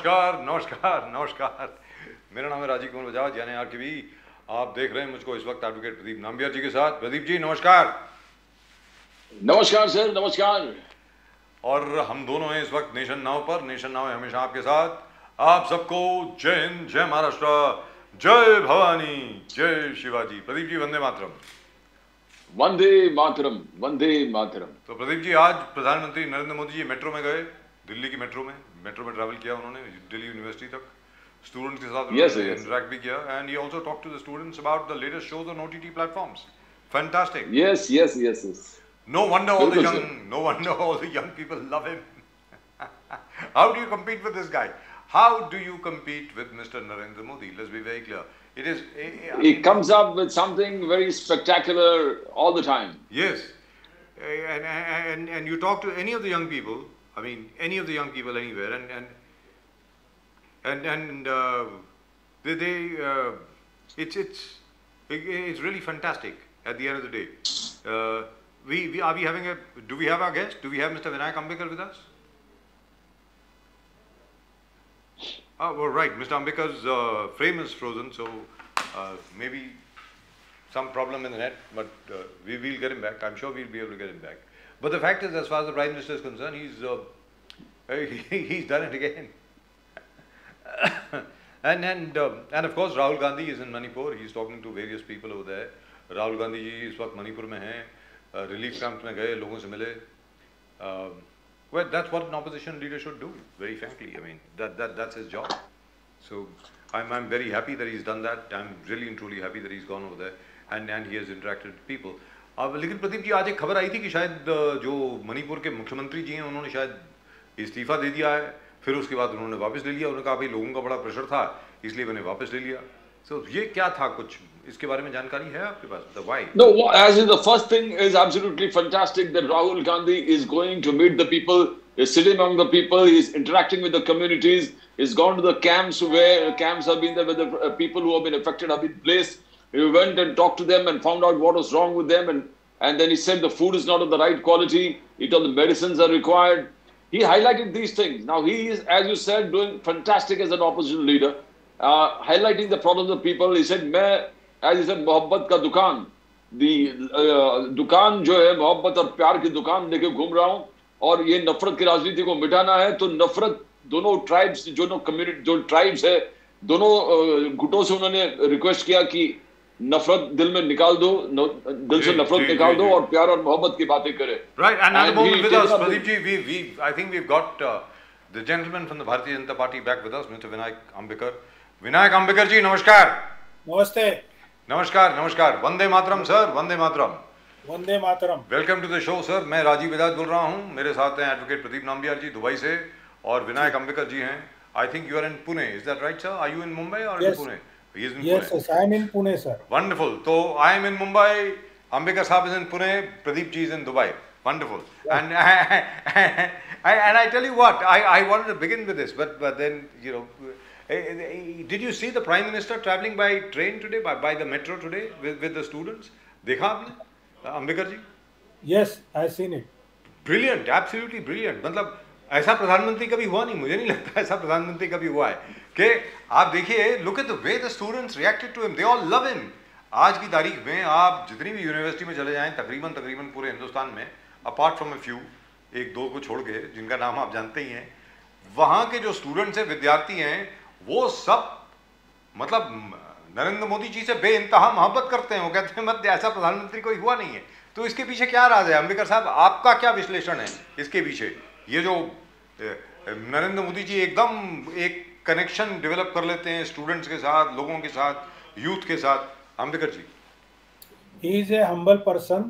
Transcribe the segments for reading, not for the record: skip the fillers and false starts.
नमस्कार नमस्कार नमस्कार। मेरा नाम है राजीव कुमार बजाज यानी आरकेबी। आप देख रहे हैं मुझको इस वक्त एडवोकेट प्रदीप नाम्बियार जी के साथ। प्रदीप जी नमस्कार। नमस्कार सर, नमस्कार। और हम दोनों हैं इस वक्त नेशन नाउ पर। नेशन नाउ है हमेशा आपके साथ। आप सबको जय हिंद, जय महाराष्ट्र, जय भवानी, जय शिवाजी। प्रदीप जी वंदे मातरम। वंदे मातरम, वंदे मातरम। तो प्रदीप जी आज प्रधानमंत्री नरेंद्र मोदी जी मेट्रो में गए, दिल्ली की मेट्रो में ट्रैवल किया उन्होंने दिल्ली यूनिवर्सिटी तक। स्टूडेंट्स के साथ Yes, उन्होंने yes, इंटरेक्ट भी किया and he also talk to the students about the latest shows on OTT platforms. Fantastic. yes, yes, yes, yes. No wonder all the बिल्कुल young, sir. no wonder all the young people love him. How do you compete with this guy? How do you compete with Mr. Narendra Modi? Let's be very clear. It is. I He mean, comes up with something very spectacular all the time. yes, and you talk to any of the young people. I mean, any of the young people anywhere, and they it's really fantastic. At the end of the day, we are we having a. Do we have our guest? Do we have Mr. Vinayak Ambekar with us? Oh, well, right. Mr. Ambekar's frame is frozen, so maybe some problem in the net, but we will get him back. I'm sure we'll be able to get him back. But the fact is, as far as the Prime Minister is concerned, he's done it again. and of course, Rahul Gandhi is in Manipur. He's talking to various people over there. Rahul Gandhi ji इस वक्त मणिपुर में हैं, relief camp में गए, लोगों से मिले. Well, that's what an opposition leader should do. Very frankly, I mean that's his job. So I'm very happy that he's done that. I'm really and truly happy that he's gone over there and he has interacted with people. अब लेकिन प्रदीप जी आज एक खबर आई थी कि शायद जो मणिपुर के मुख्यमंत्री जी हैं उन्होंने शायद इस्तीफा दे दिया है, फिर उसके बाद उन्होंने वापस ले लिया। उन्होंने कहा भाई लोगों का बड़ा प्रेशर था इसलिए मैंने वापस ले लिया। So ये क्या था, कुछ इसके बारे में जानकारी है आपके पास? The why? No, as in the first thing is absolutely fantastic that Rahul Gandhi is going to meet the people, is sitting among the people, he's interacting with the communities, he's gone to the camps where camps have been there, where the people who have been affected have been placed. He went and talked to them and found out what was wrong with them, and then he said the food is not of the right quality, he told the medicines are required. He highlighted these things. Now he is, as you said, doing fantastic as an opposition leader, highlighting the problems of people. He said, as he said, मोहब्बत का दुकान, दुकान जो है मोहब्बत और प्यार की दुकान लेके घूम रहा हूँ, और ये नफरत की राजनीति को मिटाना है तो नफरत दोनों ट्राइब्स, जो कम्युनिटी, जो ट्राइब्स है, दोनों गुटों से उन्होंने रिक्वेस्ट किया कि नफरत दिल में निकाल दो, दिल से नफरत निकाल दो और प्यार और मोहब्बत की बातें करें. Right, and at the moment with us, Pradeep ji, I think we've got the gentleman from the Bharatiya Janata Party back with us, Mr. Vinayak Ambekar. Vinayak Ambekar ji, नमस्कार. नमस्ते. नमस्कार नमस्कार. वंदे मातरम सर, वंदे मातरम. वंदे मातरम. Welcome to the show sir. मैं राजीव बजाज बोल रहा हूँ, मेरे साथ हैं एडवोकेट प्रदीप नाम्बियार जी दुबई से और विनायक अंबेकर जी हैं. I think you are in Pune, is that right sir? Are you in Mumbai और in Pune? He is in Yes, Pune. yes, I am in Pune, sir. Wonderful. So I am in Mumbai. Ambekar Saab is in Pune. Pradeep ji is in Dubai. Wonderful. Yeah. And I tell you what, I wanted to begin with this, but then you know, did you see the Prime Minister traveling by train today, by the metro today with the students? देखा आपने अंबेकर जी? Yes, I seen it. Brilliant, absolutely brilliant. मतलब ऐसा प्रधानमंत्री कभी हुआ नहीं, मुझे नहीं लगता ऐसा प्रधानमंत्री कभी हुआ है कि आप देखिए, look at the way the students reacted to him, they all love him. आज की तारीख में आप जितनी भी यूनिवर्सिटी में चले जाएं, तकरीबन पूरे हिंदुस्तान में, अपार्ट फ्रॉम अ फ्यू, एक दो को छोड़ के जिनका नाम आप जानते ही हैं, वहाँ के जो स्टूडेंट्स हैं, विद्यार्थी हैं, वो सब मतलब नरेंद्र मोदी जी से बेइंतहा मोहब्बत करते हैं. वो कहते हैं मत, ऐसा प्रधानमंत्री कोई हुआ नहीं है. तो इसके पीछे क्या राज है अंबेकर साहब, आपका क्या विश्लेषण है इसके पीछे? ये जो नरेंद्र मोदी जी एकदम एक कनेक्शन डेवलप कर लेते हैं स्टूडेंट्स के साथ, लोगों के साथ, यूथ के साथ. अंबेकर जी, he is a humble person,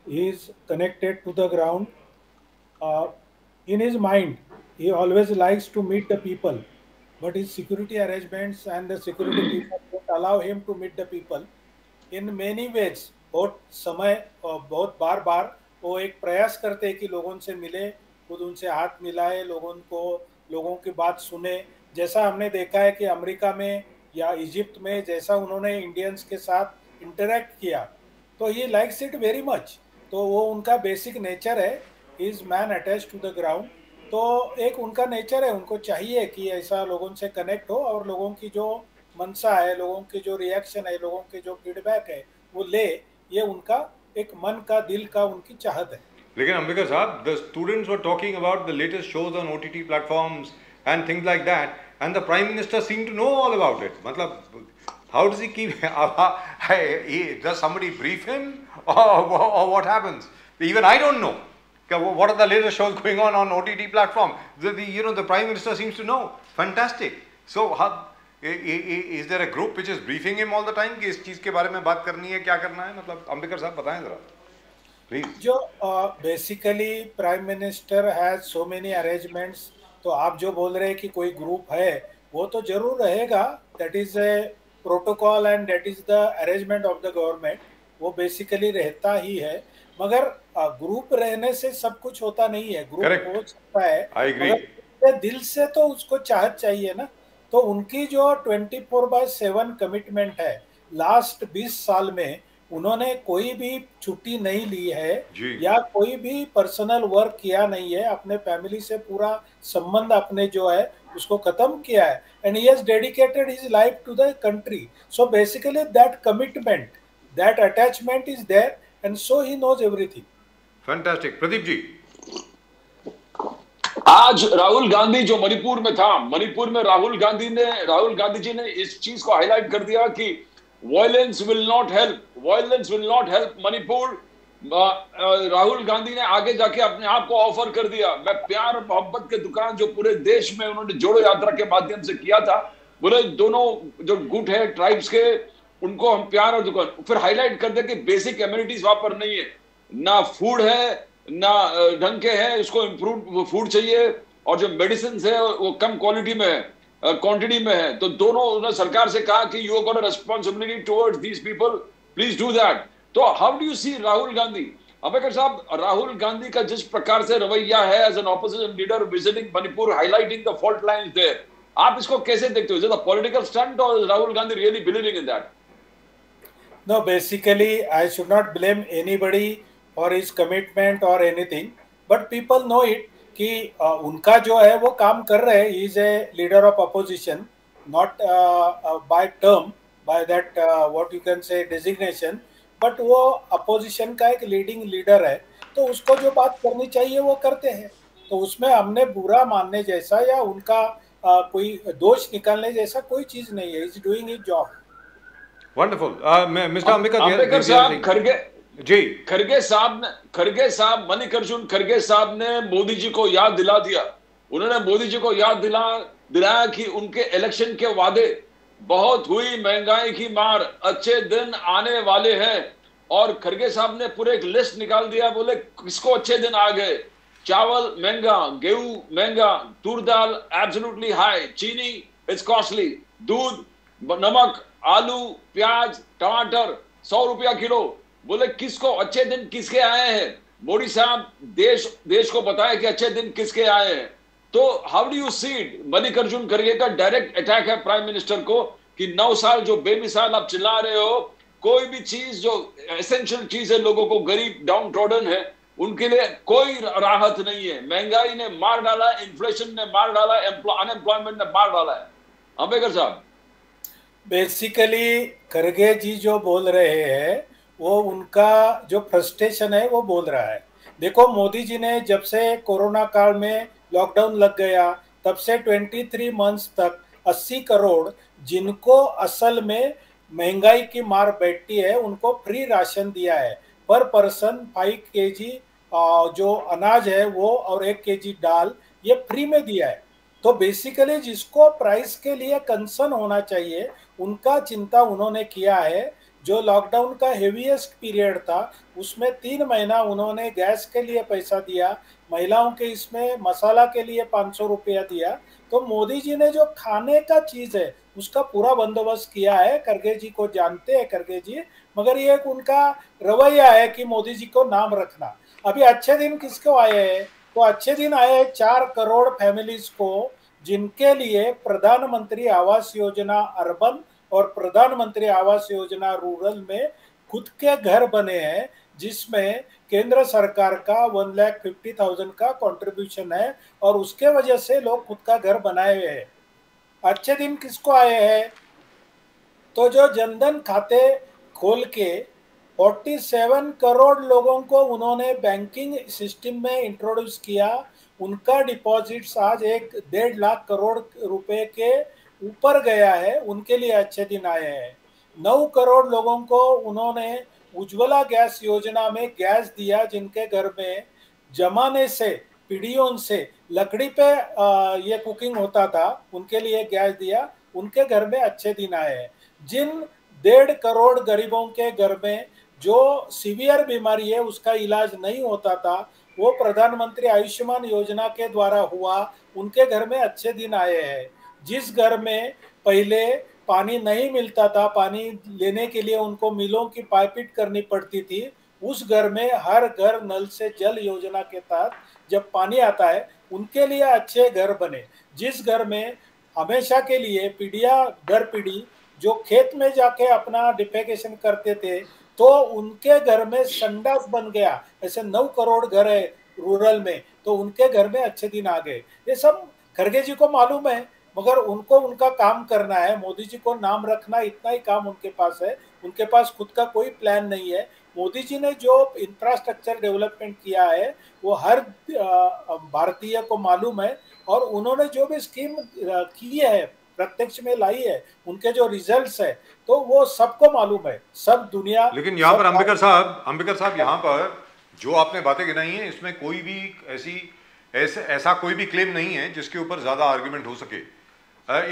he is connected to the ground. In his mind he always likes to meet the people, but his security arrangements and the security people don't allow him to meet the people in many ways. बहुत समय और बहुत बार बार वो एक प्रयास करते हैं कि लोगों से मिले, खुद उनसे हाथ मिलाए, लोगों की बात सुने. जैसा हमने देखा है कि अमेरिका में या इजिप्ट में जैसा उन्होंने इंडियंस के साथ इंटरेक्ट किया, तो he likes it very much. तो वो उनका बेसिक नेचर है. He is man attached to the ground तो एक उनका नेचर है, उनको चाहिए कि ऐसा लोगों से कनेक्ट हो और लोगों की जो मनसा है, लोगों की जो रिएक्शन है, लोगों के जो फीडबैक है वो ले, ये उनका एक मन का दिल का उनकी चाहत है। लेकिन अंबिका साहब, the students were talking about the latest shows on OTT platforms and things like that, and the Prime Minister seemed to know all about it. मतलब, how does he keep? Does somebody brief him, or what happens? Even I don't know. What are the latest shows going on OTT platform? The Prime Minister seems to know. Fantastic. So, is there a group which is briefing him all the time कि इस चीज के बारे में बात करनी है, क्या करना है? मतलब अंबिकर साहब बताएं जरा, प्लीज। जो basically prime minister has so many arrangements, तो आप जो बोल रहे हैं कि कोई ग्रुप है, वो तो जरूर रहेगा, that is a protocol and that is the arrangement of the government, वो बेसिकली रहता ही है। मगर ग्रुप रहने से सब कुछ होता नहीं है, ग्रुप हो सकता है मगर दिल से तो उसको चाहत चाहिए ना। तो उनकी जो 24/7 कमिटमेंट है, लास्ट 20 साल में उन्होंने कोई भी छुट्टी नहीं ली है या कोई भी पर्सनल वर्क किया नहीं है, अपने फैमिली से पूरा संबंध अपने जो है उसको खत्म किया है, and he has dedicated his life to the country. So basically that commitment, that attachment is there, and so he knows everything. Fantastic. Pradeep ji, आज राहुल गांधी जो मणिपुर में था, मणिपुर में राहुल गांधी जी ने इस चीज को हाईलाइट कर दिया कि Violence will not help. Violence will not help Manipur. Rahul Gandhi ने आगे जाके अपने आप को ऑफर कर दिया, मैं प्यार और मोहब्बत के दुकान जो पूरे देश में उन्होंने जोड़ो यात्रा के माध्यम से किया था, बोले दोनों जो गुट है ट्राइब्स के, उनको हम प्यार और दुकान, फिर हाईलाइट कर दे कि बेसिक कम्युनिटीज वहां पर नहीं है, ना फूड है ना ढंग के है, उसको इम्प्रूव फूड चाहिए, और जो मेडिसिन है वो कम क्वालिटी में है, क्वांटिटी में है। तो दोनों उन्होंने सरकार से कहा कि you got a responsibility towards these people, please do that. तो how do you see Rahul Gandhi? Ambedkar साहब, राहुल गांधी का जिस प्रकार से रवैया है as an opposition leader visiting Manipur, highlighting the fault lines there, आप इसको कैसे देखते हो? Is it a political stunt और Rahul Gandhi really believing in that? No, basically I should not blame anybody for his commitment और anything, but people know it कि उनका जो है वो काम कर रहे हैं। He is a leader of opposition, not by term, by that what you can say designation, but वो अपोजिशन का एक लीडिंग लीडर है, तो उसको जो बात करनी चाहिए वो करते हैं। तो उसमें हमने बुरा मानने जैसा या उनका कोई दोष निकालने जैसा कोई चीज नहीं है। Is doing his job. Wonderful. Mister Ambedkar साहब, जी, खड़गे साहब मल्लिकार्जुन खड़गे साहब ने मोदी जी को याद दिला दिया। उन्होंने मोदी जी को याद दिलाया कि उनके इलेक्शन के वादे, बहुत हुई महंगाई की मार, अच्छे दिन आने वाले हैं, और खड़गे साहब ने पूरे एक लिस्ट निकाल दिया, बोले किसको अच्छे दिन आ गए। चावल महंगा, गेहूं महंगा, तूर दाल एब्सोल्युटली हाई, चीनी इट्स कॉस्टली, दूध, नमक, आलू, प्याज, टमाटर 100 रुपया किलो। बोले किसको अच्छे दिन किसके आए हैं? मोदी साहब देश को बताए कि अच्छे दिन किसके आए हैं। तो how do you see it? Mallikarjun खड़गे का डायरेक्ट अटैक है प्राइम मिनिस्टर को कि 9 साल जो बेमिसाल आप चिल्ला रहे हो, कोई भी चीज जो एसेंशियल चीज है, लोगों को गरीब डाउन ट्रॉडन है, उनके लिए कोई राहत नहीं है। महंगाई ने मार डाला, इन्फ्लेशन ने मार डाला, अनएम्प्लॉयमेंट ने मार डाला है। अंबेडकर साहब, बेसिकली खड़गे जी जो बोल रहे हैं वो उनका जो फ्रस्ट्रेशन है वो बोल रहा है। देखो, मोदी जी ने जब से कोरोना काल में लॉकडाउन लग गया, तब से 23 मंथ्स तक 80 करोड़ जिनको असल में महंगाई की मार बैठती है उनको फ्री राशन दिया है। पर पर्सन 5 kg जो अनाज है वो और 1 kg दाल ये फ्री में दिया है। तो बेसिकली जिसको प्राइस के लिए कंसर्न होना चाहिए उनका चिंता उन्होंने किया है। जो लॉकडाउन का हेवीएस्ट पीरियड था उसमें 3 महीना उन्होंने गैस के लिए पैसा दिया, महिलाओं के इसमें मसाला के लिए 500 रुपया दिया। तो मोदी जी ने जो खाने का चीज है उसका पूरा बंदोबस्त किया है। खड़गे जी को जानते हैं खड़गे जी, मगर ये एक उनका रवैया है कि मोदी जी को नाम रखना। अभी अच्छे दिन किसको आए हैं? तो अच्छे दिन आए हैं 4 करोड़ फैमिलीज को, जिनके लिए प्रधानमंत्री आवास योजना अर्बन और प्रधानमंत्री आवास योजना रूरल में खुद के घर बने हैं, जिसमें केंद्र सरकार का 1,50,000 का कंट्रीब्यूशन है और उसके वजह से लोग खुद का घर बनाए हुए हैं। अच्छे दिन किसको आए हैं? तो जो जनधन खाते खोल के 47 करोड़ लोगों को उन्होंने बैंकिंग सिस्टम में इंट्रोड्यूस किया, उनका डिपॉजिट्स आज 1.5 लाख करोड़ रुपए के ऊपर गया है, उनके लिए अच्छे दिन आए हैं। 9 करोड़ लोगों को उन्होंने उज्ज्वला गैस योजना में गैस दिया, जिनके घर में जमाने से पीढ़ियों से लकड़ी पे ये कुकिंग होता था, उनके लिए गैस दिया, उनके घर में अच्छे दिन आए हैं। जिन 1.5 करोड़ गरीबों के घर में जो सीवियर बीमारी है उसका इलाज नहीं होता था, वो प्रधानमंत्री आयुष्मान योजना के द्वारा हुआ, उनके घर में अच्छे दिन आए हैं। जिस घर में पहले पानी नहीं मिलता था, पानी लेने के लिए उनको मिलों की पाइपिट करनी पड़ती थी, उस घर में हर घर नल से जल योजना के तहत जब पानी आता है, उनके लिए अच्छे घर बने। जिस घर में हमेशा के लिए पीढ़िया दर पीढ़ी जो खेत में जाके अपना डिफेकेशन करते थे, तो उनके घर में संडास बन गया। ऐसे 9 करोड़ घर है रूरल में, तो उनके घर में अच्छे दिन आ गए। ये सब खड़गे जी को मालूम है, मगर उनको उनका काम करना है। मोदी जी को नाम रखना, इतना ही काम उनके पास है। उनके पास खुद का कोई प्लान नहीं है। मोदी जी ने जो इंफ्रास्ट्रक्चर डेवलपमेंट किया है वो हर भारतीय को मालूम है, और उन्होंने जो भी स्कीम की है, प्रत्यक्ष में लाई है, उनके जो रिजल्ट्स है, तो वो सबको मालूम है, सब दुनिया। लेकिन यहाँ पर अंबेडकर साहब यहाँ पर जो आपने बातें गिनाई हैं, इसमें कोई भी ऐसा कोई भी क्लेम नहीं है जिसके ऊपर ज्यादा आर्ग्यूमेंट हो सके।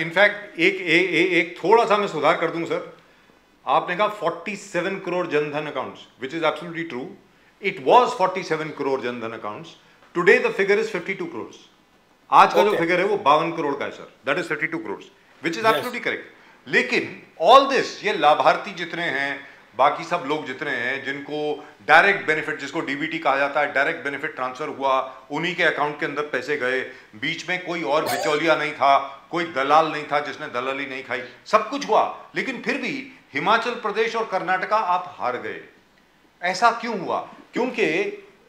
इनफैक्ट एक थोड़ा सा मैं सुधार कर दूं सर। आपने कहा 47 crore Jan Dhan accounts, which is absolutely true. It was 47 crore Jan Dhan accounts. Today the figure is 52 crore. आज का जो फिगर है वो 52 करोड़ का है sir. That is 52 crore, which is absolutely correct. लेकिन ऑल दिस, ये लाभार्थी जितने हैं, बाकी सब लोग जितने हैं जिनको डायरेक्ट बेनिफिट, जिसको डीबीटी कहा जाता है, डायरेक्ट बेनिफिट ट्रांसफर हुआ, उन्हीं के अकाउंट के अंदर पैसे गए। बीच में कोई और बिचौलिया नहीं था, कोई दलाल नहीं था जिसने दलाली नहीं खाई, सब कुछ हुआ। लेकिन फिर भी हिमाचल प्रदेश और कर्नाटका आप हार गए। ऐसा क्यों हुआ? क्योंकि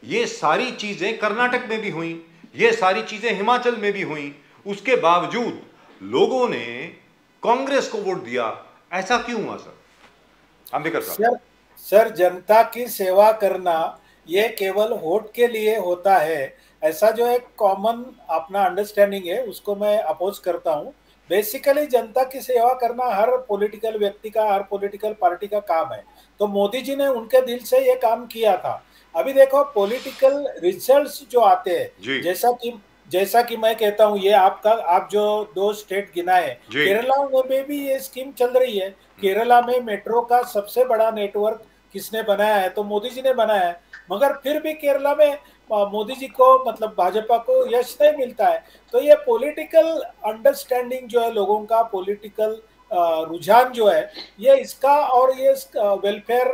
ये सारी चीजें कर्नाटक में भी हुई, ये सारी चीजें हिमाचल में भी हुई, उसके बावजूद लोगों ने कांग्रेस को वोट दिया। ऐसा क्यों हुआ सर? अंबेडकर साहब। सर, जनता की सेवा करना ये केवल वोट के लिए होता है, ऐसा जो एक कॉमन अपना अंडरस्टैंडिंग है, उसको मैं अपोज करता हूँ। बेसिकली जनता की सेवा करना हर पॉलिटिकल व्यक्ति का, हर पॉलिटिकल पार्टी का काम है। तो मोदी जी ने उनके दिल से ये काम किया था। अभी देखो पॉलिटिकल रिजल्ट्स जो आते हैं, जैसा कि मैं कहता हूँ, ये आप जो 2 स्टेट गिनाए, केरला में भी ये स्कीम चल रही है। केरला में मेट्रो का सबसे बड़ा नेटवर्क किसने बनाया है? तो मोदी जी ने बनाया है। मगर फिर भी केरला में मोदी जी को, मतलब भाजपा को यश नहीं मिलता है। तो ये पॉलिटिकल अंडरस्टैंडिंग जो है, लोगों का पॉलिटिकल रुझान जो है, ये इसका और ये वेलफेयर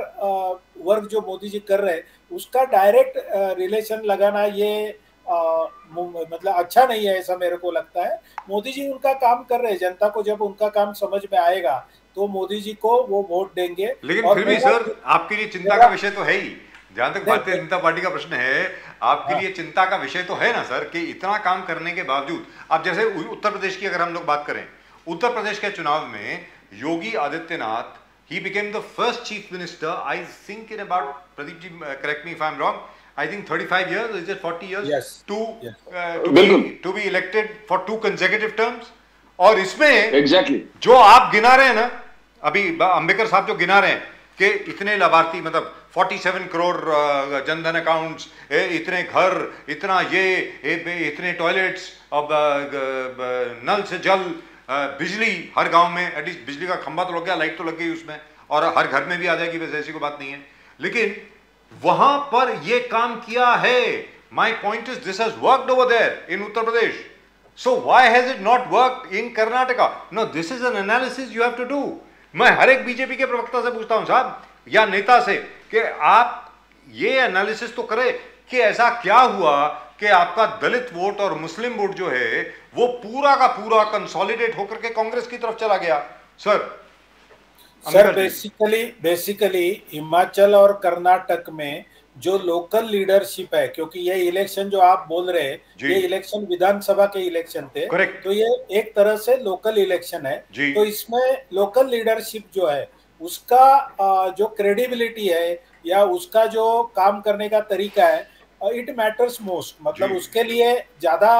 वर्क जो मोदी जी कर रहे हैं, उसका डायरेक्ट रिलेशन लगाना ये मतलब अच्छा नहीं है, ऐसा मेरे को लगता है। मोदी जी उनका काम कर रहे हैं, जनता को जब उनका काम समझ में आएगा तो मोदी जी को वो वोट देंगे। लेकिन फिर भी सर, आपके लिए चिंता का विषय तो है ही। जहां तक भारतीय जनता पार्टी का प्रश्न है, आपके लिए चिंता का विषय तो है ना सर, कि इतना काम करने के बावजूद, अब जैसे उत्तर प्रदेश की अगर हम लोग बात करें, उत्तर प्रदेश के चुनाव में Yogi Adityanath, he became the first chief minister, I think in about, Pradeep ji, correct me if I'm wrong, I think 35 years, is it 40 years? Yes. To be elected for 2 consecutive terms. और इसमें exactly. जो आप गिना रहे हैं ना, अभी अंबेडकर साहब जो गिना रहे हैं कि इतने लाभार्थी, मतलब 47 करोड़ जनधन अकाउंट्स, इतने घर, इतना इतने टॉयलेट्स, अब नल से जल, बिजली हर गांव में, एटलीस्ट बिजली का खंभा तो लग गया, लाइट तो लग गई उसमें, और हर घर में भी आ जाएगी, वैसे ऐसी कोई बात नहीं है। लेकिन वहां पर यह काम किया है। My point is this has worked over there in Uttar Pradesh, so why has it not worked in Karnataka? No, this is an analysis you have to do. मैं हर एक बीजेपी के प्रवक्ता से पूछता हूं साहब, या नेता से, कि आप ये एनालिसिस तो करें कि ऐसा क्या हुआ कि आपका दलित वोट और मुस्लिम वोट जो है वो पूरा का पूरा कंसोलिडेट होकर के कांग्रेस की तरफ चला गया। सर बेसिकली हिमाचल और कर्नाटक में जो लोकल लीडरशिप है, क्योंकि ये इलेक्शन जो आप बोल रहे हैं, जी। ये इलेक्शन विधानसभा के इलेक्शन थे, करेक्ट। तो ये एक तरह से लोकल इलेक्शन है। जी। तो इसमें लोकल लीडरशिप जो है उसका जो क्रेडिबिलिटी है या उसका जो काम करने का तरीका है, इट मैटर्स मोस्ट, मतलब जी। उसके लिए ज्यादा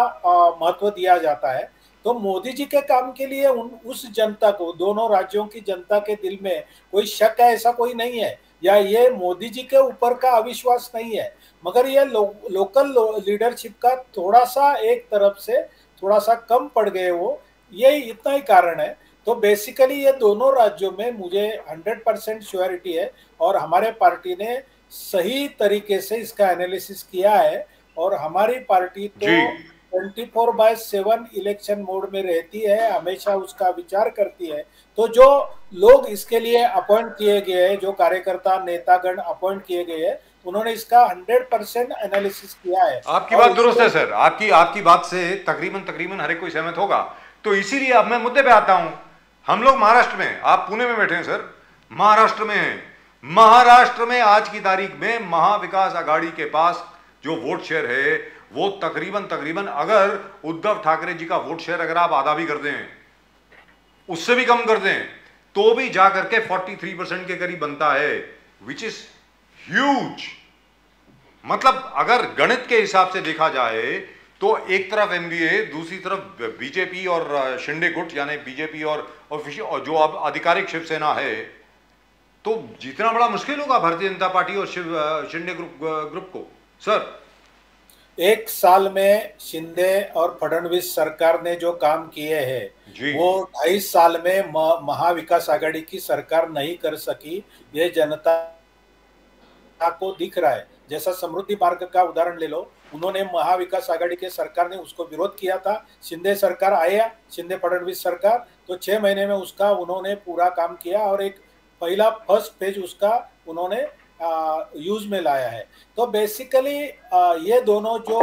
महत्व दिया जाता है। तो मोदी जी के काम के लिए उस जनता को, दोनों राज्यों की जनता के दिल में कोई शक है ऐसा कोई नहीं है, या ये मोदी जी के ऊपर का अविश्वास नहीं है, मगर ये लोकल लीडरशिप का थोड़ा सा एक तरफ से थोड़ा सा कम पड़ गए वो, ये इतना ही कारण है। तो बेसिकली ये दोनों राज्यों में मुझे 100% श्योरिटी है, और हमारे पार्टी ने सही तरीके से इसका एनालिसिस किया है, और हमारी पार्टी तो जी। 24/7 इलेक्शन मोड में रहती है, हमेशा उसका विचार करती है। तो जो लोग इसके लिए अपॉइंट किए गए हैं, जो कार्यकर्ता नेतागण अपॉइंट किए गए हैं, उन्होंने इसका 100% एनालिसिस किया है। आपकी और बात दुरुस्त है सर, आपकी आपकी बात से तकरीबन तकरीबन हर एक कोई सहमत होगा। तो इसीलिए अब मैं मुद्दे पे आता हूं। हम लोग महाराष्ट्र में, आप पुणे में बैठे हैं सर, महाराष्ट्र में हैं। महाराष्ट्र में आज की तारीख में महाविकास आघाड़ी के पास जो वोट शेयर है वो तकरीबन तकरीबन, अगर उद्धव ठाकरे जी का वोट शेयर अगर आप आधा भी कर दें, उससे भी कम कर दें, तो भी जाकर के 43% के करीब बनता है, विच इज ह्यूज। मतलब अगर गणित के हिसाब से देखा जाए तो एक तरफ एनडीए, दूसरी तरफ बीजेपी और शिंदे गुट यानी बीजेपी और जो अब आधिकारिक शिवसेना है, तो जीतना बड़ा मुश्किल होगा भारतीय जनता पार्टी और शिंदे ग्रुप को सर। एक साल में शिंदे और फडणवीस सरकार ने जो काम किए जी। हैं वो 2.5 साल में महाविकास आघाड़ी की सरकार नहीं कर सकी, ये जनता को दिख रहा है। जैसा समृद्धि मार्ग का उदाहरण ले लो, उन्होंने महाविकास आघाड़ी के सरकार ने उसको विरोध किया था, शिंदे सरकार आया, शिंदे फडणवीस सरकार, तो 6 महीने में उसका उन्होंने पूरा काम किया, और एक पहला फर्स्ट पेज उसका उन्होंने यूज में लाया है। तो बेसिकली ये दोनों जो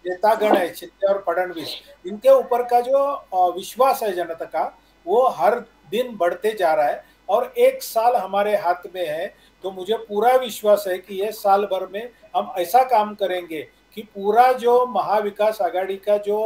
नेतागण है, शिंदे और फडणवीस, इनके ऊपर का जो विश्वास है जनता का, वो हर दिन बढ़ते जा रहा है, और एक साल हमारे हाथ में है। तो मुझे पूरा विश्वास है कि ये साल भर में हम ऐसा काम करेंगे कि पूरा जो महाविकास आघाड़ी का जो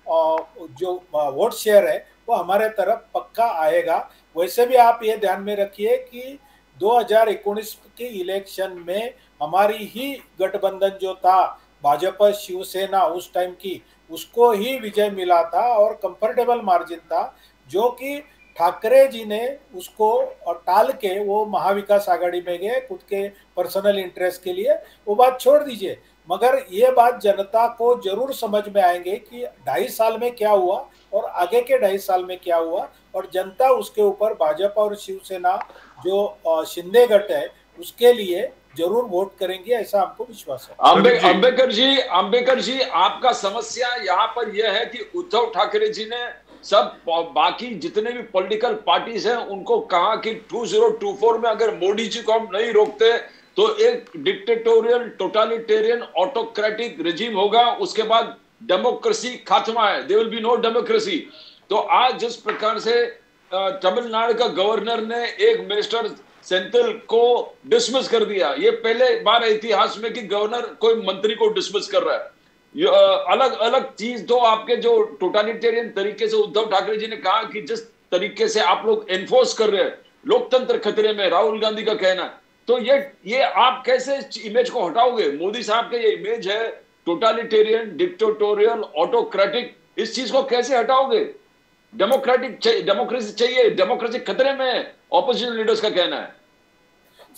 वोट शेयर है वो हमारे तरफ पक्का आएगा। वैसे भी आप ये ध्यान में रखिए कि 2019 के इलेक्शन में हमारी ही गठबंधन जो था, भाजपा शिवसेना उस टाइम की, उसको ही विजय मिला था, और कंफर्टेबल मार्जिन था, जो कि ठाकरे जी ने उसको टाल के वो महाविकास आघाड़ी में गए खुद के पर्सनल इंटरेस्ट के लिए। वो बात छोड़ दीजिए, मगर ये बात जनता को जरूर समझ में आएंगे कि 2.5 साल में क्या हुआ और आगे के 2.5 साल में क्या हुआ, और जनता उसके ऊपर भाजपा और शिवसेना जो शिंदे गट है उसके लिए जरूर वोट करेंगे, ऐसा हमको विश्वास है। अंबेडकर जी, आपका समस्या यहाँ पर यह है कि उद्धव ठाकरे जी ने सब बाकी जितने भी पॉलिटिकल पार्टीज हैं उनको कहा कि 2024 में अगर मोदी जी को हम नहीं रोकते तो एक डिक्टेटोरियल, टोटालिटेरियन, ऑटोक्रेटिक रेजिम होगा, उसके बाद डेमोक्रेसी खात्मा है, there will be no democracy. तो आज जिस प्रकार से तमिलनाडु का गवर्नर ने एक मिनिस्टर सेंथिल को डिसमिस कर दिया, ये पहले बार इतिहास में कि गवर्नर कोई मंत्री को डिसमिस कर रहा है। अलग अलग चीज तो आपके जो टोटालिटेरियन तरीके से उद्धव ठाकरे जी ने कहा कि जिस तरीके से आप लोग एनफोर्स कर रहे हैं, लोकतंत्र खतरे में, राहुल गांधी का कहना। तो ये आप कैसे इमेज को हटाओगे? मोदी साहब का ये इमेज है टोटालिटेरियन, डिक्टेटोरियल, ऑटोक्रेटिक, इस चीज को कैसे हटाओगे? डेमोक्रेसी चाहिए, डेमोक्रेसी खतरे में है, ऑपोजिशन लीडर्स का कहना है।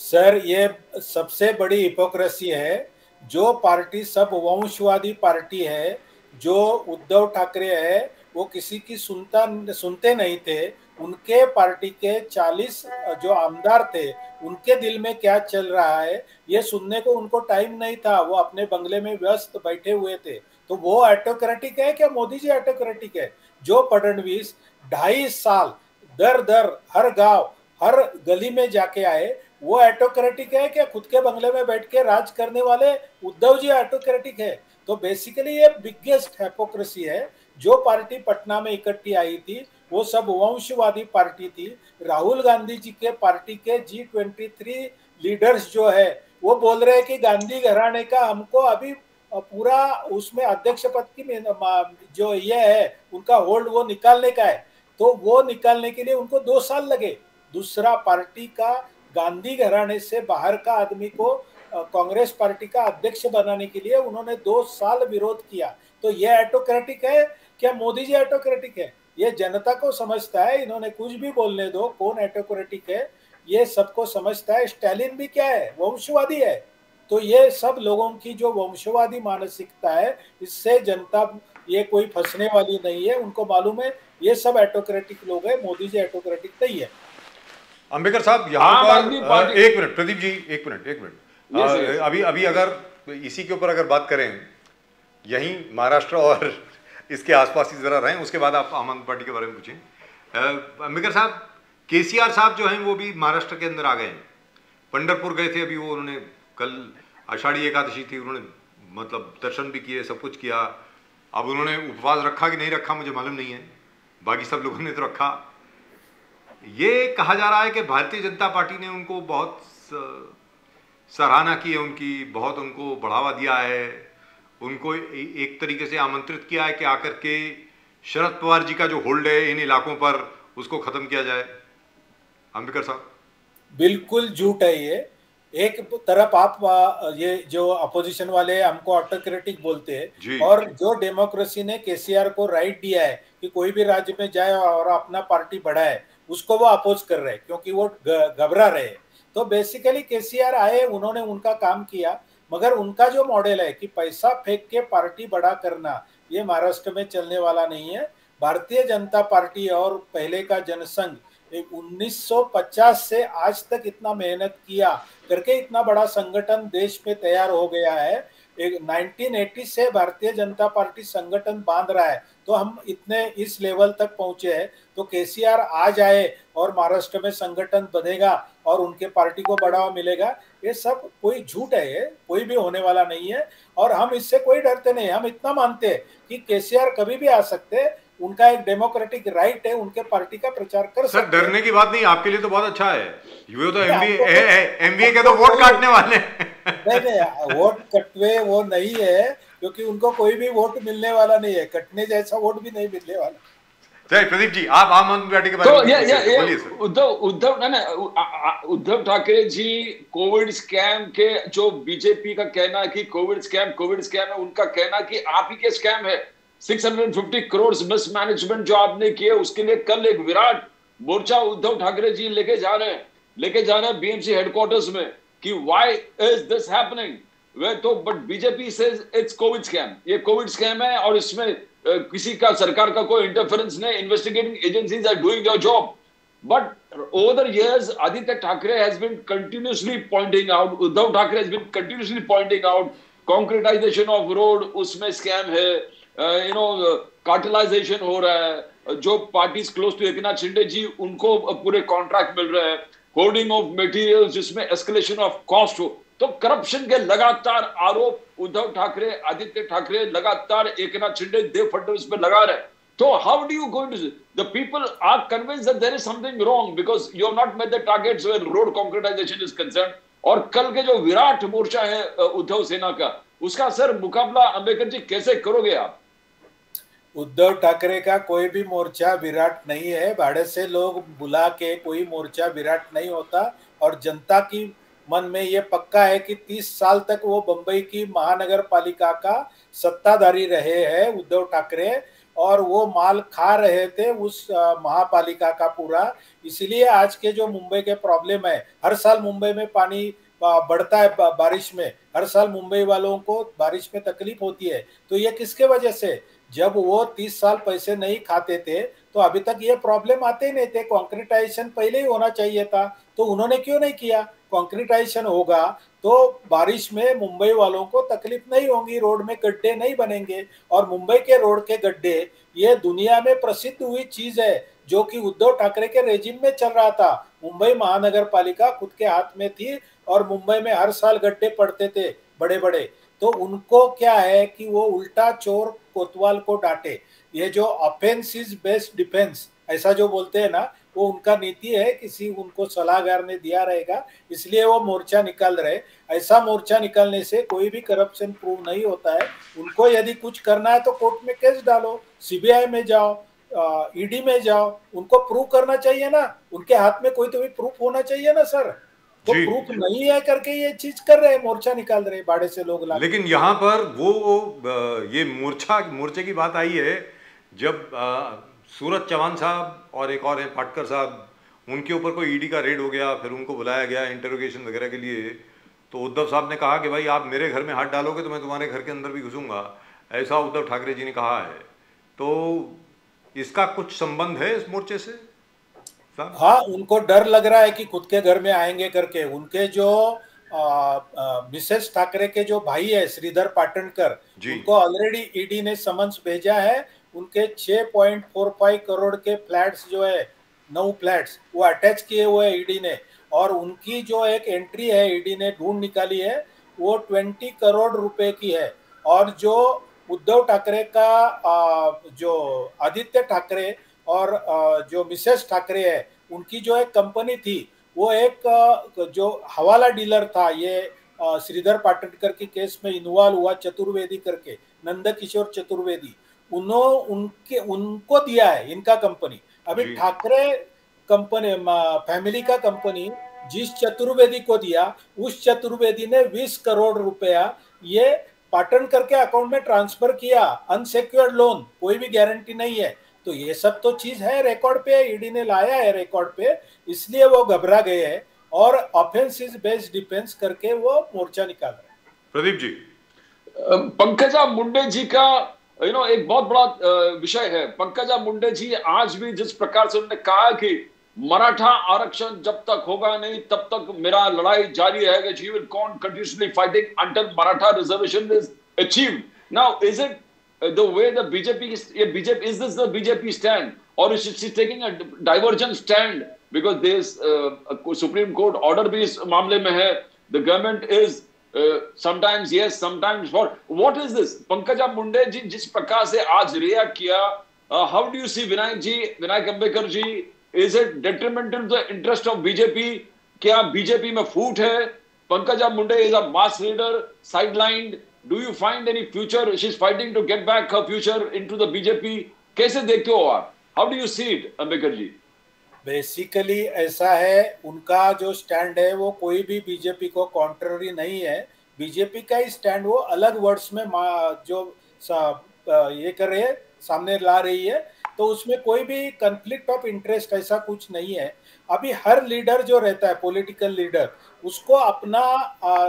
सर ये सबसे बड़ी हिपोक्रेसी है। जो पार्टी सब वंशवादी पार्टी है, जो उद्धव ठाकरे है, वो किसी की सुनते नहीं थे। उनके पार्टी के 40 जो आमदार थे, उनके दिल में क्या चल रहा है ये सुनने को उनको टाइम नहीं था, वो अपने बंगले में व्यस्त बैठे हुए थे। तो वो ऑटोक्रेटिक है क्या मोदी जी ऑटोक्रेटिक है? जो फडणवीस 2.5 साल दर दर हर गांव हर गली में जाके आए, वो ऑटोक्रेटिक है क्या? खुद के बंगले में बैठ के राज करने वाले उद्धव जी ऑटोक्रेटिक है? तो बेसिकली ये बिगेस्ट हिपोक्रेसी है। जो पार्टी पटना में इकट्ठी आई थी वो सब वंशवादी पार्टी थी। राहुल गांधी जी के पार्टी के G23 लीडर्स जो है वो बोल रहे हैं कि गांधी घराने का हमको अभी पूरा उसमें अध्यक्ष पद की जो ये है उनका होल्ड वो निकालने का है, तो वो निकालने के लिए उनको 2 साल लगे। दूसरा पार्टी का गांधी घराने से बाहर का आदमी को कांग्रेस पार्टी का अध्यक्ष बनाने के लिए उन्होंने 2 साल विरोध किया। तो ये ऑटोक्रेटिक है क्या? मोदी जी ऑटोक्रेटिक है? ये जनता को समझता है, इन्होंने कुछ भी बोलने दो, कौन ऑटोक्रेटिक है ये सबको समझता है। स्टालिन भी क्या है? वंशवादी है। तो ये सब लोगों की जो वंशवादी मानसिकता है, इससे जनता ये कोई फंसने वाली नहीं है। उनको मालूम है ये सब ऑटोक्रेटिक लोग हैं, मोदी जी ऑटोक्रेटिक नहीं है। अंबेडकर साहब यहाँ पर एक मिनट, प्रदीप जी एक मिनट, अभी अभी अगर इसी के ऊपर अगर बात करें, यहीं महाराष्ट्र और इसके आसपास ही जरा रहें, उसके बाद आप आम आदमी पार्टी के बारे में पूछें। अंबेडकर साहब, केसीआर साहब जो हैं वो भी महाराष्ट्र के अंदर आ गए हैं, पंढरपुर गए थे अभी वो, उन्होंने कल आषाढ़ी एकादशी थी, उन्होंने मतलब दर्शन भी किए, सब कुछ किया। अब उन्होंने उपवास रखा कि नहीं रखा मुझे मालूम नहीं है, बाकी सब लोगों ने तो रखा। ये कहा जा रहा है कि भारतीय जनता पार्टी ने उनको बहुत सराहना की है, उनकी बहुत उनको बढ़ावा दिया है, उनको एक तरीके से आमंत्रित किया है कि आकर के शरद पवार जी का जो होल्ड है इन इलाकों पर उसको खत्म किया जाए। अंबेडकर साहब, बिल्कुल झूठ है ये। एक तरफ आप ये जो अपोजिशन वाले हमको ऑटोक्रेटिक बोलते हैं, और जो डेमोक्रेसी ने केसीआर को राइट दिया है कि कोई भी राज्य में जाए और अपना पार्टी बढ़ाए, उसको वो अपोज कर रहे हैं क्योंकि वो घबरा रहे हैं। तो बेसिकली केसीआर आए, उन्होंने उनका काम किया, मगर उनका जो मॉडल है कि पैसा फेंक के पार्टी बड़ा करना, ये महाराष्ट्र में चलने वाला नहीं है। भारतीय जनता पार्टी और पहले का जनसंघ 1950 से आज तक इतना मेहनत किया करके इतना बड़ा संगठन देश में तैयार हो गया है। 1980 से भारतीय जनता पार्टी संगठन बांध रहा है, तो हम इतने इस लेवल तक पहुंचे हैं। तो केसीआर आ जाए और महाराष्ट्र में संगठन बनेगा और उनके पार्टी को बढ़ावा मिलेगा, ये सब कोई झूठ है, ये कोई भी होने वाला नहीं है। और हम इससे कोई डरते नहीं, हम इतना मानते हैं कि केसीआर कभी भी आ सकते हैं, उनका एक डेमोक्रेटिक राइट है, उनके पार्टी का प्रचार कर सकते हैं। सर डरने की बात नहीं, आपके लिए तो बहुत अच्छा है, ये तो एमबीए के तो वोट काटने वाले नहीं, वोट कटवे वो नहीं है, क्योंकि उनको कोई भी वोट मिलने वाला नहीं है, कटने जैसा वोट भी नहीं मिलने वाला। जय प्रदीप जी, आप आम आदमी पार्टी के बारे में बोलिए sir. Uddhav Thackeray ji Covid scam के, जो बीजेपी का कहना है कि कोविड स्कैम है, उनका कहना कि आप ही के स्कैम है। 650 करोड़ मिसमैनेजमेंट जो आपने किए, उसके लिए कल एक विराट मोर्चा उद्धव ठाकरे जी लेके जा रहे हैं बीएमसी हेडक्वार्टर्स में कि व्हाई इज दिस हैपनिंग। वे तो but BJP says it's Covid scam, ये कोविड स्कैम है और इसमें किसी का, सरकार का कोई इंटरफेरेंस नहीं, investigating agencies are doing their job. But over the years Aditya Thackeray has been continuously pointing out, Uddhav Thackeray has been continuously pointing out concretization of road उसमें स्कैम है, कार्टेलाइजेशन हो रहा है, जो parties close to Eknath Shinde ji उनको पूरे contract मिल रहे हैं, होर्डिंग ऑफ मटेरियल्स जिसमें एस्केलेशन ऑफ कॉस्ट हो। तो करप्शन के लगातार आरोप उद्धव ठाकरे, आदित्य ठाकरे लगातार एकनाथ शिंदे, देव फडणवीस पर लगा रहे हैं। So how do you going to? The people are convinced that there is something wrong because you have not met the targets where road concretization is concerned. और कल के जो विराट मोर्चा है उद्धव सेना का, उसका सर मुकाबला अंबेडकर जी कैसे करोगे आप? उद्धव ठाकरे का कोई भी मोर्चा विराट नहीं है, भाड़े से लोग बुला के कोई मोर्चा विराट नहीं होता। और जनता की मन में ये पक्का है कि 30 साल तक वो बंबई की महानगर पालिका का सत्ताधारी रहे हैं उद्धव ठाकरे, और वो माल खा रहे थे उस महापालिका का पूरा। इसीलिए आज के जो मुंबई के प्रॉब्लम है, हर साल मुंबई में पानी बढ़ता है बारिश में, हर साल मुंबई वालों को बारिश में तकलीफ होती है। तो ये किसके वजह से? जब वो 30 साल पैसे नहीं खाते थे तो अभी तक ये प्रॉब्लम आते ही नहीं थे। कॉन्क्रीटाइजेशन पहले ही होना चाहिए था, तो उन्होंने क्यों नहीं किया? कॉन्क्रीटाइजेशन होगा तो बारिश में मुंबई वालों को तकलीफ नहीं होगी, रोड में गड्ढे नहीं बनेंगे। और मुंबई के रोड के गड्ढे ये दुनिया में प्रसिद्ध हुई चीज है, जो कि उद्धव ठाकरे के रेजिम में चल रहा था। मुंबई महानगर पालिका खुद के हाथ में थी और मुंबई में हर साल गड्ढे पड़ते थे बड़े बड़े। तो उनको क्या है कि वो उल्टा चोर कोतवाल को डांटे। ये जो ऑफेंस इज बेस्ट डिफेंस ऐसा जो बोलते हैं ना, वो उनका नीति है, किसी उनको सलाहकार ने दिया रहेगा, इसलिए वो मोर्चा निकाल रहे। ऐसा मोर्चा निकालने से कोई भी करप्शन प्रूव नहीं होता है। उनको यदि कुछ करना है तो कोर्ट में केस डालो, सीबीआई में जाओ, ईडी में जाओ, उनको प्रूव करना चाहिए ना, उनके हाथ में कोई तो भी प्रूफ होना चाहिए ना सर। तो जी प्रूफ नहीं है करके ये चीज कर रहे हैं, मोर्चा निकाल रहे हैं बाड़े से लोग ला। लेकिन यहाँ पर वो ये मोर्चे की बात आई है जब सूरज चौहान साहब और एक और हैं पाटकर साहब, उनके ऊपर कोई ईडी का रेड हो गया, फिर उनको बुलाया गया इंटरोगेशन वगैरह के लिए, तो उद्धव साहब ने कहा कि भाई आप मेरे घर में हाथ डालोगे तो मैं तुम्हारे घर के अंदर भी घुसूंगा, ऐसा उद्धव ठाकरे जी ने कहा है। तो इसका कुछ संबंध है इस मोर्चे से साहब? हाँ, उनको डर लग रहा है कि खुद के घर में आएंगे करके। उनके जो मिसेस ठाकरे के जो भाई है श्रीधर पाटणकर, जी उनको ऑलरेडी ईडी ने समन्स भेजा है। उनके 6.45 करोड़ के फ्लैट्स जो है, 9 फ्लैट्स वो अटैच किए हुए हैं ईडी ने। और उनकी जो एक एंट्री है ईडी ने ढूंढ निकाली है, वो 20 करोड़ रुपए की है। और जो उद्धव ठाकरे का जो आदित्य ठाकरे और जो मिसेस ठाकरे है, उनकी जो एक कंपनी थी, वो एक जो हवाला डीलर था, ये श्रीधर पाटणकर की केस में इन्वॉल्व हुआ, चतुर्वेदी करके, नंद किशोर चतुर्वेदी, उनको दिया है इनका कंपनी। अभी जी ठाकरे कंपनी फैमिली का कंपनी जिस चतुर्वेदी को दिया, उस चतुर्वेदी ने 20 करोड़ रुपया ये पाटणकर के अकाउंट में ट्रांसफर किया, अनसेक्योर्ड लोन, कोई भी गारंटी नहीं है। तो ये सब तो चीज है, रिकॉर्ड पे ईडी ने लाया है रिकॉर्ड पे, इसलिए वो घबरा गए हैं और ऑफेंस इज बेस्ड डिफेंस करके वो मोर्चा निकाल रहे हैं। प्रदीप जी, पंकजा मुंडे जी का एक बहुत बड़ा विषय है। पंकजा मुंडे जी आज भी जिस प्रकार से उन्होंने कहा कि मराठा आरक्षण जब तक होगा नहीं तब तक मेरा लड़ाई जारी रहेगा, she will continuously fighting until Maratha reservation is achieved. Now, is it the way the BJP is this the BJP stand, or is she taking a divergent stand because there's a Supreme Court order भी इस मामले में है, the government is sometimes yes, sometimes what is this? Pankaja Munde जी जिस प्रकार से आज react किया, how do you see Vinayak Ambedkar ji? Is it detrimental to the interest of BJP? क्या बीजेपी में फूट है? Pankaja Munde is a mass leader, sidelined. Do you find any future? She's fighting to get back her future into the BJP. कैसे देखते हो आप? How do you see it, Ambedkar ji? Basically ऐसा है, उनका जो स्टैंड है वो कोई भी बीजेपी को कॉन्ट्ररी नहीं है। बीजेपी का ही स्टैंड वो अलग वर्ड्स में जो ये कर रही है, सामने ला रही है, तो उसमें कोई भी कन्फ्लिक्ट ऑफ इंटरेस्ट ऐसा कुछ नहीं है। अभी हर लीडर जो रहता है, पॉलिटिकल लीडर, उसको अपना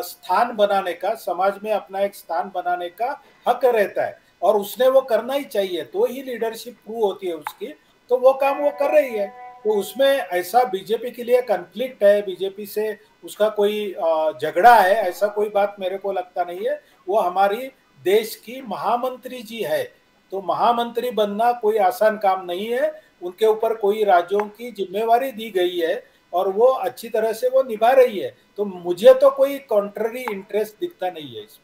स्थान बनाने का, समाज में अपना एक स्थान बनाने का हक रहता है, और उसने वो करना ही चाहिए, तो ही लीडरशिप प्रूव होती है उसकी। तो वो काम वो कर रही है। तो उसमें ऐसा बीजेपी के लिए कन्फ्लिक्ट है, बीजेपी से उसका कोई झगड़ा है, ऐसा कोई बात मेरे को लगता नहीं है। वो हमारी देश की महामंत्री जी है, तो महामंत्री बनना कोई आसान काम नहीं है। उनके ऊपर कोई राज्यों की जिम्मेवारी दी गई है और वो अच्छी तरह से वो निभा रही है। तो मुझे तो कोई कॉन्ट्ररी इंटरेस्ट दिखता नहीं है इसमें।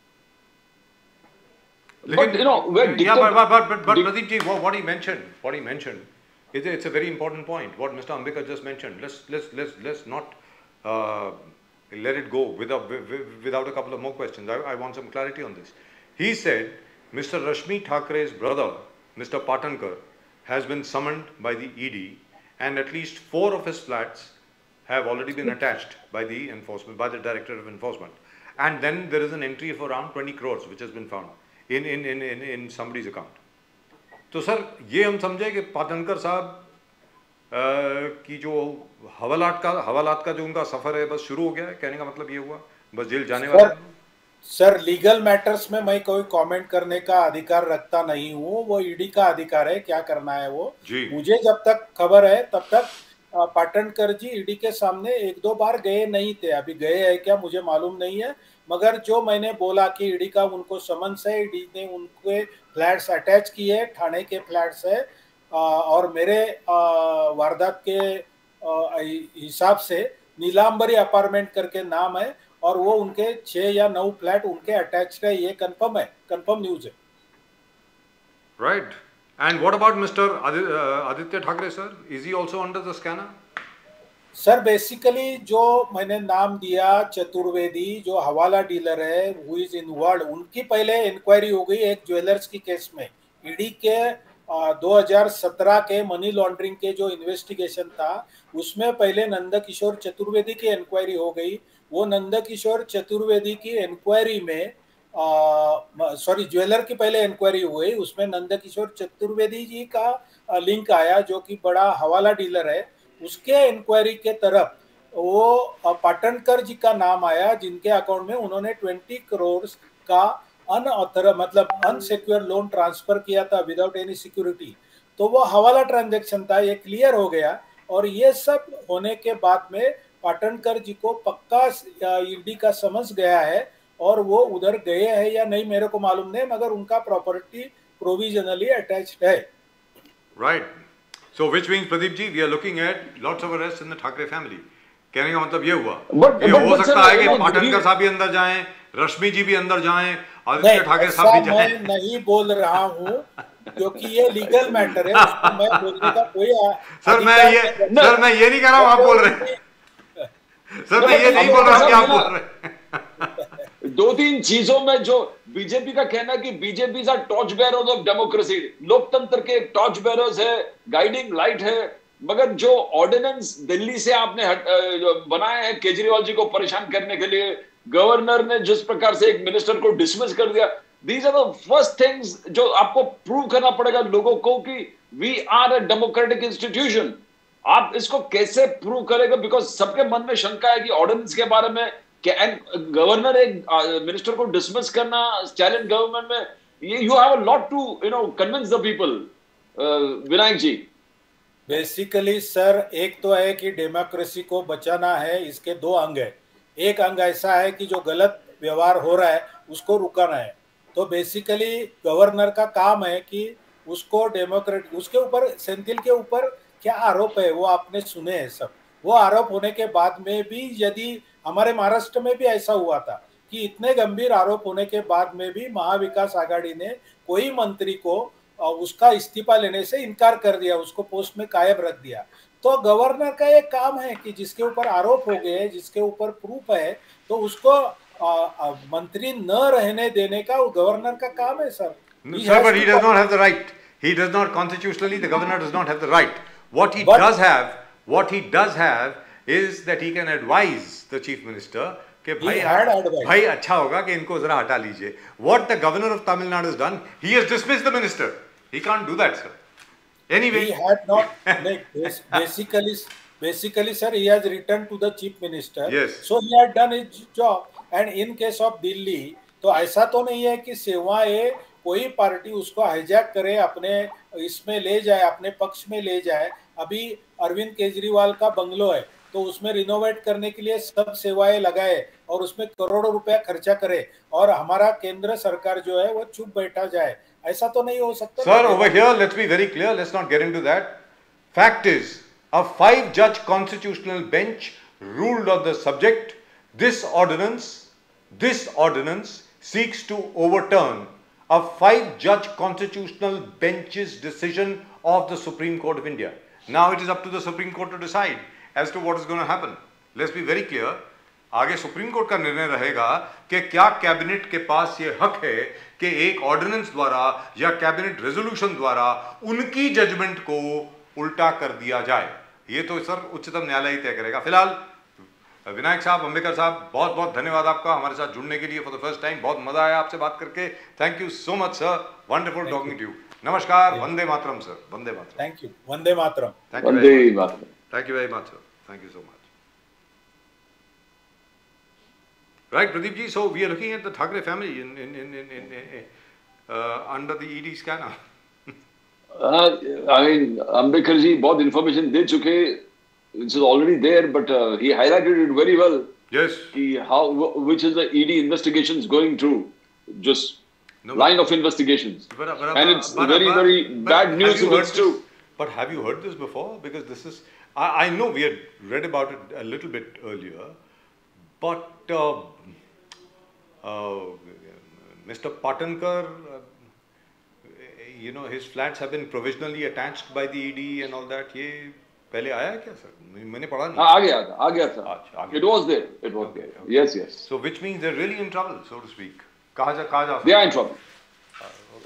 But you know, where but Pradeep ji, what he mentioned, it's a very important point. What Mr. Ambedkar just mentioned. Let's not let it go without a couple of more questions. I want some clarity on this. He said Mr. Rashmi Thakre's brother, Mr. Patankar, has been summoned by the ED, and at least 4 of his flats have already been attached by the Directorate of Enforcement. And then there is an entry of around 20 crores which has been found in somebody's account. तो sir ये हम समझे कि पाटनकर साहब की जो हवालात का जो उनका सफर है बस शुरू हो गया है, कहने का मतलब ये हुआ, बस जेल जाने वाला है। सर, लीगल मैटर्स में मैं कोई कमेंट करने का अधिकार रखता नहीं हूँ, वो ईडी का अधिकार है, क्या करना है वो। मुझे जब तक खबर है तब तक पाटनकर जी ईडी के सामने 1-2 बार गए नहीं थे। अभी गए हैं क्या मुझे मालूम नहीं है, मगर जो मैंने बोला कि ईडी का उनको समन्स है, ईडी ने उनके फ्लैट्स अटैच किए, ठाणे के फ्लैट्स है, और मेरे वारदात के हिसाब से नीलांबरी अपार्टमेंट करके नाम है, और वो उनके 6 या 9 फ्लैट उनके अटैच्ड है, ये कंफर्म है, कंफर्म न्यूज है। Right, And what about Mr. Aditya Thackeray, sir? Is he also under the scanner? Sir basically जो मैंने नाम दिया चतुर्वेदी, जो हवाला डीलर है, हु इज इन्वॉल्व, उनकी पहले इंक्वायरी हो गई एक ज्वेलर्स की केस में। ईडी के 2017 के मनी लॉन्ड्रिंग के जो इन्वेस्टिगेशन था उसमें पहले नंदकिशोर चतुर्वेदी की इंक्वायरी हो गई। वो नंदकिशोर चतुर्वेदी की इंक्वायरी में सॉरी ज्वेलर की पहले इंक्वायरी हुई, उसमें नंदकिशोर चतुर्वेदी जी का लिंक आया जो कि बड़ा हवाला डीलर है। उसके इंक्वायरी के तरफ वो पाटनकर जी का नाम आया जिनके अकाउंट में उन्होंने 20 करोड़ का अनऑथर मतलब अनसिक्योर लोन ट्रांसफर किया था विदाउट एनी सिक्योरिटी। तो वो हवाला ट्रांजैक्शन था, ये क्लियर हो गया। और ये सब होने के बाद में पाटनकर जी को पक्का ईडी का समझ गया है और वो उधर गए हैं या नहीं मेरे को मालूम नहीं, मगर उनका प्रॉपर्टी प्रोविजनली अटैच्ड है। Right. So which means Pradeep ji, we are looking at lots of arrests in the Thackeray family. कहने का मतलब ये हुआ। ये हो सकता है कि पाटनकर साहब भी अंदर जाएं, रश्मि जी भी अंदर जाएं, आदित्य ठाकरे साहब भी जाएं। मैं नहीं बोल रहा हूँ क्योंकि ये लीगल मैटर है, उसको मैं बोलने का कोई सर मैं ये नहीं कह रहा हूँ आप बोल रहे हैं। सर मैं ये नहीं बोल रहा हूँ कि आप बोल रहे हैं। दो तीन चीजों में जो बीजेपी का कहना है कि BJP are torch bearers of democracy, लोकतंत्र के टॉर्च बेयरर्स है, गाइडिंग लाइट है, मगर जो ऑर्डिनेंस दिल्ली से आपने बनाए हैं केजरीवाल जी को परेशान करने के लिए, गवर्नर ने जिस प्रकार से एक मिनिस्टर को डिसमिस कर दिया, these are the first things जो आपको प्रूव करना पड़ेगा लोगों को कि we are a democratic institution. आप इसको कैसे प्रूव करेगा? बिकॉज सबके मन में शंका है कि ऑर्डिनेंस के बारे में गवर्नर एक मिनिस्टर को डिसमिस करना चैलेंज गवर्नमेंट में, you have a lot to convince the people. Vinayak ji, basically sir एक तो है कि डेमोक्रेसी को बचाना है, इसके दो अंग है। एक अंग ऐसा है कि जो गलत व्यवहार हो रहा है उसको रुकाना है। तो बेसिकली गवर्नर का काम है कि उसको डेमोक्रेट, उसके ऊपर सेंथिल के ऊपर क्या आरोप है वो आपने सुने हैं सब। वो आरोप होने के बाद में भी यदि हमारे महाराष्ट्र में भी ऐसा हुआ था कि इतने गंभीर आरोप होने के बाद में भी महाविकास आघाड़ी ने कोई मंत्री को उसका इस्तीफा लेने से इनकार कर दिया, उसको पोस्ट में कायम रख दिया। तो गवर्नर का एक काम है कि जिसके ऊपर आरोप हो गए, जिसके ऊपर प्रूफ है, तो उसको मंत्री न रहने देने का गवर्नर का काम है sir. Sir, but he does not have the right. He does not constitutionally. The governor does not have the right. What he does have is that he can advise the chief minister कि भाई अच्छा होगा कि इनको जरा हटा लीजिए। What the governor of Tamil Nadu has done, he has dismissed the minister. He can't do that, sir. Anyway, he had not basically sir, he has written to the chief minister. Yes. So he had done his job. And in case of Delhi, तो ऐसा तो नहीं है कि सेवाएं कोई party उसको hijack करे, अपने इसमें ले जाए, अपने पक्ष में ले जाए। अभी अरविंद केजरीवाल का बंगलो है तो उसमें रिनोवेट करने के लिए सब सेवाएं लगाए और उसमें करोड़ों रुपया खर्चा करे और हमारा केंद्र सरकार जो है वो चुप बैठा जाए, ऐसा तो नहीं हो सकता। Sir, over here, let's be very clear. Let's not get into that. Fact is, a 5-judge constitutional bench ruled on the subject. This ordinance seeks to overturn a 5-judge constitutional bench's decision of the Supreme Court of India. Now it is up to the Supreme Court to decide as to what is going to happen. Let's be very clear. आगे supreme court का निर्णय रहेगा कि क्या cabinet के पास ये हक है कि एक ऑर्डिनेंस द्वारा या कैबिनेट रेजोल्यूशन द्वारा उनकी जजमेंट को उल्टा कर दिया जाए। ये तो सर उच्चतम न्यायालय ही तय करेगा। फिलहाल विनायक साहब, अंबेकर साहब, बहुत बहुत धन्यवाद आपका हमारे साथ जुड़ने के लिए फॉर द फर्स्ट टाइम। बहुत मजा आया आपसे बात करके। Thank you so much sir, wonderful talking to you. नमस्कार, वंदे मातरम सर, वंदे मातरम। थैंक यू, वंदे मातरम। Thank you very much sir, thank you so much. Right, Pradeep ji. So we are looking at the Thackeray family under the ED scanner. I mean, Ambedkar ji बहुत information दे चुके, it's already there, but he highlighted it very well. Yes. Which is the ED investigations going through, just line of investigations, and it's very bad news if it's true. But have you heard this before? Because this is, I know we had read about it a little bit earlier. But Mr. Patankar, you know his flats have been provisionally attached by the ED and all that, ये पहले आया है क्या sir? मैंने पढ़ा नहीं. आ गया था. अच्छा, It was there. Okay. Yes. So which means they're really in trouble, so to speak. कहाँ जा सकते? They are in trouble.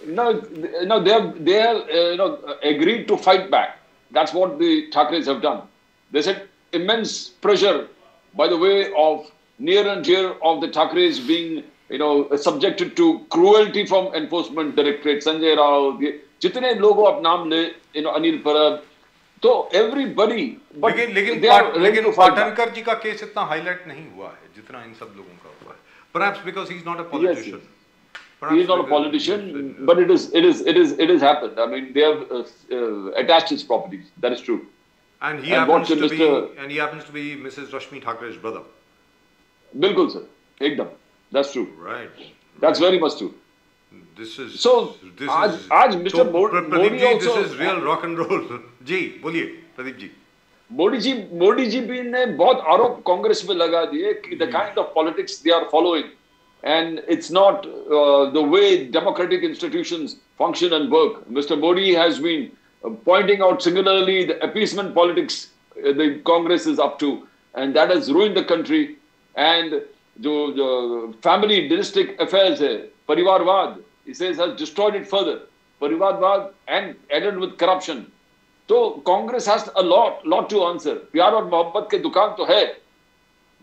No, they have agreed to fight back. That's what the Thakres have done. They said immense pressure by the way of near and dear of the Thakres being subjected to cruelty from enforcement directorate, Sanjay Rao, जितने लोगों आप नाम ले, अनिल परब, तो everybody, but लेकिन पाटनकर जी का case इतना highlight नहीं हुआ है जितना इन सब लोगों का हुआ है. Perhaps because he's not a politician. Yes. He is not a politician, but it is happened. I mean, they have attached his properties. That is true. And he happens to be Mrs. Rashmi Thakre's brother. Bilkul, sir. Ekdam. That's true. Right. That's very much true. This is Mr. Modi also. This is real rock and roll. जी बोलिए प्रदीप जी. मोदी जी भी ने बहुत आरोप कांग्रेस पे लगा दिए कि the kind of politics they are following, and it's not the way democratic institutions function and work. Mr. Modi has been pointing out singularly the appeasement politics the Congress is up to, and that has ruined the country. And the family dynastic affairs hai, Parivarvad, he says, has destroyed it further. Parivarvad and added with corruption. So Congress has a lot to answer. प्यार और मोहब्बत के दुकान तो है,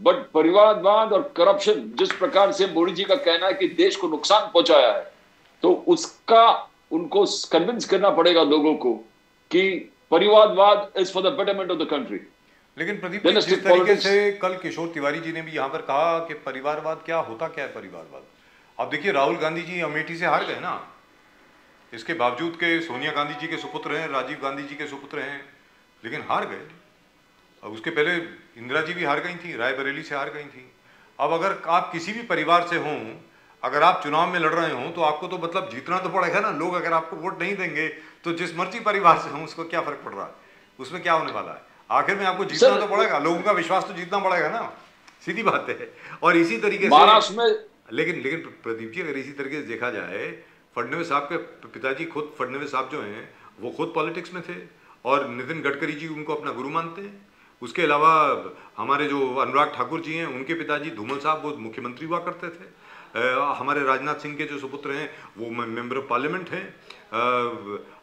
but परिवारवाद और corruption जिस प्रकार से मोदी जी का कहना है कि देश को नुकसान पहुंचाया है, तो उसका उनको कन्विंस करना पड़ेगा लोगों को कि परिवारवाद is for the betterment of the country. लेकिन प्रदीप जी, जिस तरीके से कल किशोर तिवारी जी ने भी यहाँ पर कहा कि परिवारवाद क्या होता, क्या है परिवारवाद. अब देखिए राहुल गांधी जी अमेठी से हार गए ना, इसके बावजूद के सोनिया गांधी जी के सुपुत्र हैं, राजीव गांधी जी के सुपुत्र हैं, लेकिन हार गए. अब उसके पहले इंदिरा जी भी हार गई थी, रायबरेली से हार गई थी. अब अगर आप किसी भी परिवार से हों, अगर आप चुनाव में लड़ रहे हों, तो आपको तो मतलब जीतना तो पड़ेगा ना. लोग अगर आपको वोट नहीं देंगे तो जिस मर्जी परिवार से हों उसको क्या फर्क पड़ रहा है, उसमें क्या होने वाला है. आखिर में आपको जीतना तो पड़ेगा, लोगों का विश्वास तो जीतना पड़ेगा ना, सीधी बात है. और इसी तरीके से महाराष्ट्र में लेकिन प्रदीप जी, अगर इसी तरीके से देखा जाए, फडणवीस साहब के पिताजी खुद फडणवीस साहब जो हैं वो खुद पॉलिटिक्स में थे और नितिन गडकरी जी उनको अपना गुरु मानते हैं. उसके अलावा हमारे जो अनुराग ठाकुर जी हैं उनके पिताजी धूमल साहब वो मुख्यमंत्री हुआ करते थे. हमारे राजनाथ सिंह के जो सुपुत्र हैं वो मेंबर ऑफ पार्लियामेंट हैं.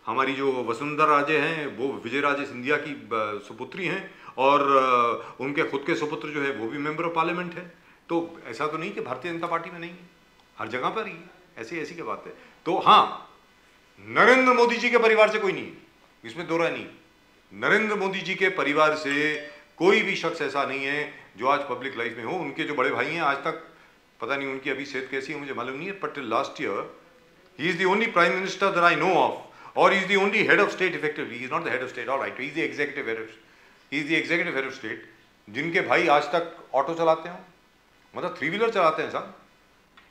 हमारी जो वसुंधरा राजे हैं वो विजय राजे सिंधिया की सुपुत्री हैं और उनके खुद के सुपुत्र जो है वो भी मेंबर ऑफ पार्लियामेंट है. तो ऐसा तो नहीं कि भारतीय जनता पार्टी में नहीं है, हर जगह पर ही ऐसी क्या बात है. तो हाँ, नरेंद्र मोदी जी के परिवार से कोई नहीं है, इसमें दो राय नहीं. नरेंद्र मोदी जी के परिवार से कोई भी शख्स ऐसा नहीं है जो आज पब्लिक लाइफ में हो. उनके जो बड़े भाई हैं, आज तक पता नहीं उनकी अभी सेहत कैसी है मुझे मालूम नहीं है, but last year he is the only prime minister that I know of, और he is the only head of state effectively. He is not the head of state, alright, he is the executive head of state, जिनके भाई आज तक auto चलाते हो, मतलब 3 wheeler चलाते हैं साहब.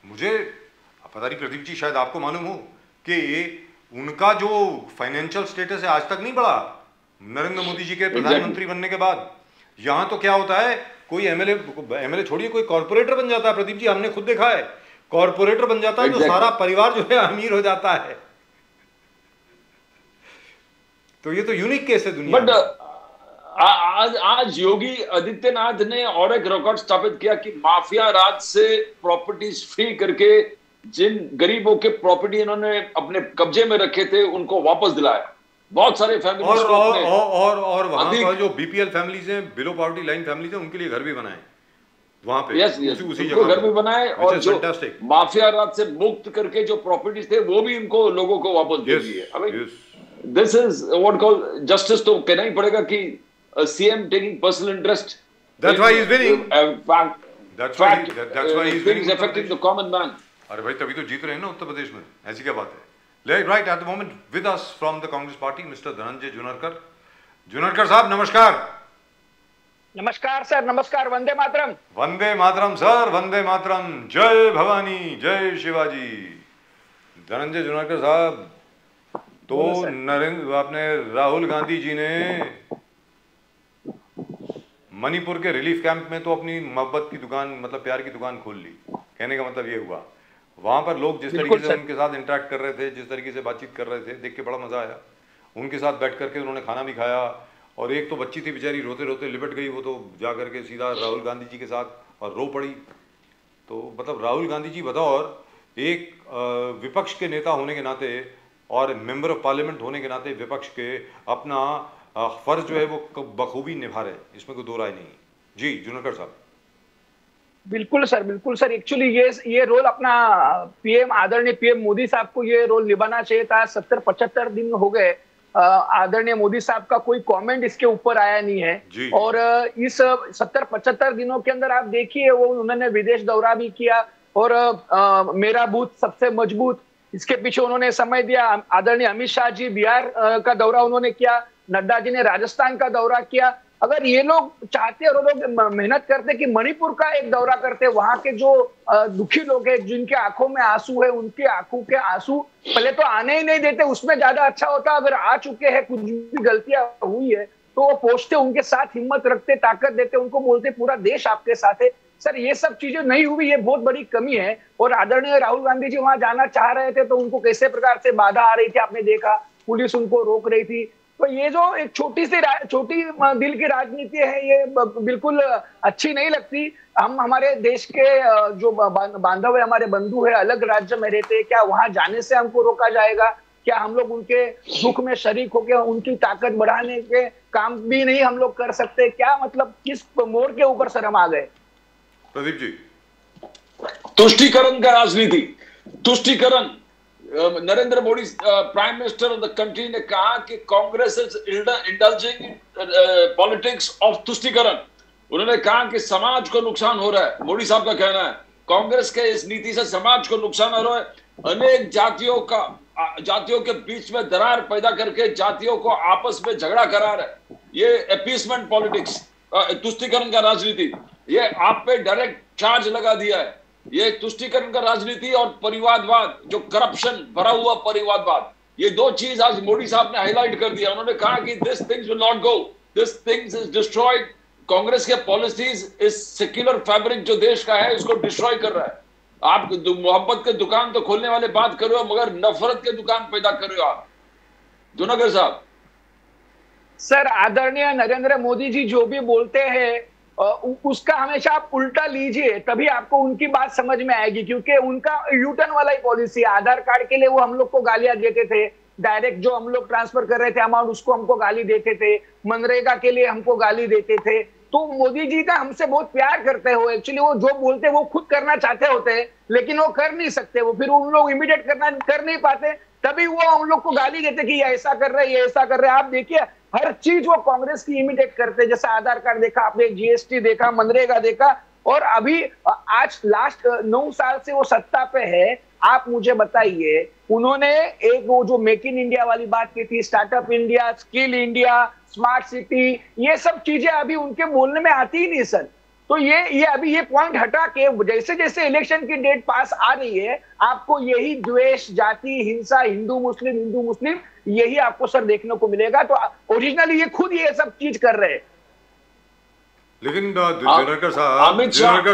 मुझे पता नहीं प्रदीप जी, शायद आपको मालूम हो कि उनका जो फाइनेंशियल स्टेटस है आज तक नहीं बढ़ा नरेंद्र मोदी जी के प्रधानमंत्री बनने के बाद. यहाँ तो क्या होता है, कोई एमएलए छोड़िए, कोई कॉर्पोरेटर बन जाता है. प्रदीप जी, हमने खुद देखा है, कॉर्पोरेटर बन जाता है तो सारा परिवार जो है अमीर हो जाता है. तो ये तो यूनिक केस है दुनिया में. आज योगी आदित्यनाथ ने और एक रिकॉर्ड स्थापित किया कि माफिया राज से प्रॉपर्टीज फ्री करके जिन गरीबों के प्रॉपर्टी इन्होंने अपने कब्जे में रखे थे उनको वापस दिलाया. बहुत सारे फैमिलीज और वहां पर जो बीपीएल फैमिलीज हैं, बिलो पॉवर्टी लाइन फैमिलीज हैं, उनके लिए घर भी बनाए वहां पे. उसी जगह घर भी बनाए और जो माफिया राज से मुक्त करके जो प्रॉपर्टीज थे वो भी इनको लोगों को वापस दे दिए. This is what call justice. तो कहना ही पड़ेगा कि CM taking personal interest, that's why he's winning. That's why he's winning. Affecting the common man. अरे भाई, तभी तो जीत रहे हैं ना उत्तर प्रदेश में, ऐसी क्या बात है. Right at the moment with us from the Congress Party, Mr. Dhananjay Junarkar. Junarkar साहब नमस्कार. नमस्कार सर, नमस्कार. वंदे मातरम. वंदे मातरम सर, वंदे मातरम. जय भवानी, जय शिवाजी. धनंजय जुनारकर साहब, तो अपने राहुल गांधी जी ने मणिपुर के रिलीफ कैंप में तो अपनी मोहब्बत की दुकान, मतलब प्यार की दुकान खोल ली. कहने का मतलब ये हुआ. वहां पर लोग जिस बिल्कुल तरीके से सर। उनके साथ इंटरेक्ट कर रहे थे, जिस तरीके से बातचीत कर रहे थे, देख के बड़ा मजा आया। उनके साथ बैठ करके उन्होंने खाना भी खाया, और एक तो बच्ची थी बेचारी, रोते रोते लिपट गई, वो तो जा करके सीधा राहुल गांधी जी के साथ और रो पड़ी। तो मतलब राहुल गांधी जी बतौर एक विपक्ष के नेता होने के नाते और मेंबर ऑफ पार्लियामेंट होने के नाते विपक्ष के अपना फर्ज जो है वो बखूबी निभा रहे हैं, इसमें कोई दो राय नहीं। जी जुनेकर साहब। बिल्कुल सर, बिल्कुल सर। एक्चुअली ये रोल अपना पीएम, आदरणीय पीएम मोदी साहब को ये रोल निभाना चाहिए था। 70-75 दिन हो गए आदरणीय मोदी साहब का कोई कमेंट इसके ऊपर आया नहीं है। और इस 70-75 दिनों के अंदर आप देखिए, वो उन्होंने विदेश दौरा भी किया, और मेरा बूथ सबसे मजबूत, इसके पीछे उन्होंने समय दिया। आदरणीय अमित शाह जी बिहार का दौरा उन्होंने किया, नड्डा जी ने राजस्थान का दौरा किया। अगर ये लोग चाहते और लोग मेहनत करते कि मणिपुर का एक दौरा करते, वहां के जो दुखी लोग हैं, जिनके आंखों में आंसू है, उनके आंखों के आंसू पहले तो आने ही नहीं देते, उसमें ज्यादा अच्छा होता। अगर आ चुके हैं, कुछ भी गलतियां हुई है, तो वो पहुंचते, उनके साथ हिम्मत रखते, ताकत देते, उनको बोलते पूरा देश आपके साथ है। सर ये सब चीजें नहीं हुई, ये बहुत बड़ी कमी है। और आदरणीय राहुल गांधी जी वहां जाना चाह रहे थे, तो उनको कैसे प्रकार से बाधा आ रही थी आपने देखा, पुलिस उनको रोक रही थी। तो ये जो एक छोटी दिल की राजनीति है, ये बिल्कुल अच्छी नहीं लगती। हम हमारे देश के जो बांधव है, हमारे बंधु है, अलग राज्य में रहते हैं, क्या वहां जाने से हमको रोका जाएगा? क्या हम लोग उनके दुख में शरीक होकर उनकी ताकत बढ़ाने के काम भी नहीं हम लोग कर सकते? क्या मतलब किस मोड़ के ऊपर सर हम आ गए? प्रदीप जी। तुष्टीकरण का राजनीति, तुष्टीकरण। Narendra Modi prime minister of the country ने कहा कि Congress is indulging politics of तुष्टीकरण। उन्होंने कहा कि समाज को नुकसान हो रहा है। मोदी साहब का कहना है कांग्रेस के इस नीति से समाज को नुकसान हो रहा है। अनेक जातियों के बीच में दरार पैदा करके जातियों को आपस में झगड़ा करा रहा है। ये अपीसमेंट पॉलिटिक्स, तुष्टीकरण का राजनीति, ये आप पे डायरेक्ट चार्ज लगा दिया है। ये तुष्टीकरण का राजनीति और परिवारवाद, जो करप्शन भरा हुआ परिवारवाद, ये दो चीज आज मोदी साहब ने हाईलाइट कर दिया। उन्होंने कहा कि this things will not go, this things is destroyed. Congress के पॉलिसीज इस सेक्युलर फैब्रिक जो देश का है इसको डिस्ट्रॉय कर रहा है। आप मोहब्बत के दुकान तो खोलने वाले बात कर रहे हो, मगर नफरत के दुकान पैदा कर रहे हो आप। जुनेकर साहब। सर आदरणीय नरेंद्र मोदी जी जो भी बोलते हैं उसका हमेशा आप उल्टा लीजिए, तभी आपको उनकी बात समझ में आएगी। क्योंकि उनका यूटर्न वाला ही पॉलिसी है। आधार कार्ड के लिए वो हम लोग को गालियां देते थे, डायरेक्ट जो हम लोग ट्रांसफर कर रहे थे अमाउंट, उसको हमको गाली देते थे। मनरेगा के लिए हमको गाली देते थे। तो मोदी जी का हमसे बहुत प्यार करते हो। एक्चुअली वो जो बोलते हैं वो खुद करना चाहते होते हैं, लेकिन वो कर नहीं सकते। वो फिर उन लोग इमिडिएट कर नहीं पाते, तभी वो हम लोग को गाली देते कि ये ऐसा कर रहे, ये ऐसा कर रहे। आप देखिए हर चीज वो कांग्रेस की इमिटेट करते, जैसे आधार कार्ड देखा आपने, जीएसटी देखा, मनरेगा देखा, और अभी आज लास्ट 9 साल से वो सत्ता पे है। आप मुझे बताइए, उन्होंने एक वो जो मेक इन इंडिया वाली बात की थी, startup India, skill India, smart city, ये सब चीजें अभी उनके बोलने में आती ही नहीं सर। तो ये अभी ये पॉइंट हटा के जैसे जैसे इलेक्शन की डेट पास आ रही है, आपको यही द्वेष, जाति, हिंसा, हिंदू मुस्लिम यही आपको सर देखने को मिलेगा। तो ओरिजिनली ये खुद ये सब चीज कर रहे हैं। लेकिन जुनेकर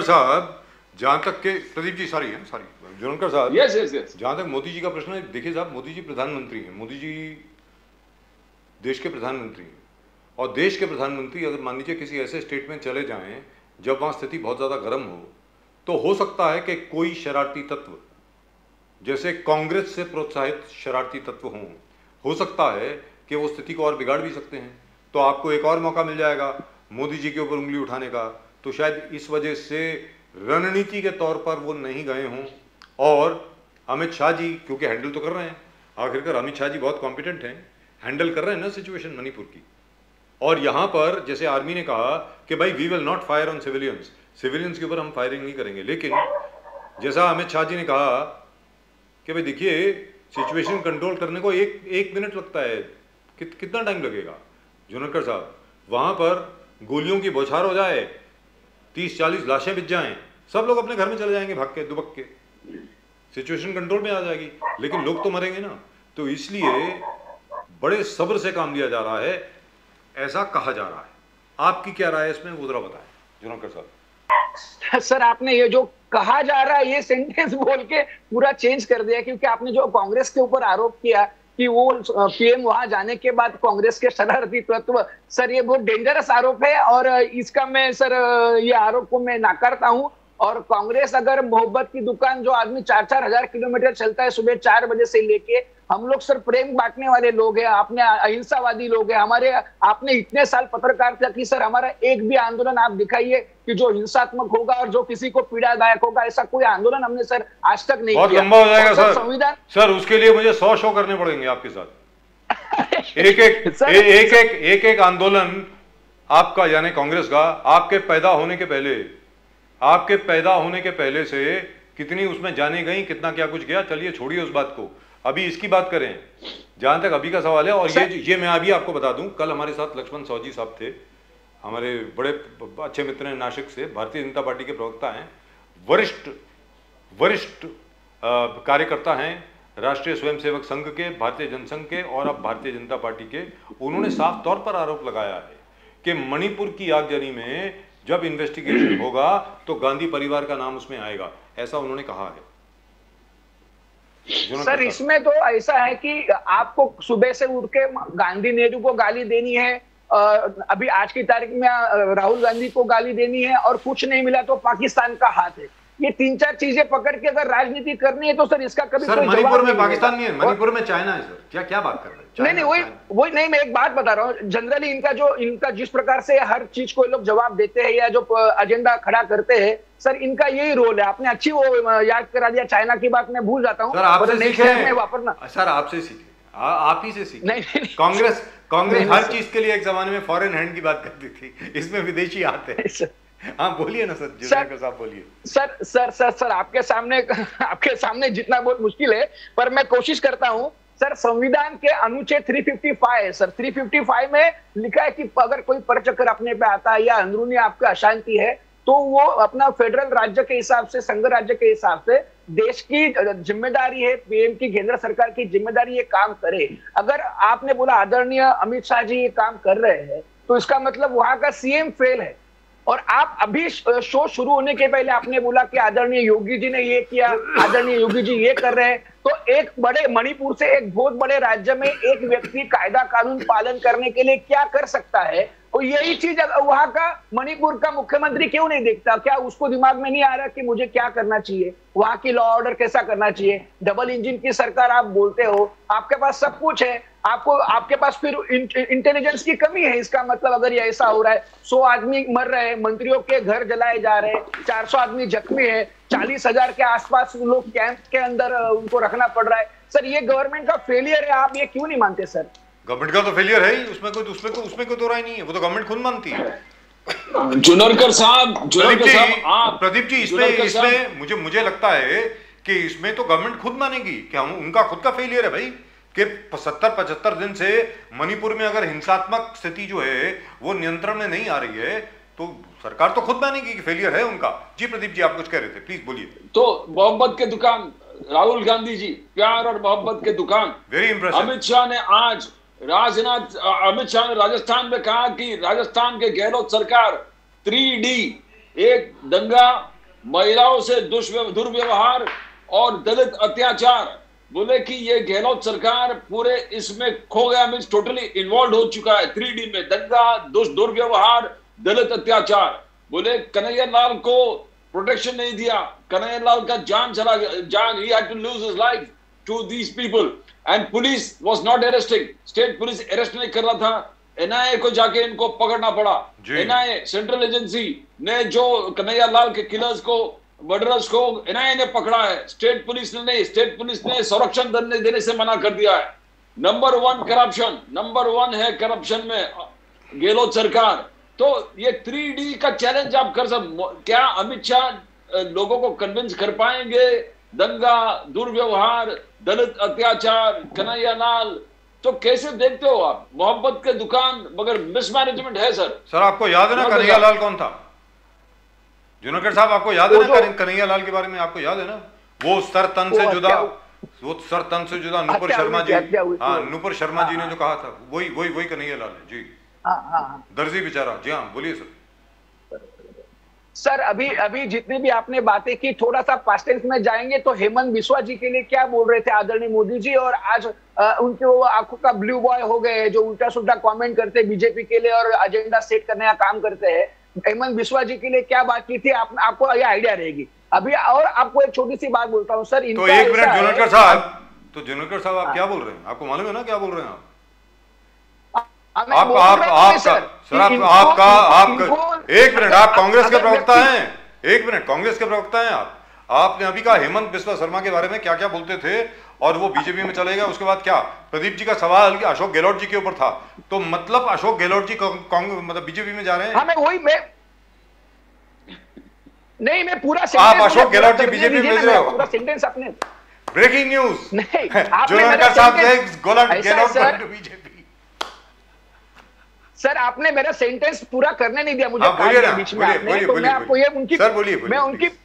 साहब, जहां तक के प्रदीप जी जुनेकर साहब, यस जहां तक मोदी जी का प्रश्न है, देखिए साहब, मोदी जी प्रधानमंत्री हैं, मोदी जी देश के प्रधानमंत्री हैं। और देश के प्रधानमंत्री अगर मान लीजिए किसी ऐसे स्टेट में चले जाएं जब वहां स्थिति बहुत ज्यादा गर्म हो, तो हो सकता है कि कोई शरारती तत्व, जैसे कांग्रेस से प्रोत्साहित शरारती तत्व हो सकता है कि वो स्थिति को और बिगाड़ भी सकते हैं। तो आपको एक और मौका मिल जाएगा मोदी जी के ऊपर उंगली उठाने का। तो शायद इस वजह से रणनीति के तौर पर वो नहीं गए हों। और अमित शाह जी क्योंकि हैंडल तो कर रहे हैं, आखिरकार अमित शाह जी बहुत कॉम्पिटेंट हैं, हैंडल कर रहे हैं ना सिचुएशन मणिपुर की। और यहाँ पर जैसे आर्मी ने कहा कि भाई we will not fire on civilians के ऊपर हम फायरिंग नहीं करेंगे, लेकिन जैसा अमित शाह जी ने कहा कि भाई देखिए सिचुएशन कंट्रोल करने को एक मिनट लगता है, कितना टाइम लगेगा जुनेकर साहब? वहां पर गोलियों की बौछार हो जाए, 30-40 लाशें बिछ जाएं, सब लोग अपने घर में चले जाएंगे भाग के दुबक के, सिचुएशन कंट्रोल में आ जाएगी, लेकिन लोग तो मरेंगे ना। तो इसलिए बड़े सब्र से काम लिया जा रहा है, ऐसा कहा जा रहा है। आपकी क्या राय है इसमें, वो जरा बताएं जुनेकर साहब। सर आपने ये जो कहा जा रहा है ये सेंटेंस बोल के पूरा चेंज कर दिया, क्योंकि आपने जो कांग्रेस के ऊपर आरोप किया कि वो पीएम वहां जाने के बाद कांग्रेस के शरारती तत्व, सर ये बहुत डेंजरस आरोप है और इसका मैं सर ये आरोप को मैं नाकारता हूं। और कांग्रेस अगर मोहब्बत की दुकान जो आदमी 4-4 हजार किलोमीटर चलता है सुबह 4 बजे से लेके, हम लोग सर प्रेम बांटने वाले लोग हैं, आपने अहिंसावादी लोग हैं, हमारे आपने इतने साल पत्रकारिता की सर, हमारा एक भी आंदोलन आप दिखाइए कि जो हिंसात्मक होगा और जो किसी को पीड़ादायक होगा, ऐसा कोई आंदोलन हमने सर आज तक नहीं बहुत किया। लंबा हो जाएगा सर संविधान सर, उसके लिए मुझे 100 शो करने पड़ेंगे आपके साथ। एक एक आंदोलन आपका यानी कांग्रेस का आपके पैदा होने के पहले से कितनी उसमें जाने गई, कितना क्या कुछ गया। चलिए छोड़िए उस बात को, अभी इसकी बात करें जहां तक अभी का सवाल है। और ये मैं अभी आपको बता दूं, कल हमारे साथ लक्ष्मण सौजी साहब थे, हमारे बड़े अच्छे मित्र हैं नासिक से, भारतीय जनता पार्टी के प्रवक्ता हैं, वरिष्ठ कार्यकर्ता हैं राष्ट्रीय स्वयंसेवक संघ के, भारतीय जनसंघ के और अब भारतीय जनता पार्टी के। उन्होंने साफ तौर पर आरोप लगाया है कि मणिपुर की आगजनी में जब इन्वेस्टिगेशन होगा तो गांधी परिवार का नाम उसमें आएगा, ऐसा उन्होंने कहा है। सर इसमें तो ऐसा है कि आपको सुबह से उठ के गांधी नेहरू को गाली देनी है, अभी आज की तारीख में राहुल गांधी को गाली देनी है, और कुछ नहीं मिला तो पाकिस्तान का हाथ है। ये 3-4 चीजें पकड़ के अगर राजनीति करनी है तो सर इसका कभी सर मणिपुर में पाकिस्तान नहीं है, मणिपुर में चाइना है सर। क्या बात कर रहे हैं? नहीं वही नहीं, मैं एक बात बता रहा हूँ, जनरली इनका जिस प्रकार से हर चीज को लोग जवाब देते हैं या जो एजेंडा खड़ा करते हैं, सर इनका यही रोल है। आपने अच्छी वो याद करा दिया, चाइना की बात मैं भूल जाता हूँ सर, आपसे सीखे वापरना। सर आपसे सीखे, आप ही से सीखे। नहीं कांग्रेस हर चीज के लिए एक जमाने में फॉरेन हैंड की बात करती थी, इसमें विदेशी आते हैं। हाँ बोलिए ना सर, साहब बोलिए। सर आपके सामने जितना बहुत मुश्किल है, पर मैं कोशिश करता हूँ। सर संविधान के अनुच्छेद 355 है सर, 355 में लिखा है कि अगर कोई परचक्कर अपने पे आता है या अंदरूनी आपका अशांति है तो वो अपना फेडरल राज्य के हिसाब से, संघ राज्य के हिसाब से देश की जिम्मेदारी है, पीएम की, केंद्र सरकार की जिम्मेदारी ये काम करे। अगर आपने बोला आदरणीय अमित शाह जी ये काम कर रहे हैं तो इसका मतलब वहां का सीएम फेल है। और आप अभी शो शुरू होने के पहले आपने बोला कि आदरणीय योगी जी ने ये किया, आदरणीय योगी जी ये कर रहे हैं। तो एक बड़े मणिपुर से एक बहुत बड़े राज्य में एक व्यक्ति कायदा कानून पालन करने के लिए क्या कर सकता है, और यही चीज वहां का मणिपुर का मुख्यमंत्री क्यों नहीं देखता? क्या उसको दिमाग में नहीं आ रहा कि मुझे क्या करना चाहिए, वहां की लॉ ऑर्डर कैसा करना चाहिए? डबल इंजन की सरकार आप बोलते हो, आपके पास सब कुछ है, आपके पास फिर इंटेलिजेंस की कमी है। इसका मतलब अगर ये ऐसा हो रहा है, 100 आदमी मर रहे हैं, मंत्रियों के घर जलाए जा रहे हैं, 400 आदमी जख्मी है, 40,000 के आसपास लोग कैंप के अंदर उनको रखना पड़ रहा है। सर ये गवर्नमेंट का फेलियर है, आप ये क्यों नहीं मानते सर? गवर्नमेंट का तो फेलियर है ही, उसमें कोई दो राय नहीं है, वो तो गवर्नमेंट खुद मानती है। जुनरकर साहब प्रदीप जी इसमें मुझे लगता है कि इसमें तो गवर्नमेंट खुद मानेगी कि हम उनका खुद का फेलियर है भाई, कि 70-75 दिन से मणिपुर में अगर हिंसात्मक स्थिति जो है वो नियंत्रण में नहीं आ रही है तो सरकार तो खुद मानेगी कि फेलियर है उनका। जी प्रदीप जी आप कुछ कह रहे थे, प्लीज बोलिए। तो मोहब्बत के दुकान राहुल गांधी जी, प्यार और मोहब्बत के दुकान। Very impressive. अमित शाह ने राजस्थान में कहा कि राजस्थान के गहलोत सरकार 3D, एक दंगा, महिलाओं से दुर्व्यवहार और दलित अत्याचार, बोले कि ये गहलोत सरकार पूरे इसमें खो गया, मीन्स टोटली इन्वॉल्व हो चुका है 3D में, दंगा, दुर्व्यवहार, दलित अत्याचार। बोले कन्हैया लाल को प्रोटेक्शन नहीं दिया, कन्हैया लाल का जान चला गया, he had to lose his life to these people and police was not arresting, state police arrest नहीं कर रहा था, एनआईए को जाके इनको पकड़ना पड़ा। एनआईए सेंट्रल एजेंसी ने जो कन्हैया लाल के किलर्स को, मर्डरर्स को एनआईए ने पकड़ा है, स्टेट पुलिस ने नहीं, स्टेट पुलिस ने संरक्षण देने से मना कर दिया है। नंबर 1 है करप्शन में गहलोत सरकार। तो ये 3D का चैलेंज आप कर सकते, क्या अमित शाह लोगों को कन्विंस कर पाएंगे? दंगा, दुर्व्यवहार, दलित अत्याचार, कन्हैया लाल, तो कैसे देखते हो आप? मोहब्बत के दुकान मगर मिसमैनेजमेंट है सर। आपको याद है ना कन्हैया लाल कौन था? जुनकर साहब आपको याद है ना कन्हैया लाल के बारे में? आपको याद है ना वो सर तन से जुदा नुपुर शर्मा जी, हाँ नुपुर शर्मा जी ने जो कहा था वही कन्हैया लाल है जी। दर्जी बेचारा। जी हाँ बोलिए सर। सर अभी जितनी भी आपने बातें की, थोड़ा सा पास्ट टेंस में जाएंगे तो हेमंत बिस्वा जी के लिए क्या बोल रहे थे आदरणीय मोदी जी, और आज उनके वो आंखों का ब्लू बॉय हो गए जो उल्टा सुल्टा कमेंट करते बीजेपी के लिए और एजेंडा सेट करने का काम करते हैं। हेमंत बिस्वा जी के लिए क्या बात की थी आपको ये आइडिया रहेगी अभी। और आपको एक छोटी सी बात बोलता हूँ सर, तो एक मिनट जुनेकर साहब, आप क्या बोल रहे हैं? आपको मालूम है ना क्या बोल रहे हैं आप? एक मिनट, आप कांग्रेस के प्रवक्ता हैं, एक मिनट, कांग्रेस के प्रवक्ता हैं आप। आपने अभी कहा हेमंत बिस्वा शर्मा के बारे में क्या क्या बोलते थे और वो बीजेपी में चले गए। उसके बाद क्या प्रदीप जी का सवाल कि अशोक गहलोत जी के ऊपर था, तो मतलब अशोक गहलोत जी मतलब बीजेपी में जा रहे हैं? हाँ, मैं पूरा आप अशोक गहलोत जी बीजेपी में भेज रहे हो? पूरा सेंटेंस अपने ब्रेकिंग न्यूज नहीं, बीजेपी। सर आपने मेरा सेंटेंस पूरा करने नहीं दिया मुझे, बीच में आपने, तो मैं आपको ये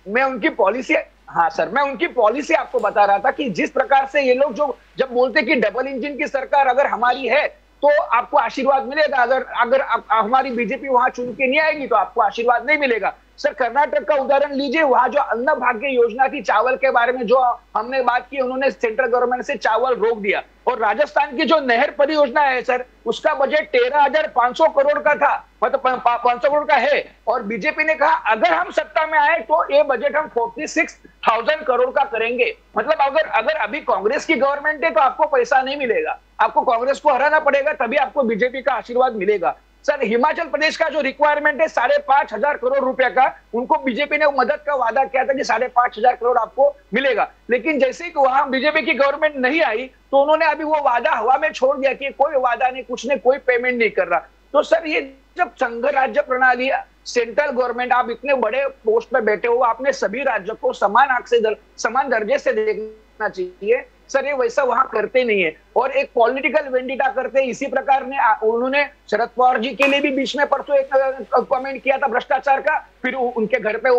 मैं उनकी पॉलिसी, हाँ सर, मैं उनकी पॉलिसी आपको बता रहा था कि जिस प्रकार से ये लोग जो जब बोलते कि डबल इंजन की सरकार अगर हमारी है तो आपको आशीर्वाद मिलेगा, अगर हमारी बीजेपी वहां चुन के नहीं आएगी तो आपको आशीर्वाद नहीं मिलेगा। सर कर्नाटक का उदाहरण लीजिए, वहां जो अन्न भाग्य योजना थी चावल के बारे में जो हमने बात की, उन्होंने सेंट्रल गवर्नमेंट से चावल रोक दिया। और राजस्थान की जो नहर परियोजना है सर, उसका बजट 13,500 करोड़ का था, मतलब 500 करोड़ का है, और बीजेपी ने कहा अगर हम सत्ता में आए तो ये बजट हम 46,000 करोड़ का करेंगे। मतलब अगर अभी कांग्रेस की गवर्नमेंट है तो आपको पैसा नहीं मिलेगा, आपको कांग्रेस को हराना पड़ेगा तभी आपको बीजेपी का आशीर्वाद मिलेगा। सर हिमाचल प्रदेश का जो रिक्वायरमेंट है 5,500 करोड़ रुपए का, उनको बीजेपी ने मदद का वादा किया था कि 5,500 करोड़ आपको मिलेगा, लेकिन जैसे ही वहां बीजेपी की गवर्नमेंट नहीं आई तो उन्होंने अभी वो वादा हवा में छोड़ दिया कि कोई वादा नहीं, कुछ नहीं, कोई पेमेंट नहीं कर रहा। तो सर ये जब संघ राज्य प्रणाली, सेंट्रल गवर्नमेंट, आप इतने बड़े पोस्ट पे बैठे हो, आपने सभी राज्यों को समान आंख से समान दर्जे से देखना चाहिए। सर ये वैसा वहां करते नहीं है और एक पॉलिटिकल वेंडिटा करते हैं। इसी प्रकार ने उन्होंने शरद पवार जी के लिए भी बीच में परसों एक कमेंट किया था भ्रष्टाचार का, फिर उनके घर पे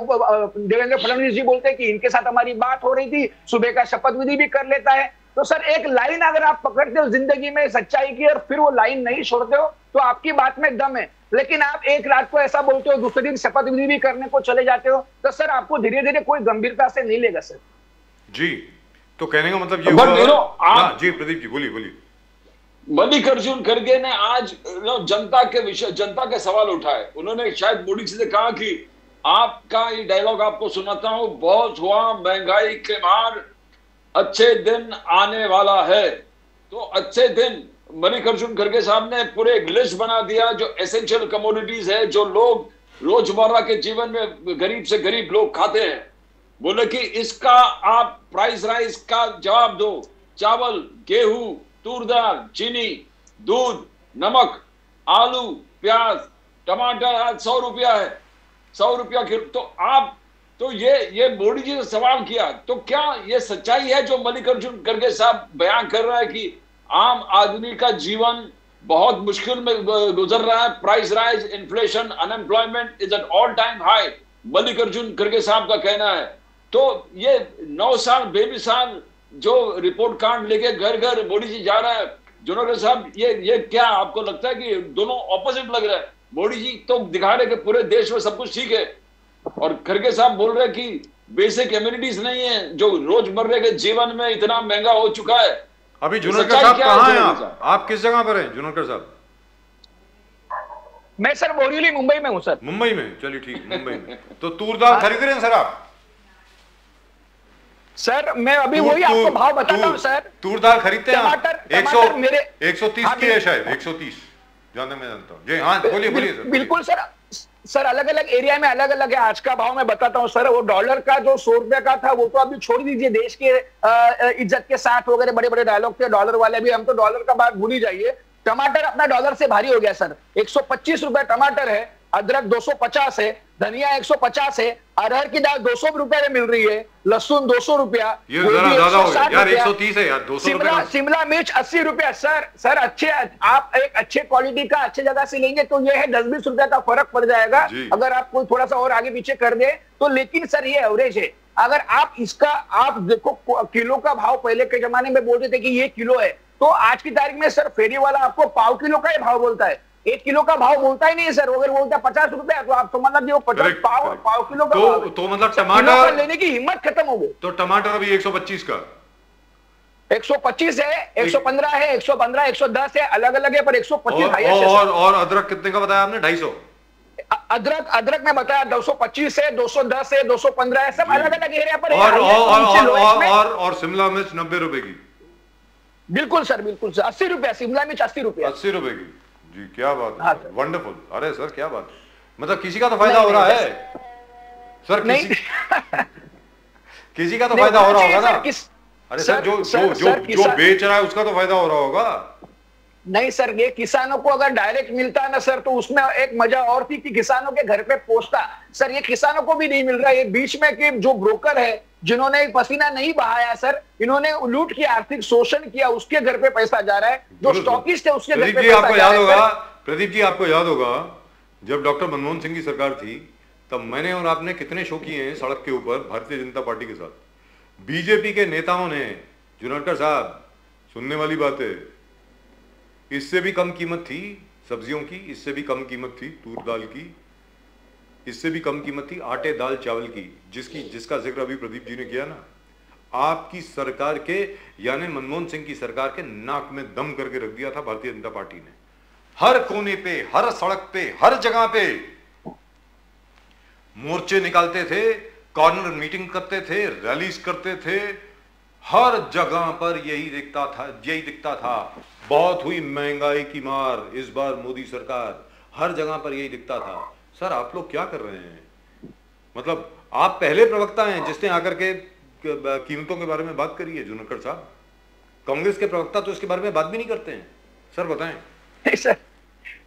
देवेंद्र फडणवीस जी बोलते हैं कि इनके साथ हमारी बात हो रही थी, सुबह का शपथ विधि भी कर लेता है। तो सर एक लाइन अगर आप पकड़ते हो जिंदगी में सच्चाई की और फिर वो लाइन नहीं छोड़ते हो तो आपकी बात में दम है, लेकिन आप एक रात को ऐसा बोलते हो, दूसरे दिन शपथ विधि भी करने को चले जाते हो, तो सर आपको धीरे धीरे कोई गंभीरता से नहीं लेगा सर जी। तो कहने का मतलब ये हुआ जी। प्रदीप जी बोलिए। मल्लिकार्जुन खड़गे ने आज जनता के सवाल उठाए। उन्होंने शायद मोदी जी से कहा कि आपका ये डायलॉग आपको सुनाता हूं, बहुत हुआ महंगाई के मार, अच्छे दिन आने वाला है। तो अच्छे दिन मल्लिकार्जुन खड़गे साहब ने पूरे एक लिस्ट बना दिया जो एसेंशियल कमोडिटीज है, जो लोग रोजमर्रा के जीवन में गरीब से गरीब लोग खाते हैं। बोले कि इसका आप प्राइस राइज का जवाब दो। चावल, गेहूं, तूर दाल, चीनी, दूध, नमक, आलू, प्याज, टमाटर आज 100 रुपया है, 100 रुपया किलो। तो आप तो ये मोदी जी ने सवाल किया, तो क्या ये सच्चाई है जो मल्लिकार्जुन खड़गे साहब बयान कर रहा है कि आम आदमी का जीवन बहुत मुश्किल में गुजर रहा है, price rise, inflation, unemployment is at all time high, Mallikarjun खड़गे साहब का कहना है। तो ये 9 साल बेबी साल जो रिपोर्ट कार्ड लेके घर घर मोदी जी जा रहा है, जुनेकर साहब ये क्या आपको लगता है कि दोनों ऑपोजिट लग रहा है? मोदी जी तो दिखा रहे कि पूरे देश में सब कुछ ठीक है और खड़गे साहब बोल रहे कि बेसिक एम्यूनिटीज नहीं है, जो रोजमर्रा के जीवन में इतना महंगा हो चुका है। अभी जुनेकर साहब कहाँ हैं? आप किस जगह पर हैं जुनेकर साहब? मैं सर बोरीवली मुंबई में हूँ सर। मुंबई में, चलिए ठीक, मुंबई में। तो तूर दाल खरीद रहे हैं सर आप? सर मैं अभी वही आपको भाव बताता हूँ सर। तूर दाल खरीदते हैं आप? टमाटर मेरे 130 की है शायद, 130 जानते मैं जानता हूँ जी। हाँ बोलिए सर। बिल्कुल सर अलग अलग एरिया में अलग अलग है। आज का भाव मैं बताता हूँ सर। वो डॉलर का जो 100 रुपए का था वो तो अभी छोड़ दीजिए, देश के इज्जत के साथ वगैरह बड़े बड़े डायलॉग थे डॉलर वाले भी, हम तो डॉलर का बात भूल ही जाइए। टमाटर अपना डॉलर से भारी हो गया सर। 125 रुपए टमाटर है, अदरक 250 है, धनिया 150 है, अरहर की दाल 200 रुपए में मिल रही है, लहसुन 200 रुपया, ये ज्यादा हो गया यार, 130 है यार, 200 रुपया। शिमला मिर्च 80 रुपया सर अच्छे, आप एक अच्छे क्वालिटी का अच्छे जगह से लेंगे तो ये है 10-20 रुपया का फर्क पड़ जाएगा अगर आप कोई थोड़ा सा और आगे पीछे कर दे तो। लेकिन सर ये एवरेज है। अगर आप इसका आप देखो किलो का भाव पहले के जमाने में बोलते थे कि ये किलो है, तो आज की तारीख में सर फेरी वाला आपको पाव किलो का ही भाव बोलता है। 1 किलो का भाव बोलता ही नहीं है सर। अगर बोलता है 50 रुपए तो आप समझ लीजिए वो 50 पाव किलो का भाव है। तो मतलब किलो टमाटर का लेने की हिम्मत खत्म हो गई। तो टमाटर अभी 125 का 125 है, 115 है, 115, 110 है, अलग अलग है, पर 125 हाईएस्ट है और अदरक कितने का बताया आपने? 250। अदरक में बताया 225 है, 210 है, 215 है, सब अलग अलग एरिया पर और शिमला मिर्च 90 रुपए की। बिल्कुल सर, बिल्कुल सर, 80 रुपए शिमला मिर्च, 80 रुपए 80 रुपए की। जी क्या बात है, हाँ, वंडरफुल। अरे सर क्या बात, मतलब किसी का तो फायदा हो रहा है सर, किसी का तो फायदा हो रहा होगा ना। अरे सर जो बेच रहा है उसका तो फायदा हो रहा होगा। नहीं सर, ये किसानों को अगर डायरेक्ट मिलता है ना सर, तो उसमें एक मजा और थी कि किसानों के घर पे पहुंचता। सर ये किसानों को भी नहीं मिल रहा है, ये बीच में के जो ब्रोकर है जिन्होंने पसीना नहीं बहाया सर, इन्होंने लूट किया, आर्थिक शोषण किया, उसके घर पे पैसा जा रहा है। जो स्टॉकिस्ट है उसके घर पे पैसा जा रहा है। प्रदीप जी आपको याद होगा जब डॉक्टर मनमोहन सिंह की सरकार थी, तब मैंने और आपने कितने शो किए हैं सड़क के ऊपर भारतीय जनता पार्टी के साथ। बीजेपी के नेताओं ने, जुनेडकर साहब सुनने वाली बात है, इससे भी कम कीमत थी सब्जियों की, इससे भी कम कीमत थी तूर दाल की, इससे भी कम कीमत थी आटे दाल चावल की, जिसका जिक्र अभी प्रदीप जी ने किया ना। आपकी सरकार के यानी मनमोहन सिंह की सरकार के नाक में दम करके रख दिया था भारतीय जनता पार्टी ने। हर कोने पे, हर सड़क पे, हर जगह पे मोर्चे निकालते थे, कॉर्नर मीटिंग करते थे, रैलीज करते थे, हर जगह पर यही दिखता था। बहुत हुई महंगाई की मार इस बार मोदी सरकार, हर जगह पर यही दिखता था। सर आप लोग क्या कर रहे हैं? मतलब आप पहले प्रवक्ता हैं जिसने आकर के कीमतों के बारे में बात करी है। जुनेडकर साहब, कांग्रेस के प्रवक्ता तो इसके बारे में बात भी नहीं करते हैं। सर बताएं।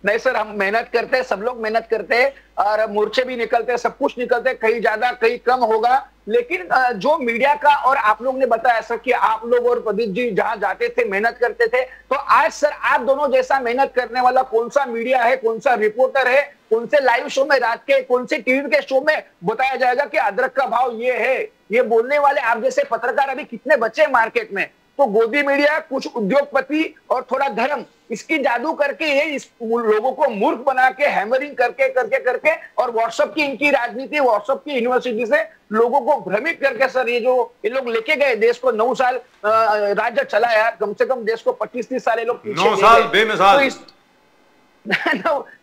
नहीं सर, हम मेहनत करते हैं, सब लोग मेहनत करते हैं और मोर्चे भी निकलते हैं, सब कुछ निकलते हैं, कहीं ज्यादा कहीं कम होगा। लेकिन जो मीडिया का, और आप लोग ने बताया सर कि आप लोग और प्रदीप जी जहां जाते थे मेहनत करते थे, तो आज सर आप दोनों जैसा मेहनत करने वाला कौन सा मीडिया है, कौन सा रिपोर्टर है, कौन से लाइव शो में, रात के कौन से टीवी के शो में बताया जाएगा कि अदरक का भाव ये है? ये बोलने वाले आप जैसे पत्रकार अभी कितने बचे मार्केट में? तो गोदी मीडिया, कुछ उद्योगपति और थोड़ा धर्म, इसकी जादू करके ये इस लोगों को मूर्ख बना के, हैमरिंग करके और व्हाट्सएप की इनकी राजनीति, व्हाट्सएप की यूनिवर्सिटी से लोगों को भ्रमित करके सर ये लोग लेके गए देश को 9 साल राज्य चलाया, कम से कम देश को 25-30 साल ये लोग 9 साल बेमिसाल।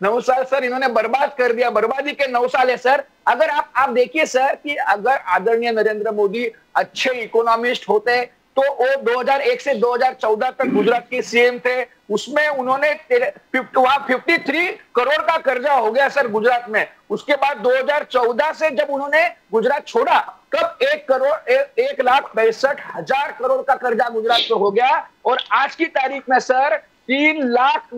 9 साल सर इन्होंने बर्बाद कर दिया, बर्बादी के 9 साल है सर। अगर आप देखिए सर कि अगर आदरणीय नरेंद्र मोदी अच्छे इकोनॉमिस्ट होते तो वो 2001 से 2014 तक गुजरात के सीएम थे, उसमें उन्होंने 53 करोड़ का कर्जा हो गया सर गुजरात में। उसके बाद 2014 से जब उन्होंने गुजरात छोड़ा, कब 1,65,000 करोड़ का कर्जा गुजरात पे हो गया, और आज की तारीख में सर 3 लाख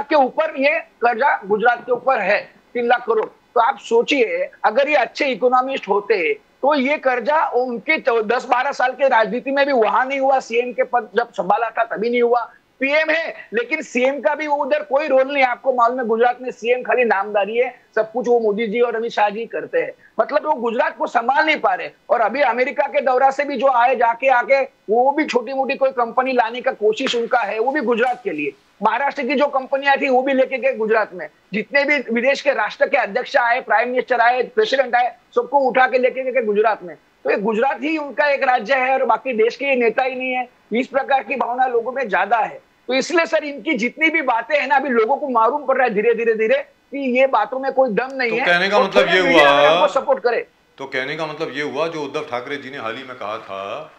के ऊपर ये कर्जा गुजरात के ऊपर है, 3 लाख करोड़। तो आप सोचिए अगर ये अच्छे इकोनॉमिस्ट होते तो ये कर्जा उनके 10-12 साल के राजनीति में भी वहां नहीं हुआ, सीएम के पद जब संभाला था तभी नहीं हुआ। पीएम है लेकिन सीएम का भी वो उधर कोई रोल नहीं। आपको मालूम है गुजरात में सीएम खाली नामदारी है, सब कुछ वो मोदी जी और अमित शाह जी करते हैं। मतलब वो गुजरात को संभाल नहीं पा रहे। और अभी अमेरिका के दौरा से भी जो आए जाके आके वो भी छोटी मोटी कोई कंपनी लाने का कोशिश उनका है, वो भी गुजरात के लिए। महाराष्ट्र की जो कंपनियां थी वो भी लेके गए गुजरात में। जितने भी विदेश के राष्ट्र के अध्यक्ष आए, प्राइम मिनिस्टर आए, प्रेसिडेंट आए, सबको उठा के लेके गए गुजरात में। तो ये गुजरात ही उनका एक राज्य है और बाकी देश के नेता ही नहीं है। इस प्रकार की भावना लोगों में ज्यादा है। तो इसलिए सर इनकी जितनी भी बातें हैं ना, अभी लोगों को मालूम पड़ रहा है धीरे धीरे कि ये बातों में कोई दम नहीं है। कहने का मतलब ये हुआ, सपोर्ट करे तो कहने का मतलब ये हुआ जो उद्धव ठाकरे जी ने हाल ही में कहा था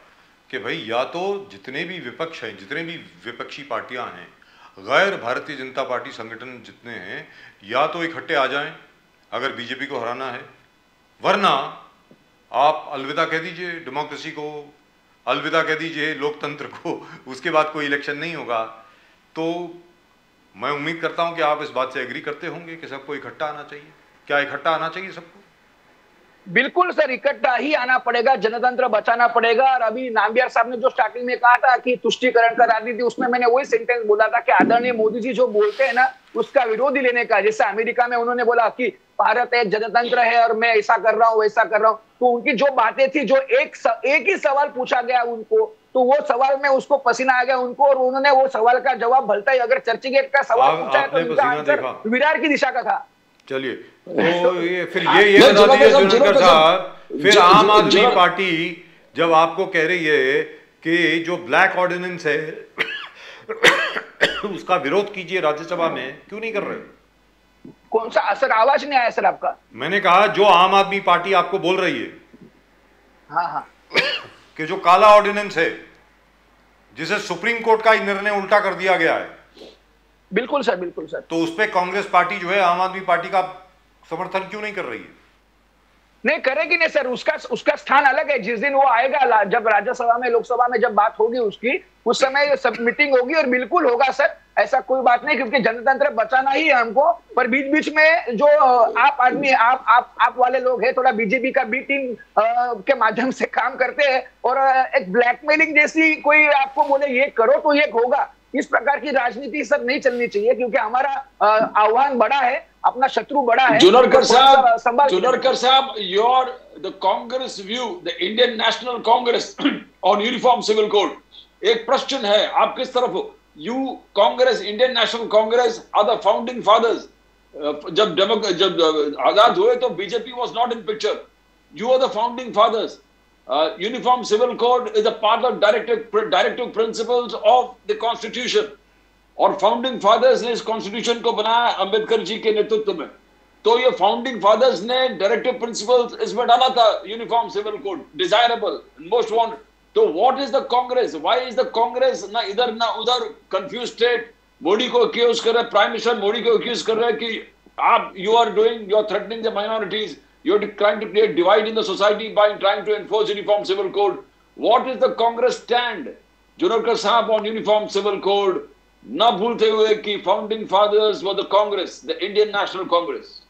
कि भाई या तो जितने भी विपक्ष हैं, जितने भी विपक्षी पार्टियां हैं, गैर भारतीय जनता पार्टी संगठन जितने हैं, या तो इकट्ठे आ जाएं अगर बीजेपी को हराना है, वरना आप अलविदा कह दीजिए डेमोक्रेसी को, अलविदा कह दीजिए लोकतंत्र को, उसके बाद कोई इलेक्शन नहीं होगा। तो मैं उम्मीद करता हूं कि आप इस बात से एग्री करते होंगे कि सबको इकट्ठा आना चाहिए। क्या इकट्ठा आना चाहिए सबको? बिल्कुल सर, इकट्ठा ही आना पड़ेगा, जनतंत्र बचाना पड़ेगा। और अभी नाम्बियार साहब ने जो स्टार्टिंग में कहा था कि तुष्टीकरण का राजनीति, उसमें मैंने वही सेंटेंस बोला था कि आदरणीय मोदी जी जो बोलते हैं ना, उसका विरोधी लेने का। जैसे अमेरिका में उन्होंने बोला कि भारत एक जनतंत्र है और मैं ऐसा कर रहा हूं वैसा कर रहा हूं, तो उनकी जो बातें थी, जो एक ही सवाल पूछा गया उनको, तो वो सवाल में उसको पसीना आ गया उनको, और उन्होंने वो सवाल का जवाब भलता ही, अगर चर्चगेट का सवाल पूछा है तो उनका आंसर विरार की दिशा का था। चलिए, तो ये फिर ये बता दीजिए जुनेकर साहब, फिर आम आदमी पार्टी जब आपको कह रही है कि जो ब्लैक ऑर्डिनेंस है उसका विरोध कीजिए राज्यसभा में, क्यों नहीं कर रहे? कौन सा असर, आवाज नहीं आया सर आपका। मैंने कहा जो आम आदमी पार्टी आपको बोल रही है, हाँ, कि जो काला ऑर्डिनेंस है जिसे सुप्रीम कोर्ट का निर्णय उल्टा कर दिया गया है, बिल्कुल सर, बिल्कुल सर, तो उस पर कांग्रेस पार्टी जो है आम आदमी पार्टी का समर्थन क्यों नहीं कर रही है? नहीं करेगी नहीं सर, उसका स्थान अलग है। जिस दिन वो आएगा, जब राज्यसभा में, लोकसभा में जब बात होगी उसकी, उस समय सब मीटिंग होगी और बिल्कुल होगा सर, ऐसा कोई बात नहीं, क्योंकि जनतंत्र बचाना ही है हमको। पर बीच बीच में जो आप आदमी, आप वाले लोग हैं, थोड़ा बीजेपी का बी टीम के माध्यम से काम करते हैं, और एक ब्लैकमेलिंग जैसी कोई आपको बोले ये करो तो ये होगा, इस प्रकार की राजनीति सर नहीं चलनी चाहिए, क्योंकि हमारा आह्वान बड़ा है, अपना शत्रु बड़ा है। जुनेकर साहब, your the Congress view, the Indian national Congress on uniform civil code, एक प्रश्न है, आप किस तरफ हो? You Congress, Indian national Congress are the founding fathers. जब आजाद हुए तो BJP was not in picture, you are the founding fathers. Uniform civil code is a part of directive principles of the constitution, और फाउंडिंग फादर्स ने इस constitution को बनाया अंबेडकर जी के नेतृत्व में। तो ये फाउंडिंग फादर्स ने डायरेक्टिव प्रिंसिपल्स इसमें डाला था, uniform civil code, desirable, most wanted. तो what is the Congress? Why is the Congress ना इधर ना उधर, कंफ्यूज स्टेट? मोदी को अक्यूज कर रहे, प्राइम मिनिस्टर मोदी को अक्यूज कर रहे कि आप you are threatening the minorities, you are trying to create divide in the society by trying to enforce uniform civil code. What is the Congress stand, Junekar साहब, on uniform civil code? ना भूलते हुए कि founding fathers were the Congress, the Indian national Congress.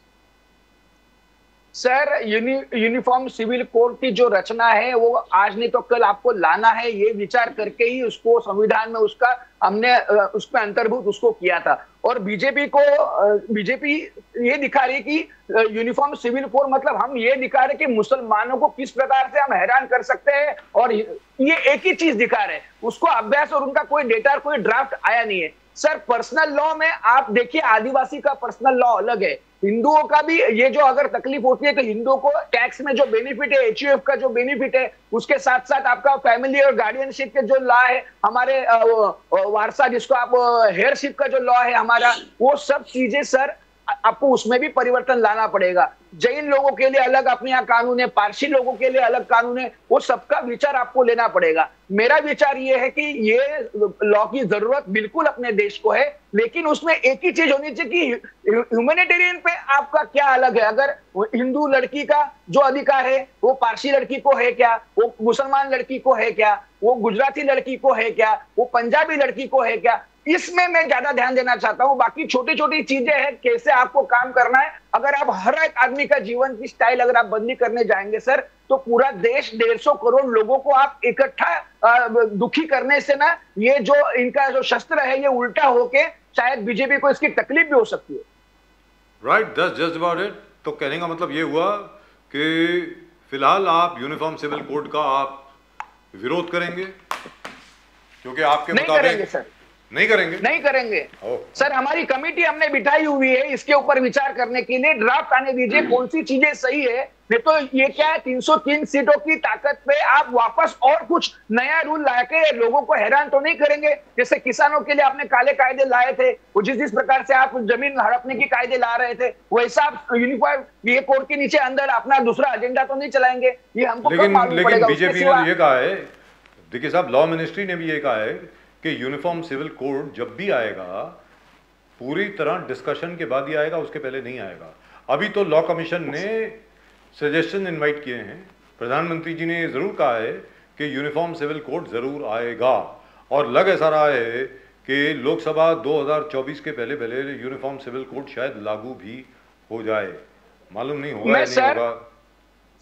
Sir, uniform civil code की जो रचना है वो आज नहीं तो कल आपको लाना है, ये विचार करके ही उसको संविधान में उसका हमने उसमें अंतर्भूत उसको किया था। और बीजेपी ये दिखा रही है कि यूनिफॉर्म सिविल कोड मतलब हम ये दिखा रहे कि मुसलमानों को किस प्रकार से हम हैरान कर सकते हैं, और ये एक ही चीज दिखा रहे, उसको अभ्यास और उनका कोई डेटा, कोई ड्राफ्ट आया नहीं है। सर, पर्सनल लॉ में आप देखिए, आदिवासी का पर्सनल लॉ अलग है, हिंदुओं का भी ये जो अगर तकलीफ होती है कि हिंदुओं को टैक्स में जो बेनिफिट है, एचयूएफ का जो बेनिफिट है, उसके साथ साथ आपका फैमिली और गार्डियनशिप के जो लॉ है, हमारे वारसा जिसको आप हेयरशिप का जो लॉ है हमारा, वो सब चीजें सर आपको उसमें भी परिवर्तन लाना पड़ेगा। जैन लोगों के लिए अलग अपने यहाँ कानून है, पारसी लोगों के लिए अलग कानून है, वो सबका विचार आपको लेना पड़ेगा। मेरा विचार ये है कि ये लॉ की जरूरत बिल्कुल अपने देश को है, लेकिन उसमें एक ही चीज होनी चाहिए कि ह्यूमैनिटेरियन पे आपका क्या अलग है। अगर हिंदू लड़की का जो अधिकार है वो पारसी लड़की को है क्या, वो मुसलमान लड़की को है क्या, वो गुजराती लड़की को है क्या, वो पंजाबी लड़की को है क्या, इसमें मैं ज्यादा ध्यान देना चाहता हूं। बाकी छोटी छोटी चीजें हैं, कैसे आपको काम करना है। अगर आप हर एक आदमी का जीवन की स्टाइल अगर आप बदली करने जाएंगे सर, तो पूरा देश 150 करोड़ लोगों को आप इकट्ठा दुखी करने से ना, ये जो इनका जो शस्त्र है ये उल्टा होके शायद बीजेपी को इसकी तकलीफ भी हो सकती है। Right, that's just about it. तो कहने का मतलब ये हुआ कि फिलहाल आप यूनिफॉर्म सिविल कोड का आप विरोध करेंगे, क्योंकि आपके मुताबिक नहीं करेंगे सर। हमारी कमेटी हमने बिठाई हुई है इसके ऊपर विचार करने के लिए, ड्राफ्ट आने दीजिए, कौन सी चीजें सही है। नहीं तो ये क्या है, 303 सीटों की ताकत पे आप वापस और कुछ नया रूल लाके लोगों को हैरान तो नहीं करेंगे। जैसे किसानों के लिए आपने काले कायदे लाए थे, वो जिस प्रकार से आप जमीन हड़पने के कायदे ला रहे थे, वैसा आप यूनिफॉर्म ये कोड के नीचे अंदर अपना दूसरा एजेंडा तो नहीं चलाएंगे। ये हमको लेकिन बीजेपी ने ये कहा है, देखिए साहब, लॉ मिनिस्ट्री ने भी ये कहा है कि यूनिफॉर्म सिविल कोड जब भी आएगा पूरी तरह डिस्कशन के बाद ही आएगा, उसके पहले नहीं आएगा। अभी तो लॉ कमीशन ने सजेशन इनवाइट किए हैं, प्रधानमंत्री जी ने जरूर कहा है कि यूनिफॉर्म सिविल कोड जरूर आएगा, और लग ऐसा रहा है कि लोकसभा 2024 के पहले यूनिफॉर्म सिविल कोड शायद लागू भी हो जाए। मालूम नहीं होगा या नहीं होगा।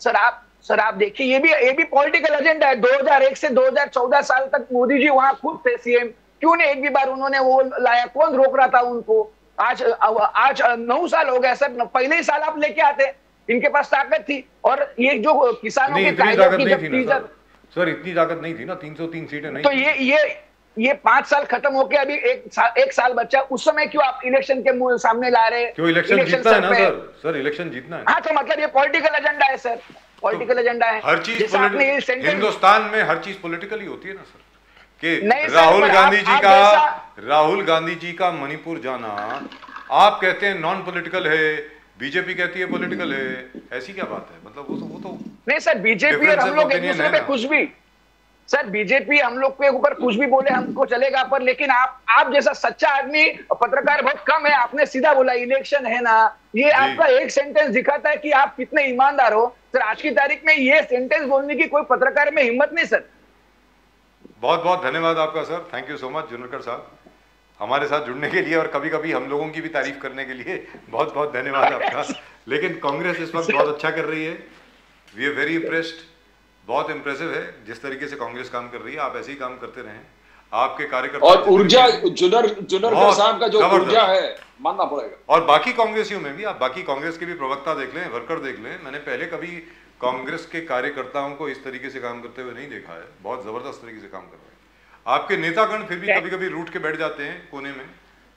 सर आप देखिए, ये भी पॉलिटिकल एजेंडा है। 2001 से 2014 साल तक मोदी जी वहां खुद थे सीएम, क्यों नहीं एक भी बार उन्होंने वो लाया, कौन रोक रहा था उनको। आज 9 साल हो गए सर, पहले ही साल आप लेके आते, इनके पास ताकत थी। और ये जो किसानों के कायदों की सर इतनी ताकत नहीं थी ना, 303 सीटें नहीं तो थी। ये 5 साल खत्म होके अभी एक साल बचा, उस समय क्यों आप इलेक्शन के मुंह सामने ला रहे? क्यों इलेक्शन जीतना है ना सर इलेक्शन जीतना है। हाँ, तो मतलब ये पॉलिटिकल एजेंडा है सर, पॉलिटिकल एजेंडा है। हर चीज हिंदुस्तान में हर चीज पॉलिटिकल ही होती है ना सर, कि राहुल गांधी जी का मणिपुर जाना आप कहते हैं नॉन पॉलिटिकल है, बीजेपी कहती है पॉलिटिकल है, ऐसी क्या बात है? मतलब वो तो नहीं सर, बीजेपी और हम लोग एक दूसरे पे कुछ भी, सर बीजेपी हम लोग के ऊपर कुछ भी बोले हमको चलेगा, पर लेकिन आप जैसा सच्चा आदमी पत्रकार बहुत कम है। आपने सीधा बोला इलेक्शन है ना, ये आपका एक सेंटेंस दिखाता है कि आप कितने ईमानदार हो। सर आज की तारीख में ये सेंटेंस बोलने की कोई पत्रकार में हिम्मत नहीं सर। बहुत बहुत धन्यवाद आपका sir, thank you so much Junerkar साहब, हमारे साथ जुड़ने के लिए और कभी कभी हम लोगों की भी तारीफ करने के लिए बहुत बहुत धन्यवाद आपका। लेकिन कांग्रेस इस वक्त बहुत अच्छा कर रही है, वी आर वेरी इम्प्रेस्ड, बहुत इम्प्रेसिव है जिस तरीके से कांग्रेस काम कर रही है। आप ऐसे ही काम करते रहें, आपके कार्यकर्ता और ऊर्जा जुनेरकर साहब का जो ऊर्जा है मानना पड़ेगा। और बाकी कांग्रेसियों में भी, आप बाकी कांग्रेस के भी प्रवक्ता देख लें, वर्कर देख लें, मैंने पहले कभी कांग्रेस के कार्यकर्ताओं को इस तरीके से काम करते हुए नहीं देखा है, बहुत जबरदस्त तरीके से काम कर रहे हैं। आपके नेतागण फिर भी कभी कभी रूठ के बैठ जाते हैं कोने में,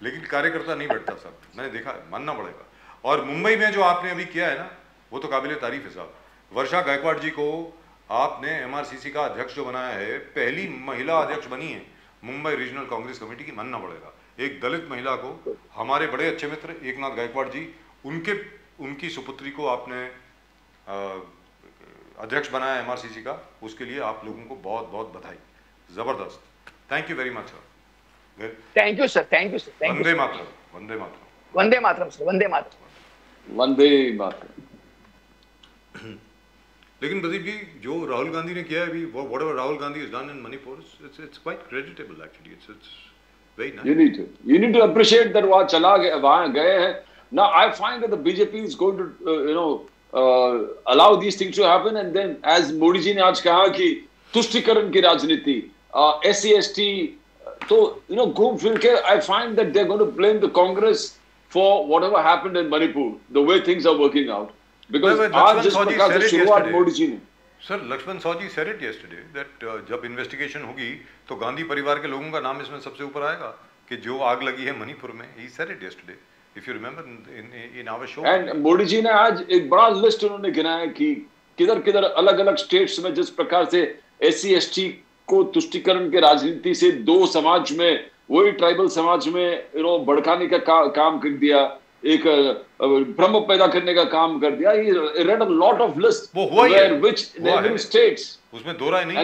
लेकिन कार्यकर्ता नहीं बैठता साहब, मैंने देखा है, मानना पड़ेगा। और मुंबई में जो आपने अभी किया है ना, वो तो काबिल तारीफ है साहब। वर्षा गायकवाड़ जी को आपने एमआरसीसी का अध्यक्ष जो बनाया है, पहली महिला अध्यक्ष बनी है मुंबई रीजनल कांग्रेस कमेटी की, मानना पड़ेगा। एक दलित महिला को, हमारे बड़े अच्छे मित्र एकनाथ गायकवाड़ जी, उनकी सुपुत्री को आपने अध्यक्ष बनाया एमआरसीसी का, उसके लिए आप लोगों को बहुत बहुत बधाई, जबरदस्त, thank you very much sir. Thank you sir, thank you sir. वंदे मातरम, वंदे मातरम, वंदे मातरम सर, वंदे मातरम, वंदे मातरम। लेकिन प्रदीप जी, जो राहुल गांधी ने किया है अभी, whatever Rahul Gandhi has done in Manipur, it's quite creditable actually. It's very nice. You need to appreciate that वहाँ गए हैं. Now I find that the BJP is going to allow these things to happen, and then as Modi ji ने आज कहा कि तुष्टीकरण की राजनीति, SC/ST, तो घूम फिर के I find that they're going to blame the Congress for whatever happened in Manipur, the way things are working out. Because आज जिस प्रकार से शुरुआत मोदी जी ने, सर लक्ष्मण सौ जी said it yesterday that जब इन्वेस्टिगेशन होगी तो गांधी परिवार के लोगों का नाम इसमें सबसे ऊपर आएगा कि जो आग लगी है मणिपुर में। He said it yesterday, if you remember in our show. And Modi ji ने आज एक बड़ा लिस्ट उन्होंने गिनाया कि किधर किधर अलग अलग स्टेट्स में जिस प्रकार से SC/ST को तुष्टीकरण के राजनीति से दो समाज में, वही ट्राइबल समाज में भड़काने का काम कर दिया, एक भ्रम पैदा करने का काम कर दिया। He read a lot of lists where which neighboring states, उसमें दो राय नहीं है,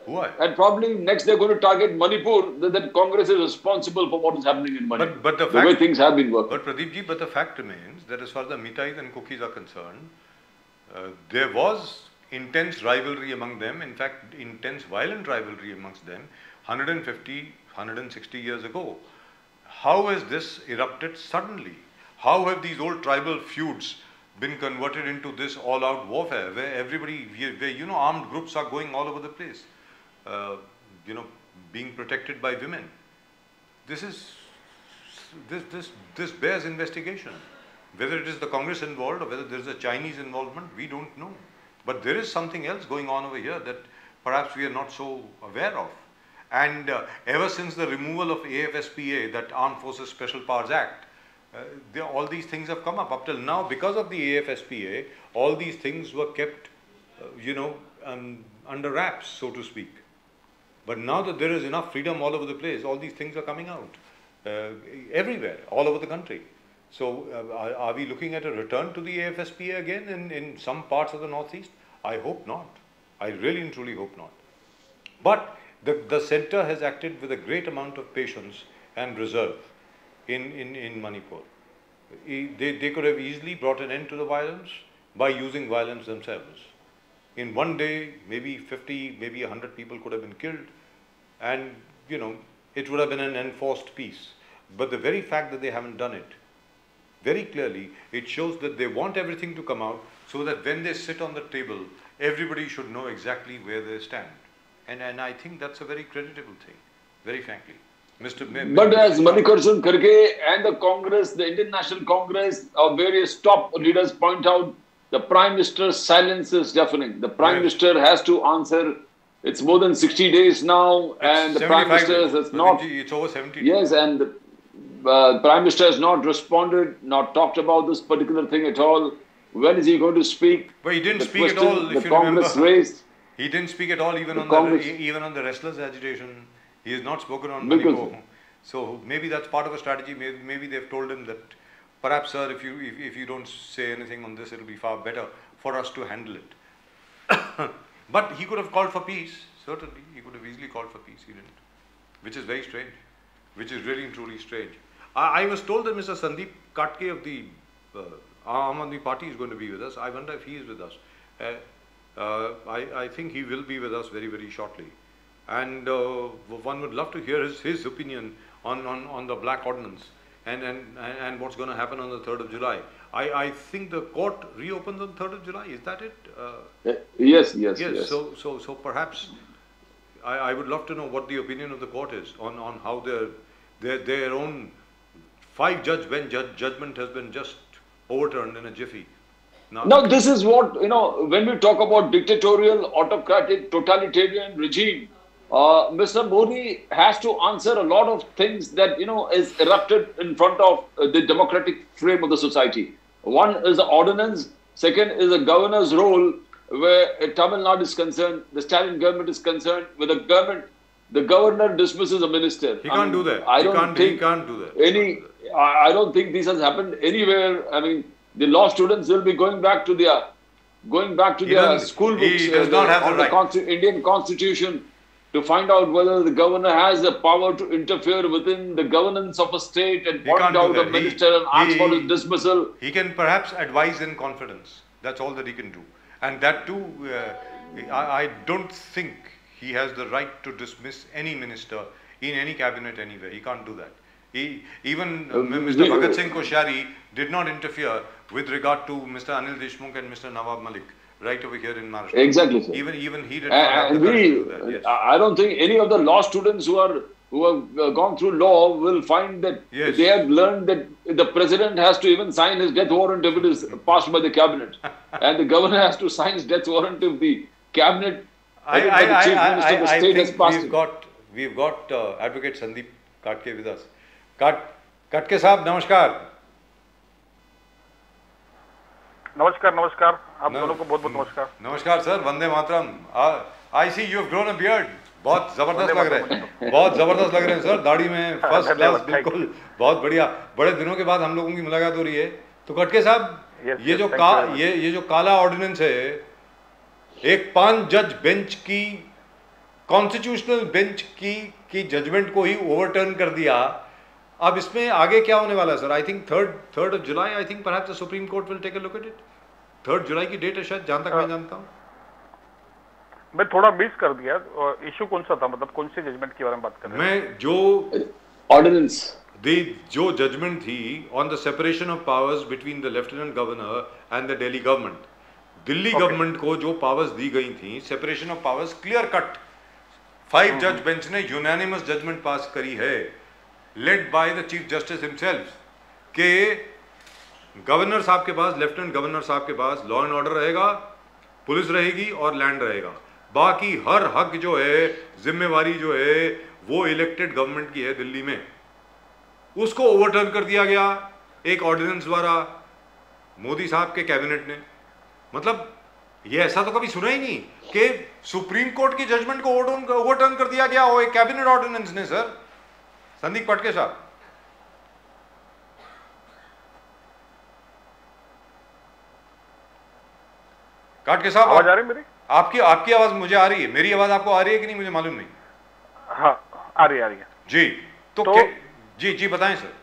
हुआ है, and probably next they're going to target Manipur, that Congress is responsible for what is happening in Manipur, but the way things have been working. But Pradeep ji, but the fact remains that as far as the Mitais and Kukis are concerned, there was intense rivalry among them, in fact intense violent rivalry amongst them 150, 160 years ago. How has this erupted suddenly? How have these old tribal feuds been converted into this all-out warfare where everybody, where armed groups are going all over the place, being protected by women? This bears investigation. Whether it is the Congress involved or whether there is a Chinese involvement, we don't know. But there is something else going on over here that perhaps we are not so aware of. And ever since the removal of AFSPA, that Armed Forces Special Powers Act, all these things have come up. Up till now, because of the AFSPA, all these things were kept, under wraps, so to speak. But now that there is enough freedom all over the place, all these things are coming out everywhere, all over the country. So, are we looking at a return to the AFSPA again in some parts of the Northeast? I hope not. I really and truly hope not. But the centre has acted with a great amount of patience and reserve in Manipur. They could have easily brought an end to the violence by using violence themselves. In one day, maybe 50, maybe 100 people could have been killed, and it would have been an enforced peace. But the very fact that they haven't done it, very clearly, it shows that they want everything to come out so that when they sit on the table, everybody should know exactly where they stand. And I think that's a very creditable thing, very frankly. But as Mallikarjun Kharge and the Congress, the Indian National Congress, various top leaders point out, the Prime Minister's silence is deafening. The Prime Minister has to answer It's more than 60 days now, and the Prime 75 Minister days. has not. It's over 70 days. Yes, and the Prime Minister has not responded, not talked about this particular thing at all. When is he going to speak? But he didn't The speak at question all, if the you Congress remember. raised. He didn't speak at all, even The on Congress- even on the restless agitation. He has not spoken on Because- Manipur. So maybe that's part of a strategy. Maybe they've told him that, perhaps, sir, if you don't say anything on this, it'll be far better for us to handle it. But he could have called for peace. Certainly, he could have easily called for peace. He didn't, which is very strange. Which is really and truly strange. I was told that Mr. Sandeep Katke of the Aam Aadmi Party is going to be with us. I wonder if he is with us. I think he will be with us very, very shortly. And one would love to hear his opinion on the Black Ordnance and what's going to happen on the 3rd of July. I think the court reopens on 3rd of July. Is that it? Yes. So perhaps I would love to know what the opinion of the court is on how their own 5-judge bench judgment has been just overturned in a jiffy. Now, this is what, when we talk about dictatorial, autocratic, totalitarian regime, Mr. Modi has to answer a lot of things that, is erupted in front of the democratic frame of the society. One is the ordinance. Second is the governor's role, where Tamil Nadu is concerned, the Stalin government is concerned, with the governor dismisses a minister. He can't do that. He can't do that. I don't think this has happened anywhere. I mean, the law students will be going back to their school books. He does not have the right. Indian Constitution to find out whether the governor has the power to interfere within the governance of a state and point out a minister and ask for his dismissal. He can perhaps advise in confidence. That's all that he can do. And that too, I don't think he has the right to dismiss any minister in any cabinet anywhere. He can't do that. Even Mr. Bhagat Singh Koshari did not interfere with regard to Mr. Anil Deshmukh and Mr. Nawab Malik right over here in Maharashtra. Exactly, sir. Even he did not have the courage to do that. Yes. I don't think any of the law students who have gone through law will find that they have learned that the president has to even sign his death warrant if it is passed by the cabinet, and the governor has to sign his death warrant if the cabinet. I think has we've got Advocate Sandeep Katke with us. Katke साहब नमस्कार. नमस्कार आप दोनों को बहुत नमस्कार. नमस्कार sir, वंदे मातरम. I see you have grown a beard. बहुत जबरदस्त लग रहे हैं सर. दाढ़ी में फर्स्ट क्लास, बिल्कुल बहुत बढ़िया. बड़े दिनों के बाद हम लोगों की मुलाकात हो रही है. तो कटके साहब, ये जो काला ऑर्डिनेंस है, एक 5 जज बेंच की कॉन्स्टिट्यूशनल बेंच की जजमेंट को ही ओवरटर्न कर दिया. अब इसमें आगे क्या होने वाला है sir? I think 3rd of July, I think perhaps the supreme court will take a look at it. 3rd जुलाई की डेट है शायद, जहां तक मैं जानता हूं. मैं थोड़ा मिस कर दिया. इशू कौन सा था, मतलब कौन से जजमेंट के बारे में बात कर रहे हैं? मैं जो ऑर्डिनेंस जो जजमेंट थी on the separation of powers between the lieutenant governor and the Delhi government. Delhi government को जो पावर्स दी गई थी, separation of powers, clear cut 5 जज बेंच ने यूनानिमस जजमेंट पास करी है, led by the chief justice himself, के गवर्नर साहब के पास, लेफ्टिनेंट गवर्नर साहब के पास लॉ एंड ऑर्डर रहेगा, पुलिस रहेगी और लैंड रहेगा. बाकी हर हक जो है, जिम्मेवारी जो है, वो इलेक्टेड गवर्नमेंट की है दिल्ली में. उसको ओवरटर्न कर दिया गया एक ऑर्डिनेंस द्वारा मोदी साहब के कैबिनेट ने. मतलब ये ऐसा तो कभी सुना ही नहीं कि सुप्रीम कोर्ट की जजमेंट को ओवरटर्न कर दिया गया हो एक कैबिनेट ऑर्डिनेंस ने. सर संदीप कटके साहब, काटके साहब, आवाज आ रही है मेरी? आपकी आवाज मुझे आ रही है. मेरी आवाज आपको आ रही है कि नहीं मुझे मालूम नहीं. हाँ, आ रही है जी. तो जी बताएं सर.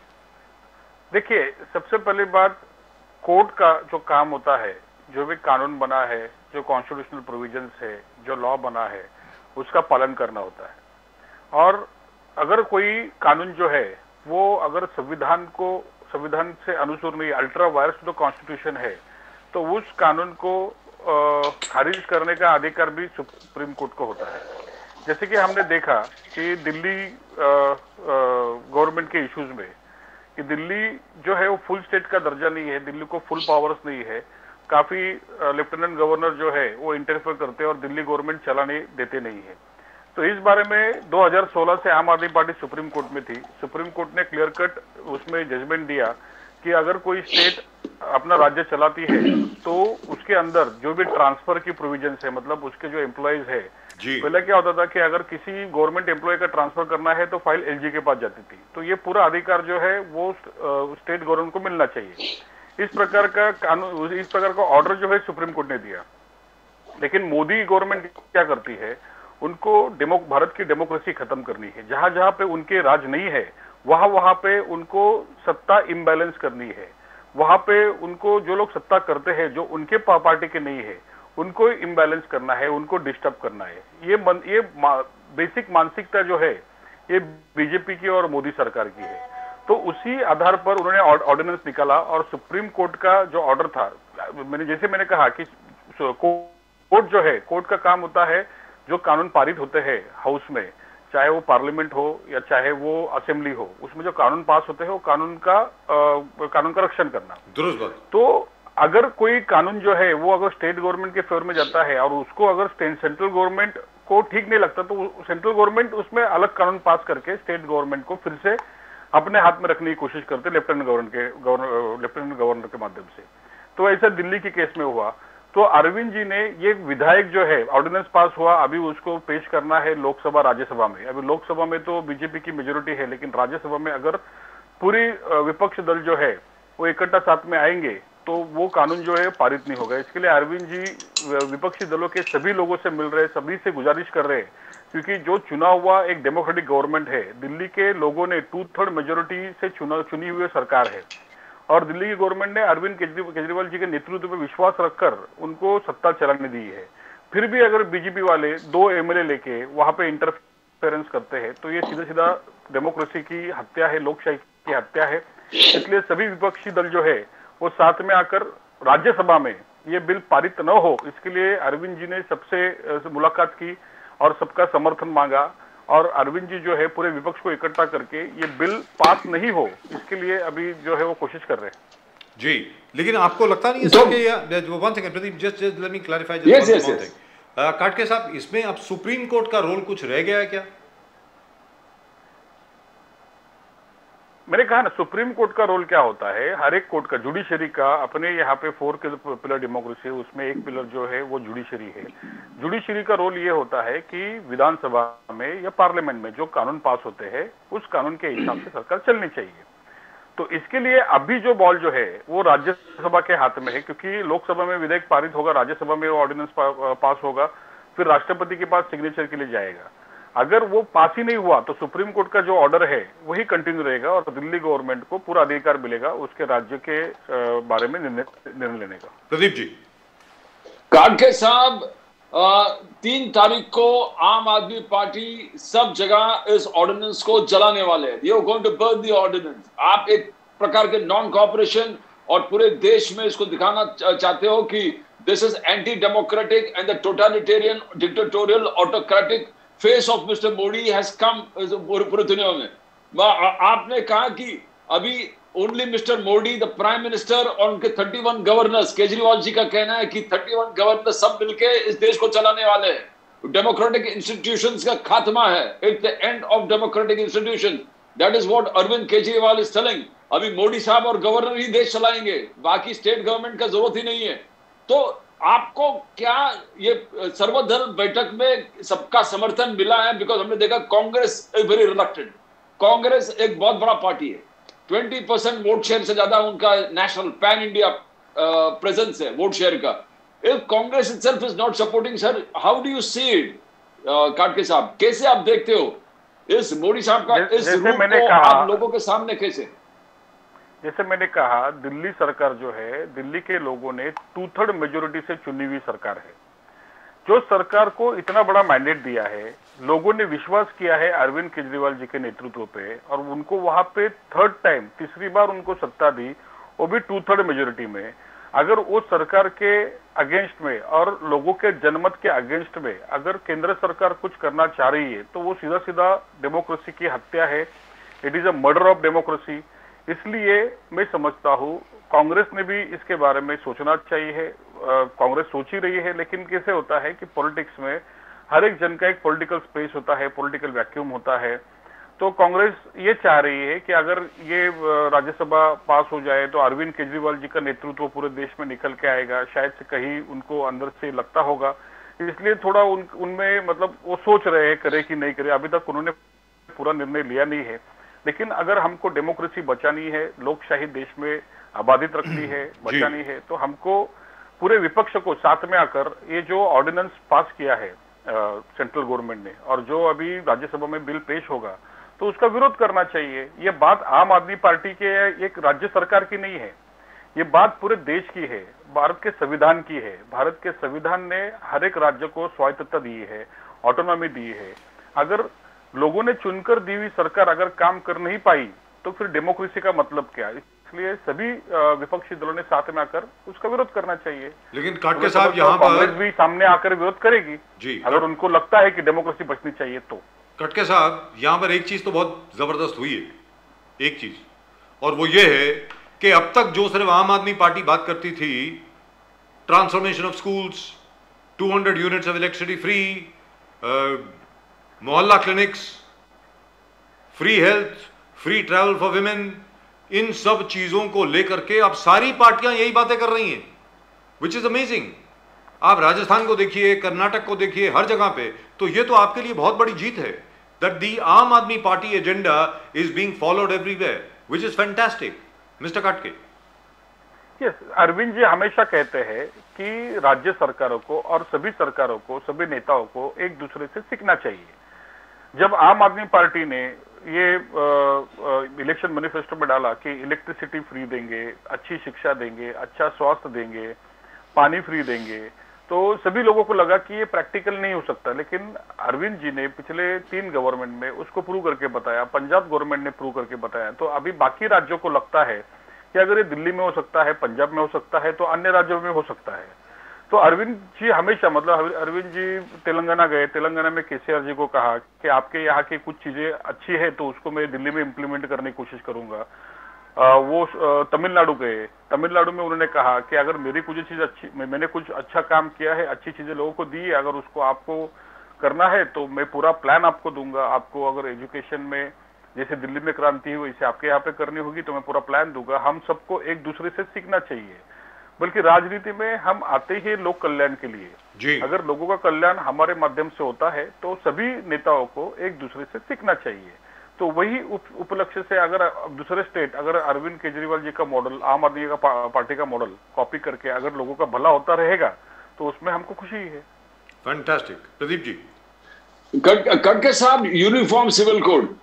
देखिए, सबसे पहली बात, कोर्ट का जो काम होता है, जो भी कानून बना है, जो कॉन्स्टिट्यूशनल प्रोविजंस है, जो लॉ बना है, उसका पालन करना होता है. और अगर कोई कानून जो है वो अगर संविधान से अनुसूर नहीं, ultra vires to the constitution है, तो उस कानून को खारिज करने का अधिकार भी सुप्रीम कोर्ट को होता है. जैसे कि हमने देखा कि दिल्ली गवर्नमेंट के इश्यूज में कि दिल्ली जो है वो फुल स्टेट का दर्जा नहीं है, दिल्ली को फुल पावर्स नहीं है, काफी लेफ्टिनेंट गवर्नर जो है वो इंटरफेयर करते हैं और दिल्ली गवर्नमेंट चलाने देते नहीं है। तो इस बारे में 2016 से आम आदमी पार्टी सुप्रीम कोर्ट में थी। सुप्रीम कोर्ट ने क्लियर कट उसमें जजमेंट दिया कि अगर कोई स्टेट अपना राज्य चलाती है तो उसके अंदर जो भी ट्रांसफर की प्रोविजंस है, मतलब उसके जो एम्प्लॉइज है, पहले क्या होता था कि अगर किसी गवर्नमेंट एम्प्लॉय का ट्रांसफर करना है तो फाइल एलजी के पास जाती थी, तो ये पूरा अधिकार जो है वो स्टेट गवर्नमेंट को मिलना चाहिए। इस प्रकार का कानून, इस प्रकार का ऑर्डर जो है सुप्रीम कोर्ट ने दिया। लेकिन मोदी गवर्नमेंट क्या करती है, उनको भारत की डेमोक्रेसी खत्म करनी है। जहां जहां पे उनके राज नहीं है वहां पे उनको सत्ता इम्बैलेंस करनी है। वहां पे उनको जो लोग सत्ता करते हैं जो उनके पार्टी के नहीं है उनको इम्बैलेंस करना है, उनको डिस्टर्ब करना है। ये बेसिक मानसिकता जो है ये बीजेपी की और मोदी सरकार की है। तो उसी आधार पर उन्होंने ऑर्डिनेंस निकाला और सुप्रीम कोर्ट का जो ऑर्डर था, मैंने कहा कि कोर्ट जो है, कोर्ट का काम होता है जो कानून पारित होते हैं हाउस में, चाहे वो पार्लियामेंट हो या चाहे वो असेंबली हो, उसमें जो कानून पास होते हैं वो कानून का रक्षण करना। दुरुस्त बात। तो अगर कोई कानून जो है वो अगर स्टेट गवर्नमेंट के फेवर में जाता है और उसको अगर सेंट्रल गवर्नमेंट को ठीक नहीं लगता तो सेंट्रल गवर्नमेंट उसमें अलग कानून पास करके स्टेट गवर्नमेंट को फिर से अपने हाथ में रखने की कोशिश करते लेफ्टिनेंट गवर्नर के माध्यम से। तो ऐसा दिल्ली के केस में हुआ। तो अरविंद जी ने ये विधायक जो है ऑर्डिनेंस पास हुआ, अभी उसको पेश करना है लोकसभा राज्यसभा में। अभी लोकसभा में तो बीजेपी की मेजोरिटी है, लेकिन राज्यसभा में अगर पूरी विपक्ष दल जो है वो इकट्ठा साथ में आएंगे तो वो कानून जो है पारित नहीं होगा। इसके लिए अरविंद जी विपक्षी दलों के सभी लोगों से मिल रहे, सभी से गुजारिश कर रहे हैं, क्योंकि जो चुना हुआ एक डेमोक्रेटिक गवर्नमेंट है, दिल्ली के लोगों ने 2/3 मेजोरिटी से चुनी हुई सरकार है और दिल्ली की गवर्नमेंट ने अरविंद केजरीवाल जी के नेतृत्व पर विश्वास रखकर उनको सत्ता चलाने दी है। फिर भी अगर बीजेपी वाले 2 एमएलए लेके वहां पे इंटरफेरेंस करते हैं तो ये सीधा सीधा डेमोक्रेसी की हत्या है, लोकशाही की हत्या है। इसलिए सभी विपक्षी दल जो है वो साथ में आकर राज्यसभा में ये बिल पारित न हो, इसके लिए अरविंद जी ने सबसे मुलाकात की और सबका समर्थन मांगा और अरविंद जी जो है पूरे विपक्ष को इकट्ठा करके ये बिल पास नहीं हो इसके लिए अभी जो है वो कोशिश कर रहे हैं। जी, लेकिन आपको लगता नहीं है सर कि one second Pradeep, just let me clarify just one thing. Katke साहब, इसमें अब सुप्रीम कोर्ट का रोल कुछ रह गया है क्या? मैंने कहा ना, सुप्रीम कोर्ट का रोल क्या होता है, हर एक कोर्ट का, जुडिशरी का अपने यहाँ पे 4 पिलर डेमोक्रेसी है, उसमें एक पिलर जो है वो जुडिशरी है। जुडिशरी का रोल ये होता है कि विधानसभा में या पार्लियामेंट में जो कानून पास होते हैं उस कानून के हिसाब से सरकार चलनी चाहिए। तो इसके लिए अभी जो बॉल जो है वो राज्यसभा के हाथ में है, क्योंकि लोकसभा में विधेयक पारित होगा, राज्यसभा में वो ऑर्डिनेंस पास होगा, फिर राष्ट्रपति के पास सिग्नेचर के लिए जाएगा। अगर वो पास ही नहीं हुआ तो सुप्रीम कोर्ट का जो ऑर्डर है वही कंटिन्यू रहेगा और दिल्ली गवर्नमेंट को पूरा अधिकार मिलेगा उसके राज्य के बारे में निर्णय लेने का। प्रदीप जी। काटके साहब, 3 तारीख को आम आदमी पार्टी सब जगह इस ऑर्डिनेंस को जलाने वाले हैं। You are going to burn the ordinance. आप एक प्रकार के नॉन कोऑपरेशन और पूरे देश में इसको दिखाना चाहते हो कि this is anti democratic and the totalitarian dictatorial autocratic face of mister Modi has come पूरी दुनिया में। आपने कहा कि अभी only mister Modi the prime minister और उनके 31 गवर्नर्स, केजरीवाल जी का कहना है कि 31 गवर्नर्स सब मिलके इस देश को चलाने वाले हैं। डेमोक्रेटिक इंस्टीट्यूशंस का खात्मा है, it's the end of democratic institution. That is what Arvind Kejriwal is telling. अभी मोदी साहब और गवर्नर ही देश चलाएंगे, बाकी स्टेट गवर्नमेंट का जरूरत ही नहीं है। तो आपको क्या ये सर्वदल बैठक में सबका समर्थन मिला है? बिकॉज हमने देखा Congress is very reluctant. Congress एक बहुत बड़ा पार्टी है, 20% वोट शेयर से ज्यादा उनका नेशनल पैन इंडिया प्रेजेंस है वोट शेयर का। If Congress itself is not supporting, sir how do you see it? काटके साहब, कैसे आप देखते हो इस मोदी साहब का इस रूप को आप लोगों के सामने कैसे? जैसे मैंने कहा, दिल्ली सरकार जो है, दिल्ली के लोगों ने 2/3 मेजोरिटी से चुनी हुई सरकार है। जो सरकार को इतना बड़ा मैंडेट दिया है, लोगों ने विश्वास किया है अरविंद केजरीवाल जी के नेतृत्व पे और उनको वहां पे 3rd टाइम, तीसरी बार उनको सत्ता दी, वो भी 2/3 मेजोरिटी में। अगर वो सरकार के अगेंस्ट में और लोगों के जनमत के अगेंस्ट में अगर केंद्र सरकार कुछ करना चाह रही है तो वो सीधा सीधा डेमोक्रेसी की हत्या है। It is a murder of democracy. इसलिए मैं समझता हूँ कांग्रेस ने भी इसके बारे में सोचना चाहिए। कांग्रेस सोच ही रही है, लेकिन कैसे होता है कि पॉलिटिक्स में हर एक जन का एक पॉलिटिकल स्पेस होता है, पॉलिटिकल वैक्यूम होता है। तो कांग्रेस ये चाह रही है कि अगर ये राज्यसभा पास हो जाए तो अरविंद केजरीवाल जी का नेतृत्व पूरे देश में निकल के आएगा, शायद से कहीं उनको अंदर से लगता होगा, इसलिए थोड़ा उनमें मतलब वो सोच रहे हैं करे कि नहीं करे। अभी तक उन्होंने पूरा निर्णय लिया नहीं है, लेकिन अगर हमको डेमोक्रेसी बचानी है, लोकशाही देश में आबादित रखनी है, बचानी है, तो हमको पूरे विपक्ष को साथ में आकर ये जो ऑर्डिनेंस पास किया है सेंट्रल गवर्नमेंट ने, और जो अभी राज्यसभा में बिल पेश होगा, तो उसका विरोध करना चाहिए। ये बात आम आदमी पार्टी के एक राज्य सरकार की नहीं है, ये बात पूरे देश की है, भारत के संविधान की है। भारत के संविधान ने हर एक राज्य को स्वायत्तता दी है, ऑटोनॉमी दी है। अगर लोगों ने चुनकर दी हुई सरकार अगर काम कर नहीं पाई तो फिर डेमोक्रेसी का मतलब क्या? इसलिए सभी विपक्षी दलों ने साथ में आकर उसका विरोध करना चाहिए। लेकिन काटके साहब यहाँ पर कांग्रेस भी सामने आकर विरोध करेगी जी, अगर उनको लगता है कि डेमोक्रेसी बचनी चाहिए तो। कटके साहब यहाँ पर एक चीज तो बहुत जबरदस्त हुई है, एक चीज, और वो ये है कि अब तक जो सिर्फ आम आदमी पार्टी बात करती थी, transformation of schools, 200 units of electricity free, Mohalla clinics, free health, free travel for women, इन सब चीजों को लेकर के अब सारी पार्टियां यही बातें कर रही हैं, विच इज अमेजिंग। आप राजस्थान को देखिए, कर्नाटक को देखिए, हर जगह पे, तो ये तो आपके लिए बहुत बड़ी जीत है दैट दी आम आदमी party agenda is being followed everywhere, which is fantastic. Mister काटके। यस, अरविंद जी हमेशा कहते हैं कि राज्य सरकारों को और सभी सरकारों को, सभी नेताओं को एक दूसरे से सीखना चाहिए। जब आम आदमी पार्टी ने ये इलेक्शन मैनिफेस्टो में डाला कि इलेक्ट्रिसिटी फ्री देंगे, अच्छी शिक्षा देंगे, अच्छा स्वास्थ्य देंगे, पानी फ्री देंगे, तो सभी लोगों को लगा कि ये प्रैक्टिकल नहीं हो सकता। लेकिन अरविंद जी ने पिछले 3 गवर्नमेंट में उसको प्रूव करके बताया, पंजाब गवर्नमेंट ने प्रूव करके बताया, तो अभी बाकी राज्यों को लगता है कि अगर ये दिल्ली में हो सकता है, पंजाब में हो सकता है, तो अन्य राज्यों में हो सकता है। तो अरविंद जी हमेशा, मतलब अरविंद जी तेलंगाना गए, तेलंगाना में केसीआर जी को कहा कि आपके यहाँ की कुछ चीजें अच्छी है तो उसको मैं दिल्ली में इम्प्लीमेंट करने की कोशिश करूंगा। वो तमिलनाडु गए, तमिलनाडु में उन्होंने कहा कि अगर मेरी कुछ चीज अच्छी, मैंने कुछ अच्छा काम किया है, अच्छी चीजें लोगों को दी है, अगर उसको आपको करना है तो मैं पूरा प्लान आपको दूंगा। आपको अगर एजुकेशन में जैसे दिल्ली में क्रांति हुई वैसे आपके यहाँ पे करनी होगी तो मैं पूरा प्लान दूंगा। हम सबको एक दूसरे से सीखना चाहिए, बल्कि राजनीति में हम आते ही लोक कल्याण के लिए जी। अगर लोगों का कल्याण हमारे माध्यम से होता है तो सभी नेताओं को एक दूसरे से सीखना चाहिए। तो वही उपलक्ष्य से अगर दूसरे स्टेट, अगर अरविंद केजरीवाल जी का मॉडल, आम आदमी का पार्टी का मॉडल कॉपी करके अगर लोगों का भला होता रहेगा तो उसमें हमको खुशी है। फैंटास्टिक। प्रदीप जी। कटके साहब, uniform civil code,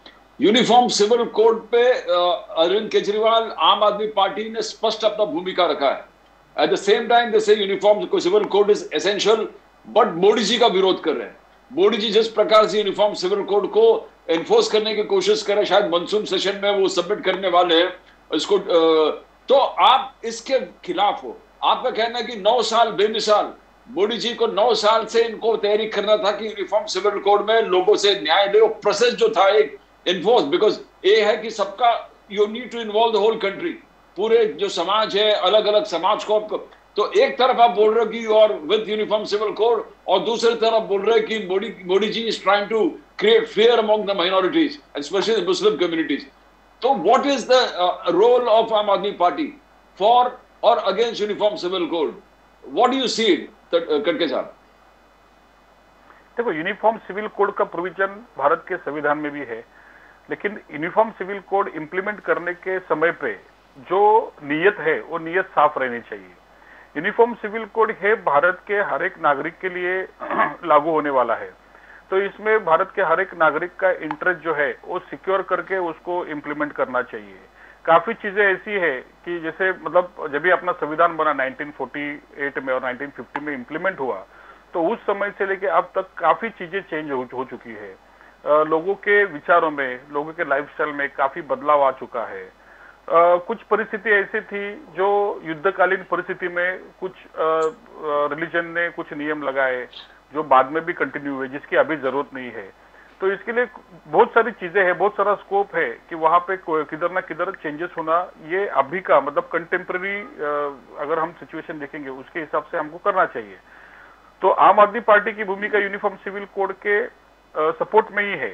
uniform civil code पे अरविंद केजरीवाल, आम आदमी पार्टी ने स्पष्ट अपना भूमिका रखा है। At the same time they say uniform civil code is essential, but Modi ji का विरोध कर रहे हैं। मोदी जी जिस प्रकार से यूनिफॉर्म सिविल कोड को एनफोर्स करने की कोशिश करें, शायद मानसून सेशन में वो सबमिट करने वाले हैं इसको, तो आप इसके खिलाफ हो। आपका कहना है कि 9 साल बेमिसाल, मोदी जी को 9 साल से इनको तैयारी करना था कि यूनिफॉर्म सिविल कोड में लोगों से न्याय ले, प्रोसेस जो था एक इन्फोर्स, बिकॉज ये है कि सबका, you need to involve the whole country, पूरे जो समाज है, अलग अलग समाज को। तो एक तरफ आप बोल रहे हो कि और विद यूनिफॉर्म सिविल कोड, और दूसरी तरफ बोल रहे हो कि Modi ji is trying to create fear among the minorities, especially the Muslim communities. So what is the role of Aam Aadmi Party for or against uniform civil code? What do you see it, Katke साहब? देखो, uniform civil code का provision Bharat के संविधान में भी है, लेकिन uniform civil code implement करने के समय पे जो नियत है वो नियत साफ रहनी चाहिए। यूनिफॉर्म सिविल कोड है भारत के हर एक नागरिक के लिए लागू होने वाला है, तो इसमें भारत के हर एक नागरिक का इंटरेस्ट जो है वो सिक्योर करके उसको इम्प्लीमेंट करना चाहिए। काफी चीजें ऐसी है कि जैसे, मतलब जब भी अपना संविधान बना 1948 में और 1950 में इम्प्लीमेंट हुआ, तो उस समय से लेके अब तक काफी चीजें चेंज हो चुकी है। लोगों के विचारों में, लोगों के लाइफस्टाइल में काफी बदलाव आ चुका है। कुछ परिस्थिति ऐसी थी जो युद्धकालीन परिस्थिति में कुछ रिलीजन ने कुछ नियम लगाए जो बाद में भी कंटिन्यू हुए, जिसकी अभी जरूरत नहीं है। तो इसके लिए बहुत सारी चीजें हैं, बहुत सारा स्कोप है कि वहां पे किधर ना किधर चेंजेस होना, ये अभी का मतलब कंटेम्प्रेरी अगर हम सिचुएशन देखेंगे उसके हिसाब से हमको करना चाहिए। तो आम आदमी पार्टी की भूमिका यूनिफॉर्म सिविल कोड के सपोर्ट में ही है,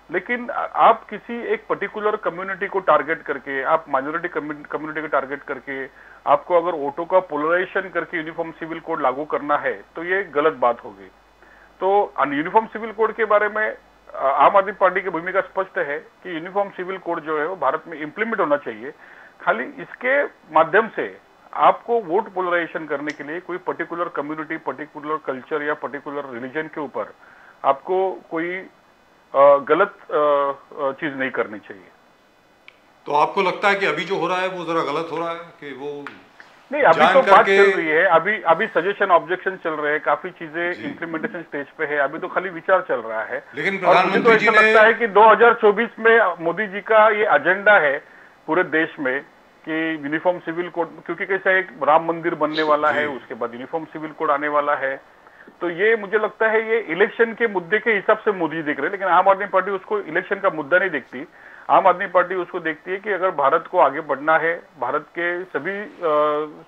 लेकिन आप किसी एक पर्टिकुलर कम्युनिटी को टारगेट करके, आप माइनॉरिटी कम्युनिटी को टारगेट करके आपको अगर वोटों का पोलराइजेशन करके यूनिफॉर्म सिविल कोड लागू करना है तो ये गलत बात होगी। तो यूनिफॉर्म सिविल कोड के बारे में आम आदमी पार्टी की भूमिका स्पष्ट है कि यूनिफॉर्म सिविल कोड जो है वो भारत में इंप्लीमेंट होना चाहिए। खाली इसके माध्यम से आपको वोट पोलराइजेशन करने के लिए कोई पर्टिकुलर कम्युनिटी, पर्टिकुलर कल्चर या पर्टिकुलर रिलीजन के ऊपर आपको कोई गलत चीज नहीं करनी चाहिए। तो आपको लगता है कि अभी जो हो रहा है वो जरा गलत हो रहा है कि वो नहीं, अभी तो बात चल रही है, अभी सजेशन ऑब्जेक्शन चल रहे हैं, काफी चीजें इम्प्लीमेंटेशन स्टेज पे है, अभी तो खाली विचार चल रहा है। लेकिन प्रधानमंत्री जी ने लगता है कि 2024 में मोदी जी का ये एजेंडा है पूरे देश में कि यूनिफॉर्म सिविल कोड, क्योंकि कैसा एक राम मंदिर बनने वाला है, उसके बाद यूनिफॉर्म सिविल कोड आने वाला है, तो ये मुझे लगता है ये इलेक्शन के मुद्दे के हिसाब से मोदी देख रहे हैं। लेकिन आम आदमी पार्टी उसको इलेक्शन का मुद्दा नहीं देखती। आम आदमी पार्टी उसको देखती है कि अगर भारत को आगे बढ़ना है, भारत के सभी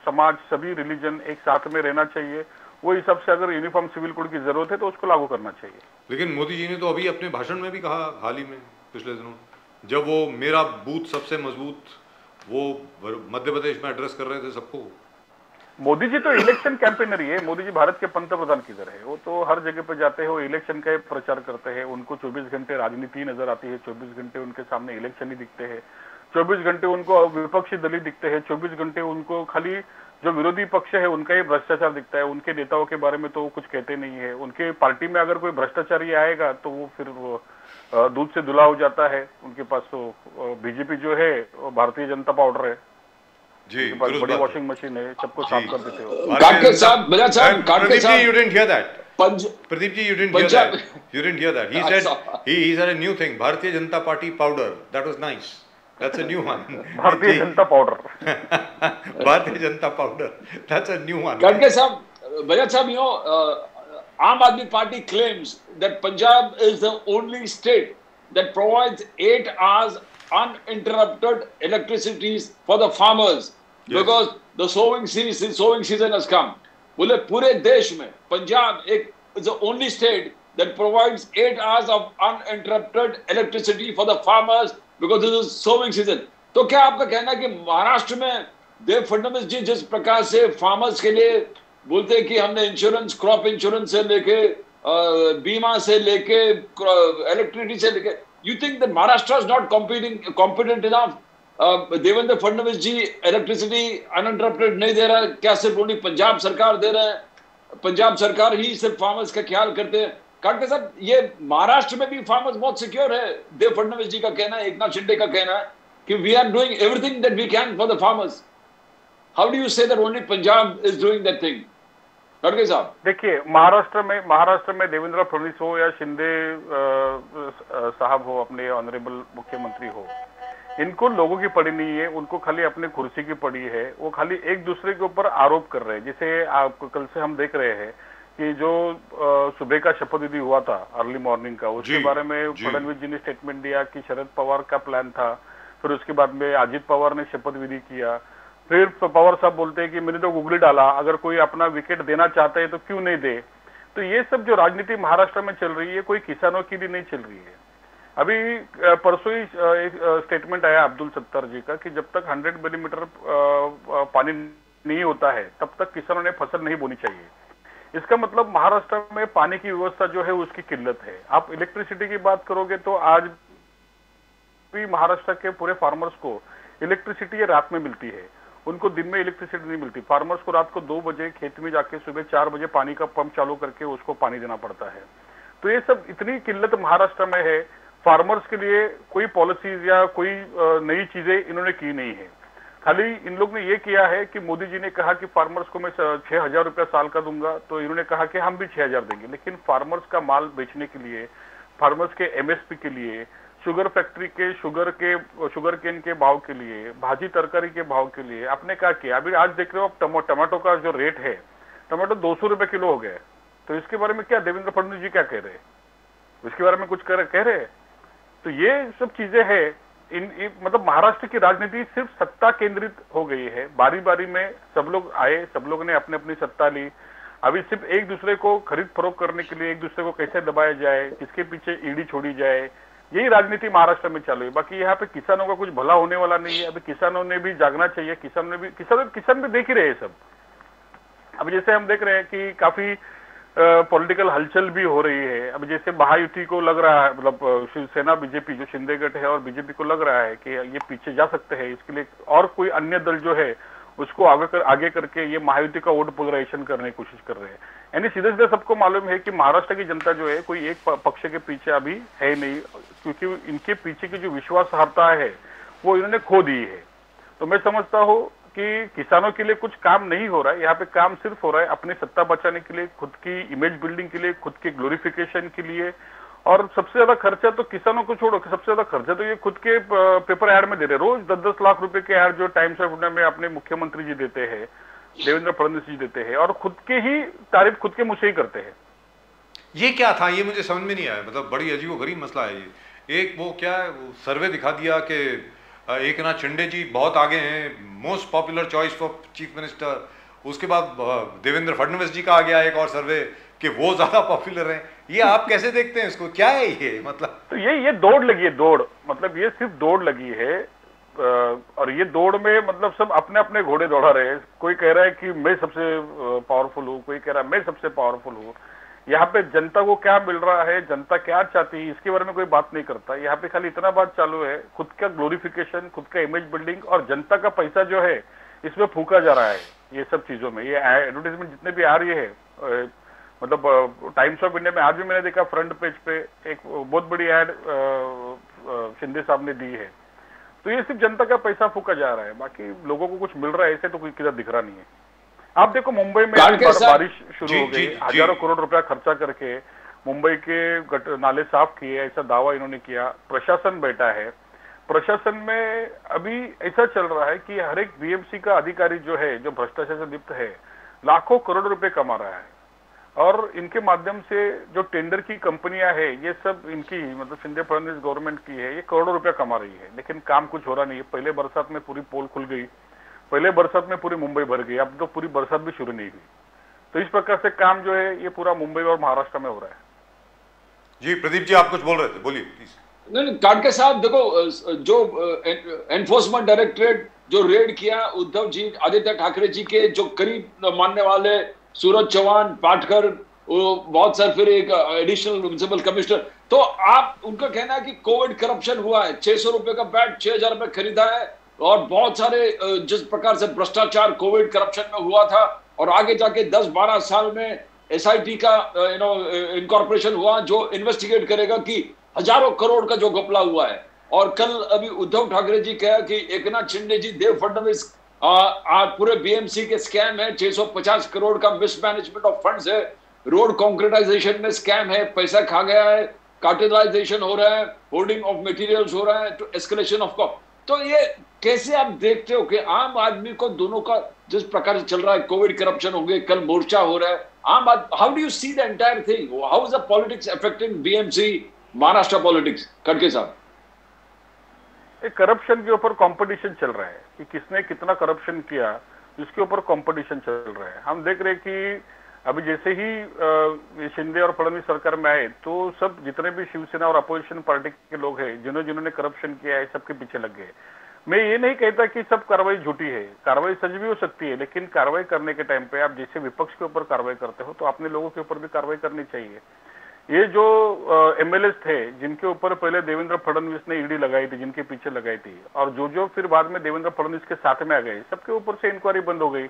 समाज, सभी रिलीजन एक साथ में रहना चाहिए, वो हिसाब से अगर यूनिफॉर्म सिविल कोड की जरूरत है तो उसको लागू करना चाहिए। लेकिन मोदी जी ने तो अभी अपने भाषण में भी कहा, हाल ही में पिछले दिनों, जब वो मेरा बूथ सबसे मजबूत वो मध्य प्रदेश में एड्रेस कर रहे थे सबको। मोदी जी तो इलेक्शन कैंपेनर ही है, मोदी जी भारत के पंतप्रधान किधर है, वो तो हर जगह पे जाते हैं, वो इलेक्शन का प्रचार करते हैं, उनको 24 घंटे राजनीति नजर आती है, 24 घंटे उनके सामने इलेक्शन ही दिखते हैं, 24 घंटे उनको विपक्षी दल ही दिखते हैं, 24 घंटे उनको खाली जो विरोधी पक्ष है उनका ही भ्रष्टाचार दिखता है, उनके नेताओं के बारे में तो वो कुछ कहते नहीं है। उनके पार्टी में अगर कोई भ्रष्टाचारी आएगा तो वो फिर दूध से धुला हो जाता है। उनके पास तो बीजेपी जो है भारतीय जनता पाउडर है जी, बड़ी वॉशिंग मशीन है, सबको साफ कर देते हो। काटके साहब, बजा साहब, काटके साहब, you didn't hear that. Pradeep ji, you didn't hear that. You didn't hear that. He said a new thing, Bharatiya Janata Party powder. That was nice. That's a new one. Bharatiya Janata powder. Bharatiya Janata powder. That's a new one. काटके साहब, बजा साहब, you know, Aam Aadmi Party claims that Punjab is the only state that provides 8 hours uninterrupted electricity for the farmers, yes, because the sowing season has come. बोले पूरे देश में Punjab is the only state that provides 8 hours of uninterrupted electricity for the farmers because this is sowing season. तो क्या आपका कहना है कि महाराष्ट्र में देव फडणवीस जी जिस प्रकार से फार्मर्स के लिए बोलते हैं कि हमने इंश्योरेंस, क्रॉप इंश्योरेंस से लेके बीमा से लेके इलेक्ट्रिसिटी से लेके, you think that Maharashtra is not competent enough? Devendra Fadnavis ji electricity uninterrupted नहीं दे रहा है, क्या सिर्फ ओनली पंजाब सरकार दे रहा है? पंजाब सरकार ही सिर्फ फार्मर्स का ख्याल करते हैं? काटके साहब, ये महाराष्ट्र में भी फार्मर्स बहुत सिक्योर है। देव फडणवीस जी का कहना है, एकनाथ शिंदे का कहना है कि we are doing everything that we can for the farmers. How do you say that only Punjab is doing that thing? Katke साहब, देखिए, महाराष्ट्र में देवेंद्र फडणवीस हो या शिंदे साहब हो, अपने ऑनरेबल मुख्यमंत्री हो, इनको लोगों की पड़ी नहीं है, उनको खाली अपने कुर्सी की पड़ी है। वो खाली एक दूसरे के ऊपर आरोप कर रहे हैं। जैसे आप कल से हम देख रहे हैं कि जो सुबह का शपथ विधि हुआ था अर्ली मॉर्निंग का, उसके बारे में फडणवीस जी ने स्टेटमेंट दिया कि शरद पवार का प्लान था। फिर उसके बाद में अजित पवार ने शपथ विधि किया। फिर पवार साहब बोलते हैं कि मैंने तो गूगली डाला, अगर कोई अपना विकेट देना चाहता है तो क्यों नहीं दे। तो ये सब जो राजनीति महाराष्ट्र में चल रही है, कोई किसानों की भी नहीं चल रही है। अभी परसों ही एक स्टेटमेंट आया अब्दुल सत्तार जी का कि जब तक 100 मिलीमीटर पानी नहीं होता है तब तक किसानों ने फसल नहीं बोनी चाहिए। इसका मतलब महाराष्ट्र में पानी की व्यवस्था जो है उसकी किल्लत है। आप इलेक्ट्रिसिटी की बात करोगे तो आज भी महाराष्ट्र के पूरे फार्मर्स को इलेक्ट्रिसिटी रात में मिलती है, उनको दिन में इलेक्ट्रिसिटी नहीं मिलती। फार्मर्स को रात को 2 बजे खेत में जाके सुबह 4 बजे पानी का पंप चालू करके उसको पानी देना पड़ता है। तो ये सब इतनी किल्लत महाराष्ट्र में है। फार्मर्स के लिए कोई पॉलिसीज या कोई नई चीजें इन्होंने की नहीं है। खाली इन लोग ने ये किया है कि मोदी जी ने कहा कि फार्मर्स को मैं 6,000 रुपया साल का दूंगा, तो इन्होंने कहा कि हम भी 6,000 देंगे। लेकिन फार्मर्स का माल बेचने के लिए, फार्मर्स के एमएसपी के लिए, शुगर फैक्ट्री के शुगर केन के भाव के लिए, भाजी तरकारी के भाव के लिए आपने क्या किया? अभी आज देख रहे हो आप टमाटो का जो रेट है, टमाटो 200 रुपए किलो हो गया। तो इसके बारे में क्या देवेंद्र फडणवीस जी क्या कह रहे हैं? उसके बारे में कुछ कह रहे हैं? तो ये सब चीजें हैं। मतलब महाराष्ट्र की राजनीति सिर्फ सत्ता केंद्रित हो गई है। बारी बारी में सब लोग आए, सब लोग ने अपनी अपनी सत्ता ली। अभी सिर्फ एक दूसरे को खरीद फरोख्त करने के लिए, एक दूसरे को कैसे दबाया जाए, किसके पीछे ईडी छोड़ी जाए, यही राजनीति महाराष्ट्र में चालू है। बाकी यहाँ पे किसानों का कुछ भला होने वाला नहीं है। अभी किसानों ने भी जागना चाहिए। किसान भी देख ही रहे हैं सब। अब जैसे हम देख रहे हैं कि काफी पॉलिटिकल हलचल भी हो रही है। अब जैसे महायुति को लग रहा है, मतलब शिवसेना बीजेपी जो शिंदे गठ है और बीजेपी को लग रहा है कि ये पीछे जा सकते हैं, इसके लिए और कोई अन्य दल जो है उसको आगे करके ये महायुति का वोट पोलराइजेशन करने की कोशिश कर रहे हैं। यानी सीधे सीधे सबको मालूम है कि महाराष्ट्र की जनता जो है कोई एक पक्ष के पीछे अभी है नहीं, क्योंकि इनके पीछे की जो विश्वासार्हता है वो इन्होंने खो दी है। तो मैं समझता हूँ कि किसानों के लिए कुछ काम नहीं हो रहा है। यहाँ पे काम सिर्फ हो रहा है अपनी सत्ता बचाने के लिए, खुद की इमेज बिल्डिंग के लिए, खुद के ग्लोरिफिकेशन के लिए। और सबसे ज्यादा खर्चा तो किसानों को छोड़ो, सबसे ज्यादा खर्चा तो ये खुद के पेपर ऐड में दे रहे। रोज 10-10 लाख रुपए के ऐड जो टाइम्स ऑफ इंडिया में अपने मुख्यमंत्री जी देते हैं, देवेंद्र फडणवीस जी देते हैं, और खुद के ही तारीफ खुद के मुंह से ही करते हैं। ये क्या था, ये मुझे समझ में नहीं आया। मतलब बड़ी अजीबोगरीब मसला है ये। एक वो क्या सर्वे दिखा दिया कि एकनाथ शिंदे जी बहुत आगे हैं, most popular choice for chief minister. उसके बाद देवेंद्र फडणवीस जी का आ गया एक और सर्वे कि वो ज्यादा पॉपुलर हैं। ये आप कैसे देखते हैं इसको, क्या है ये? मतलब तो ये दौड़ लगी है, दौड़ मतलब ये सिर्फ दौड़ लगी है। और ये दौड़ में मतलब सब अपने अपने घोड़े दौड़ा रहे हैं। कोई कह रहा है कि मैं सबसे पावरफुल हूँ, कोई कह रहा है मैं सबसे पावरफुल हूँ। यहाँ पे जनता को क्या मिल रहा है, जनता क्या चाहती है, इसके बारे में कोई बात नहीं करता। यहाँ पे खाली इतना बात चालू है, खुद का ग्लोरिफिकेशन, खुद का इमेज बिल्डिंग, और जनता का पैसा जो है इसमें फूका जा रहा है ये सब चीजों में। ये एडवर्टाइजमेंट जितने भी आ रही है, मतलब टाइम्स ऑफ इंडिया में आज भी मैंने देखा फ्रंट पेज पे एक बहुत बड़ी एड शिंदे साहब ने दी है। तो ये सिर्फ जनता का पैसा फूका जा रहा है, बाकी लोगों को कुछ मिल रहा है ऐसे तो कोई किधर दिख रहा नहीं है। आप देखो मुंबई में बारिश शुरू हो गई, हजारों करोड़ रुपया खर्चा करके मुंबई के नाले साफ किए, ऐसा दावा इन्होंने किया। प्रशासन बैठा है, प्रशासन में अभी ऐसा चल रहा है कि हर एक बीएमसी का अधिकारी जो है, जो भ्रष्टाचार से लिप्त है, लाखों करोड़ रुपए कमा रहा है। और इनके माध्यम से जो टेंडर की कंपनियां है, ये सब इनकी, मतलब शिंदे फडणवीस गवर्नमेंट की है, ये करोड़ों रुपया कमा रही है, लेकिन काम कुछ हो रहा नहीं है। पहले बरसात में पूरी पोल खुल गई, पहले बरसात में पूरी मुंबई भर गई, अब तो पूरी बरसात भी शुरू नहीं हुई। तो इस प्रकार से काम जो है ये पूरा मुंबई और महाराष्ट्र में हो रहा है। जी प्रदीप जी, आप कुछ बोल रहे थे, बोलिए प्लीज। नहीं, काटके साहब देखो, जो एनफोर्समेंट डायरेक्टरेट जो रेड किया उद्धव जी, आदित्य ठाकरे जी के जो करीब मानने वाले सूरज चौहान, पाटकर, बहुत सारे, फिर एक एडिशनल म्युनिसिपल कमिश्नर, तो आप उनका कहना है कि कोविड करप्शन हुआ है, 600 रुपए का बैट 6000 रुपए खरीदा है, और बहुत सारे जिस प्रकार से भ्रष्टाचार कोविड करप्शन में हुआ था, और आगे जाके 10-12 साल में एसआईटी का इनकॉर्पोरेशन हुआ जो इन्वेस्टिगेट करेगा कि हजारों करोड़ का जो घपला हुआ है। और कल अभी उद्धव ठाकरे जी कहा कि एकनाथ शिंदे जी, देव फडणवीस, पूरे बीएमसी के स्कैम है, 650 करोड़ का मिसमैनेजमेंट ऑफ फंड्स है, रोड कॉन्क्रीटाइजेशन में स्कैम है, पैसा खा गया है, कार्टेलाइजेशन हो रहा है, होल्डिंग ऑफ मटेरियल्स हो रहा है, तो एस्केलेशन ऑफ कॉस्ट। तो ये कैसे आप देखते हो कि आम आदमी को दोनों का जिस प्रकार से चल रहा है, कोविड करप्शन हो गए, कल मोर्चा हो रहा है, Aam Aadmi, how do you see the entire thing, how is the politics affecting BMC, Maharashtra politics? Khadke साहब, करप्शन के ऊपर कंपटीशन चल रहा है कि किसने कितना करप्शन किया, इसके ऊपर कंपटीशन चल रहा है। हम देख रहे हैं कि अभी जैसे ही शिंदे और फडणवीस सरकार में आए तो सब जितने भी शिवसेना और अपोजिशन पार्टी के लोग हैं, जिन्होंने करप्शन किया है, सबके पीछे लग गए। मैं ये नहीं कहता कि सब कार्रवाई झूठी है, कार्रवाई सच भी हो सकती है, लेकिन कार्रवाई करने के टाइम पे आप जैसे विपक्ष के ऊपर कार्रवाई करते हो तो अपने लोगों के ऊपर भी कार्रवाई करनी चाहिए। ये जो एमएलए थे जिनके ऊपर पहले देवेंद्र फडणवीस ने ईडी लगाई थी, जिनके पीछे लगाई थी, और जो फिर बाद में देवेंद्र फडणवीस के साथ में आ गए, सबके ऊपर से इंक्वायरी बंद हो गई।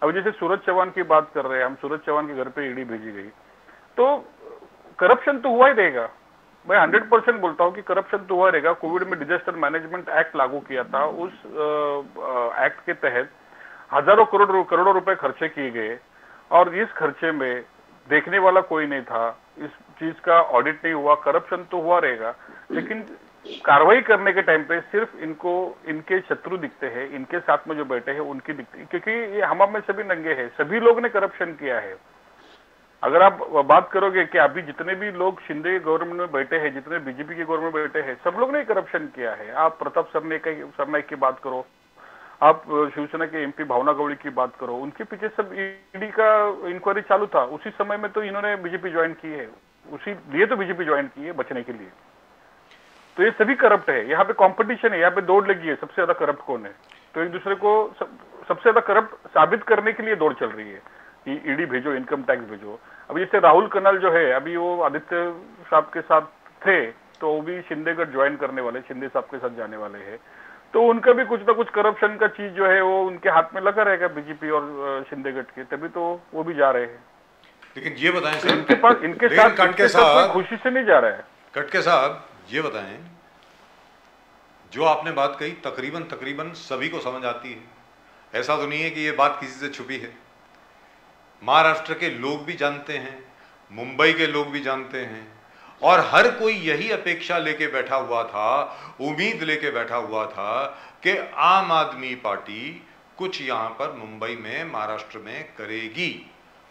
अब जैसे सूरज चौहान की बात कर रहे हैं हम, सूरज चौहान के घर पे ईडी भेजी गई, तो करप्शन तो हुआ ही रहेगा। मैं 100% बोलता हूँ कि करप्शन तो हुआ रहेगा। कोविड में डिजास्टर मैनेजमेंट एक्ट लागू किया था, उस एक्ट के तहत हजारों करोड़ों रुपए खर्चे किए गए, और इस खर्चे में देखने वाला कोई नहीं था, इस चीज का ऑडिट नहीं हुआ। करप्शन तो हुआ रहेगा, लेकिन कार्रवाई करने के टाइम पे सिर्फ इनको इनके शत्रु दिखते हैं, इनके साथ में जो बैठे हैं उनकी दिखती, क्योंकि ये हम में सभी नंगे हैं, सभी लोग ने करप्शन किया है। अगर आप बात करोगे कि अभी जितने भी लोग शिंदे गवर्नमेंट में बैठे हैं, जितने बीजेपी के गवर्नमेंट में बैठे हैं, सब लोग ने करप्शन किया है। आप प्रताप सरनाईक की बात करो, आप शिवसेना के एमपी भावना गवळी की बात करो, उनके पीछे सब ईडी का इंक्वायरी चालू था। उसी समय में तो इन्होंने बीजेपी ज्वाइन की है, उसी लिए तो बीजेपी ज्वाइन की है, बचने के लिए। तो ये सभी करप्ट है, यहाँ पे कंपटीशन है, यहाँ पे दौड़ लगी है, सबसे ज्यादा करप्ट कौन है। तो एक दूसरे को सबसे ज्यादा करप्ट साबित करने के लिए दौड़ चल रही है कि ईडी भेजो, इनकम टैक्स भेजो। अभी जैसे राहुल कनाल जो है, अभी वो आदित्य साहब के साथ थे, तो वो भी शिंदेगढ़ ज्वाइन करने वाले, शिंदे साहब के साथ जाने वाले हैं। तो उनका भी कुछ ना कुछ करप्शन का चीज जो है वो उनके हाथ में लगा रहेगा, बीजेपी और शिंदेगढ़ के, तभी तो वो भी जा रहे हैं। लेकिन ये बताएं सर, इनके साथ खुशी से नहीं जा रहा है। कटके साहब ये बताएं, जो आपने बात कही तकरीबन सभी को समझ आती है, ऐसा तो नहीं है कि ये बात किसी से छुपी है। महाराष्ट्र के लोग भी जानते हैं, मुंबई के लोग भी जानते हैं, और हर कोई यही अपेक्षा लेके बैठा हुआ था, उम्मीद लेके बैठा हुआ था कि आम आदमी पार्टी कुछ यहां पर मुंबई में, महाराष्ट्र में करेगी।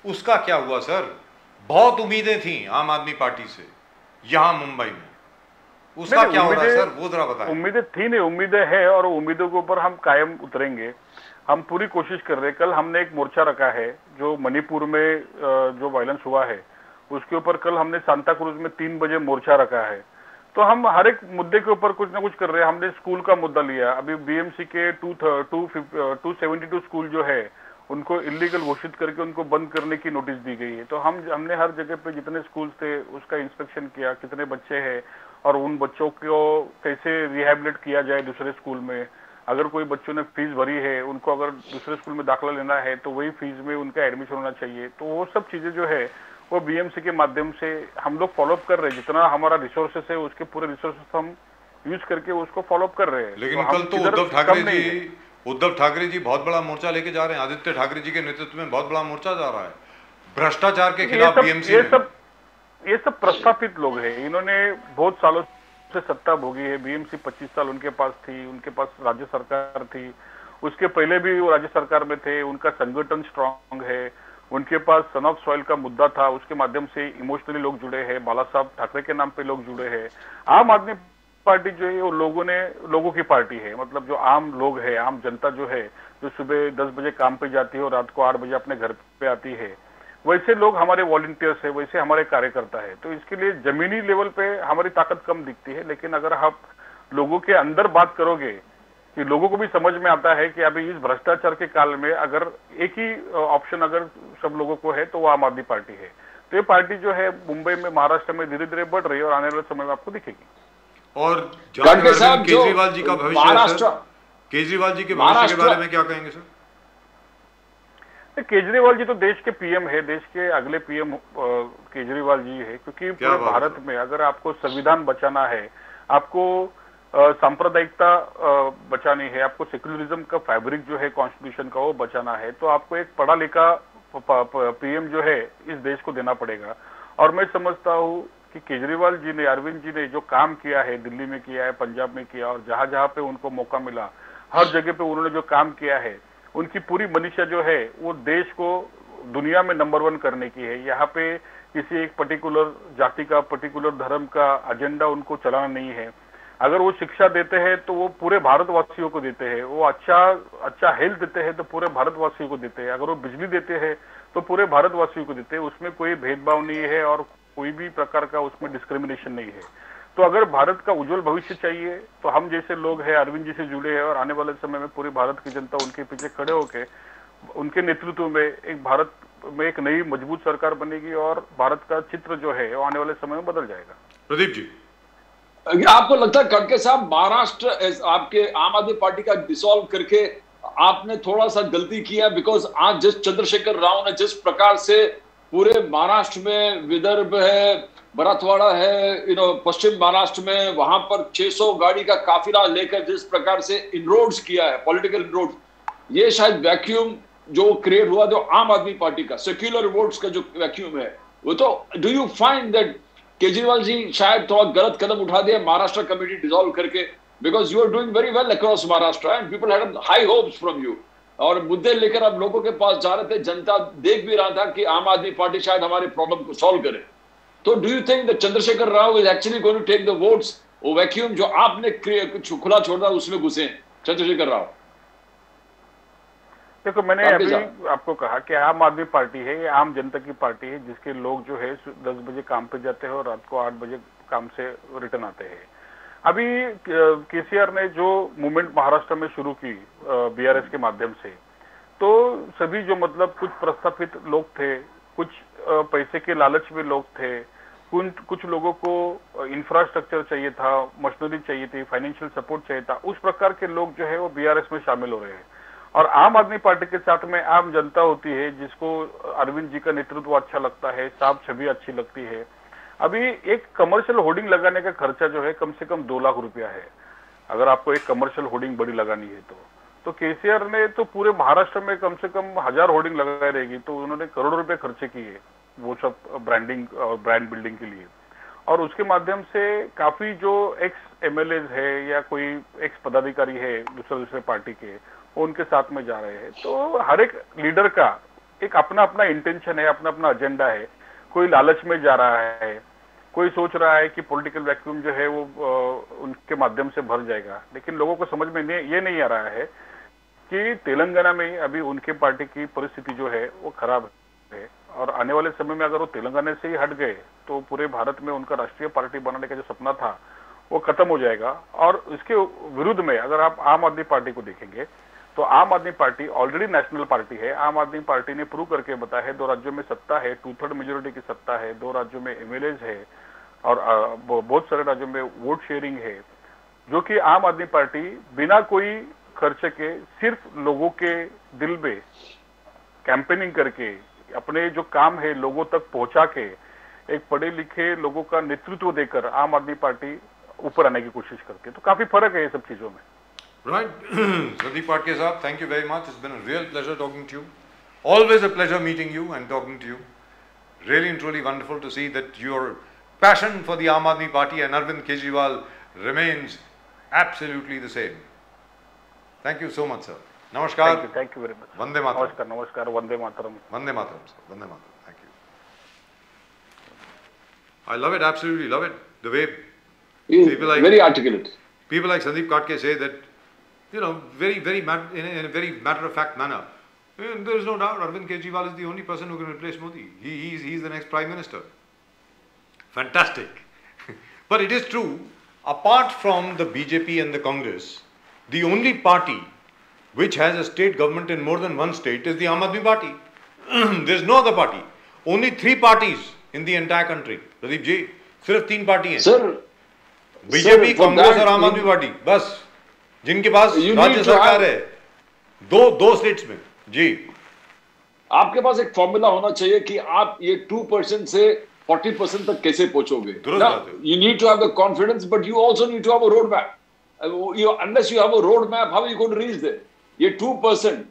उसका क्या हुआ सर? बहुत उम्मीदें थी आम आदमी पार्टी से यहां मुंबई में, उसका क्या हो रहा है सर, वो जरा बताएं। उम्मीदें थी नहीं, उम्मीदें हैं, और उम्मीदों के ऊपर हम कायम उतरेंगे। हम पूरी कोशिश कर रहे हैं। कल हमने एक मोर्चा रखा है, जो मणिपुर में जो वायलेंस हुआ है उसके ऊपर कल हमने सांता क्रूज में 3 बजे मोर्चा रखा है। तो हम हर एक मुद्दे के ऊपर कुछ ना कुछ कर रहे हैं। हमने स्कूल का मुद्दा लिया, अभी बीएमसी के 272 स्कूल जो है उनको इलीगल घोषित करके उनको बंद करने की नोटिस दी गई है। तो हमने हर जगह पे जितने स्कूल्स थे उसका इंस्पेक्शन किया, कितने बच्चे हैं और उन बच्चों को कैसे रिहेबिलिट किया जाए दूसरे स्कूल में। अगर कोई बच्चों ने फीस भरी है, उनको अगर दूसरे स्कूल में दाखिला लेना है तो वही फीस में उनका एडमिशन होना चाहिए। तो वो सब चीजें जो है वो बीएमसी के माध्यम से हम लोग फॉलोअप कर रहे हैं। जितना हमारा रिसोर्सेस है उसके पूरे रिसोर्सेस हम यूज करके उसको फॉलोअप कर रहे हैं। लेकिन कल तो उद्धव ठाकरे जी बहुत बड़ा मोर्चा लेके जा रहे हैं, आदित्य ठाकरे जी के नेतृत्व में बहुत बड़ा मोर्चा जा रहा है भ्रष्टाचार के खिलाफ बीएमसी। ये सब प्रस्थापित लोग हैं, इन्होंने बहुत सालों से सत्ता भोगी है। बीएमसी 25 साल उनके पास थी, उनके पास राज्य सरकार थी, उसके पहले भी वो राज्य सरकार में थे, उनका संगठन स्ट्रांग है, उनके पास सन ऑफ सॉइल का मुद्दा था, उसके माध्यम से इमोशनली लोग जुड़े हैं, बाला साहब ठाकरे के नाम पे लोग जुड़े हैं। आम आदमी पार्टी जो है वो लोगों की पार्टी है, मतलब जो आम लोग है, आम जनता जो है, जो सुबह 10 बजे काम पे जाती है और रात को 8 बजे अपने घर पे आती है, वैसे लोग हमारे वॉलंटियर्स है, वैसे हमारे कार्यकर्ता है। तो इसके लिए जमीनी लेवल पे हमारी ताकत कम दिखती है, लेकिन अगर आप लोगों के अंदर बात करोगे कि लोगों को भी समझ में आता है कि अभी इस भ्रष्टाचार के काल में अगर एक ही ऑप्शन अगर सब लोगों को है तो वो आम आदमी पार्टी है। तो ये पार्टी जो है मुंबई में, महाराष्ट्र में धीरे धीरे बढ़ रही है और आने वाले समय में आपको दिखेगी। और केजरीवाल जी का भविष्य, केजरीवाल जी के भविष्य के बारे में क्या कहेंगे सर? केजरीवाल जी तो देश के पीएम है, देश के अगले पीएम केजरीवाल जी है, क्योंकि पूरे भारत में अगर आपको संविधान बचाना है, आपको सांप्रदायिकता बचानी है, आपको सेक्युलरिज्म का फैब्रिक जो है कॉन्स्टिट्यूशन का वो बचाना है, तो आपको एक पढ़ा लिखा पीएम जो है इस देश को देना पड़ेगा। और मैं समझता हूँ कि केजरीवाल जी ने, अरविंद जी ने जो काम किया है, दिल्ली में किया है, पंजाब में किया, और जहां जहां पे उनको मौका मिला हर जगह पे उन्होंने जो काम किया है, उनकी पूरी मनीषा जो है वो देश को दुनिया में नंबर 1 करने की है। यहाँ पे किसी एक पर्टिकुलर जाति का, पर्टिकुलर धर्म का एजेंडा उनको चलाना नहीं है। अगर वो शिक्षा देते हैं तो वो पूरे भारतवासियों को देते हैं, वो अच्छा हेल्थ देते हैं तो पूरे भारतवासियों को देते हैं, अगर वो बिजली देते हैं तो पूरे भारतवासियों को देते हैं। उसमें कोई भेदभाव नहीं है और कोई भी प्रकार का उसमें डिस्क्रिमिनेशन नहीं है। तो अगर भारत का उज्जवल भविष्य चाहिए तो हम जैसे लोग हैं, अरविंद जी से जुड़े हैं, और आने वाले समय में पूरी भारत की जनता उनके पीछे खड़े होकर उनके नेतृत्व में एक भारत में एक नई मजबूत सरकार बनेगी और भारत का चित्र जो है वो आने वाले समय में बदल जाएगा। प्रदीप जी, आपको लगता है खड़गे साहब महाराष्ट्र आपके आम आदमी पार्टी का डिसॉल्व करके आपने थोड़ा सा गलती किया? बिकॉज आज जिस चंद्रशेखर राव ने जिस प्रकार से पूरे महाराष्ट्र में, विदर्भ है, मराठवाड़ा है, पश्चिम महाराष्ट्र में वहां पर 600 गाड़ी का काफिला लेकर जिस प्रकार से इनरोड्स किया है, पॉलिटिकल इनरोड्स, ये शायद वैक्यूम जो क्रिएट हुआ जो आम आदमी पार्टी का सेक्युलर वोट्स का जो वैक्यूम है वो, तो do you find that Kejriwal ji शायद थोड़ा गलत कदम उठा दिया महाराष्ट्र कमेटी डिसॉल्व करके? Because you are doing very well across Maharashtra and people had high hopes from you, और मुद्दे लेकर अब लोगों के पास जा रहे थे, जनता देख भी रहा था कि आम आदमी पार्टी शायद हमारे प्रॉब्लम को सॉल्व करे। तो do you think that Chandrashekar Rao is actually going to take the votes? वो वैक्यूम जो आपने खुला छोड़ा उसमें घुसे चंद्रशेखर राव? देखो, मैंने अभी आपको कहा कि आम आदमी पार्टी है, ये आम जनता की पार्टी है, जिसके लोग जो है 10 बजे काम पे जाते हैं और रात को 8 बजे काम से रिटर्न आते हैं। अभी केसीआर ने जो मूवमेंट महाराष्ट्र में शुरू की बीआरएस के माध्यम से, तो सभी जो मतलब कुछ प्रस्थापित लोग थे, कुछ पैसे के लालच में लोग थे, कुछ लोगों को इंफ्रास्ट्रक्चर चाहिए था, मशीनरी चाहिए थी, फाइनेंशियल सपोर्ट चाहिए था, उस प्रकार के लोग जो है वो बीआरएस में शामिल हो रहे हैं। और आम आदमी पार्टी के साथ में आम जनता होती है, जिसको अरविंद जी का नेतृत्व अच्छा लगता है, साफ छवि अच्छी लगती है। अभी एक कमर्शियल होर्डिंग लगाने का खर्चा जो है कम से कम 2 लाख रुपया है, अगर आपको एक कमर्शियल होर्डिंग बड़ी लगानी है तो केसीआर ने तो पूरे महाराष्ट्र में कम से कम 1000 होर्डिंग लगाई रहेगी, तो उन्होंने करोड़ों रुपए खर्चे किए वो सब ब्रांडिंग और ब्रांड बिल्डिंग के लिए। और उसके माध्यम से काफी जो एक्स एमएलए है या कोई एक्स पदाधिकारी है दूसरे पार्टी के, वो उनके साथ में जा रहे हैं। तो हर एक लीडर का एक अपना अपना इंटेंशन है, अपना अपना एजेंडा है। कोई लालच में जा रहा है, कोई सोच रहा है कि पॉलिटिकल वैक्यूम जो है वो उनके माध्यम से भर जाएगा। लेकिन लोगों को समझ में ये नहीं आ रहा है कि तेलंगाना में अभी उनके पार्टी की परिस्थिति जो है वो खराब है, और आने वाले समय में अगर वो तेलंगाना से ही हट गए तो पूरे भारत में उनका राष्ट्रीय पार्टी बनाने का जो सपना था वो खत्म हो जाएगा। और इसके विरुद्ध में अगर आप आम आदमी पार्टी को देखेंगे तो आम आदमी पार्टी ऑलरेडी नेशनल पार्टी है। आम आदमी पार्टी ने प्रूव करके बताया है, 2 राज्यों में सत्ता है, 2/3 मेजोरिटी की सत्ता है, 2 राज्यों में एमएलएज है, और बहुत सारे राज्यों में वोट शेयरिंग है, जो कि आम आदमी पार्टी बिना कोई खर्चे के सिर्फ लोगों के दिल में कैंपेनिंग करके अपने जो काम है लोगों तक पहुंचा के एक पढ़े लिखे लोगों का नेतृत्व देकर आम आदमी पार्टी ऊपर आने की कोशिश करती है। तो काफी फर्क है ये सब चीजों में। Right. Sandeep Patke Saab, thank you very much. It's been a real pleasure talking to you. Always a pleasure meeting you and talking to you. Really and truly wonderful to see that your passion for the Aam Aadmi Party and Arvind Kejriwal remains absolutely the same. Thank you so much, sir. Namaskar. Thank you very much. Vande Mataram. Namaskar, Vande Mataram. Vande Mataram, sir. Vande Mataram. Thank you. I love it, absolutely love it. The way people like very articulate. People like Sandeep Patke say that, you know, in a very matter-of-fact manner. There is no doubt Arvind Kejriwal is the only person who can replace Modi. He's the next Prime Minister. Fantastic. But it is true, apart from the BJP and the Congress, the only party which has a state government in more than one state is the Aam Aadmi Party. There is no other party. Only 3 parties in the entire country. Pradeep ji, सिर्फ 3 party हैं. Sir, BJP, Congress और आम आदमी party, बस जिनके पास राज्य सरकार है दो स्टेट्स में। जी, आपके पास एक फॉर्मूला होना चाहिए कि आप ये 2% से 40% तक कैसे पहुंचोगे। You need to have the confidence, but you also need to have a roadmap. Unless you have a roadmap, how are you going to reach there? ये 2%,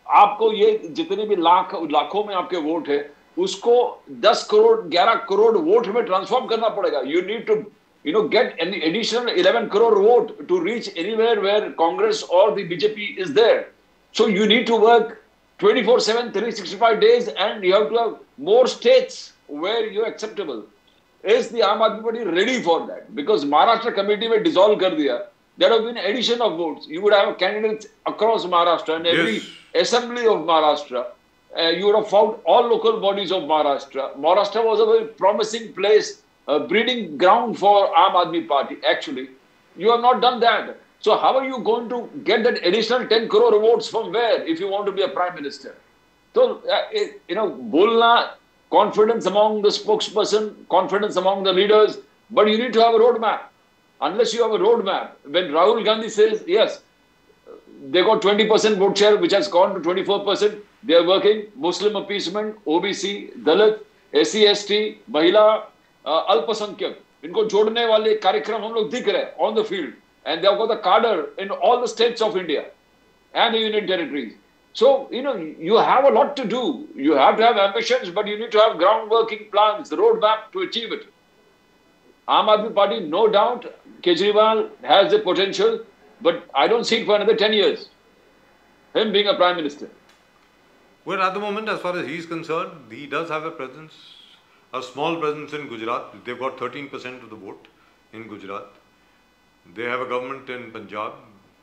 आपको ये जितने भी लाखों में आपके वोट है, उसको 10 करोड़ 11 करोड़ वोट में ट्रांसफॉर्म करना पड़ेगा। You need to get an additional 11 crore vote to reach anywhere where Congress or the BJP is there. So you need to work 24/7, 365 days, and you have to have more states where you're acceptable. Is the Aam Aadmi Party ready for that? Because Maharashtra committee में dissolve कर दिया, there have been addition of votes. You would have candidates across Maharashtra and every assembly of Maharashtra. You would have found all local bodies of Maharashtra. Maharashtra was a very promising place, a breeding ground for Aam Aadmi Party. Actually, you have not done that. So how are you going to get that additional 10 crore votes from where if you want to be a prime minister? So, bolna, confidence among the spokesperson, confidence among the leaders, but you need to have a roadmap. Unless you have a roadmap, when Rahul Gandhi says, yes, they got 20% vote share, which has gone to 24%, they are working, Muslim appeasement, OBC, Dalit, SC, ST, Mahila, Alpasankyak, इनको जोड़ने वाले कार्यक्रम हम लोग दिख रहे हैं on the field, and they have got the cadre in all the states of India and the union territories. So, you have a lot to do. You have to have ambitions, but you need to have ground working plans, the roadmap to achieve it. Aam Aadmi Party, no doubt, Kejriwal has the potential, but I don't see it for another 10 years. him being a prime minister? Well, at the moment, as far as he's concerned, he does have a presence, a small presence in Gujarat. They've got 13% of the vote in Gujarat. They have a government in Punjab.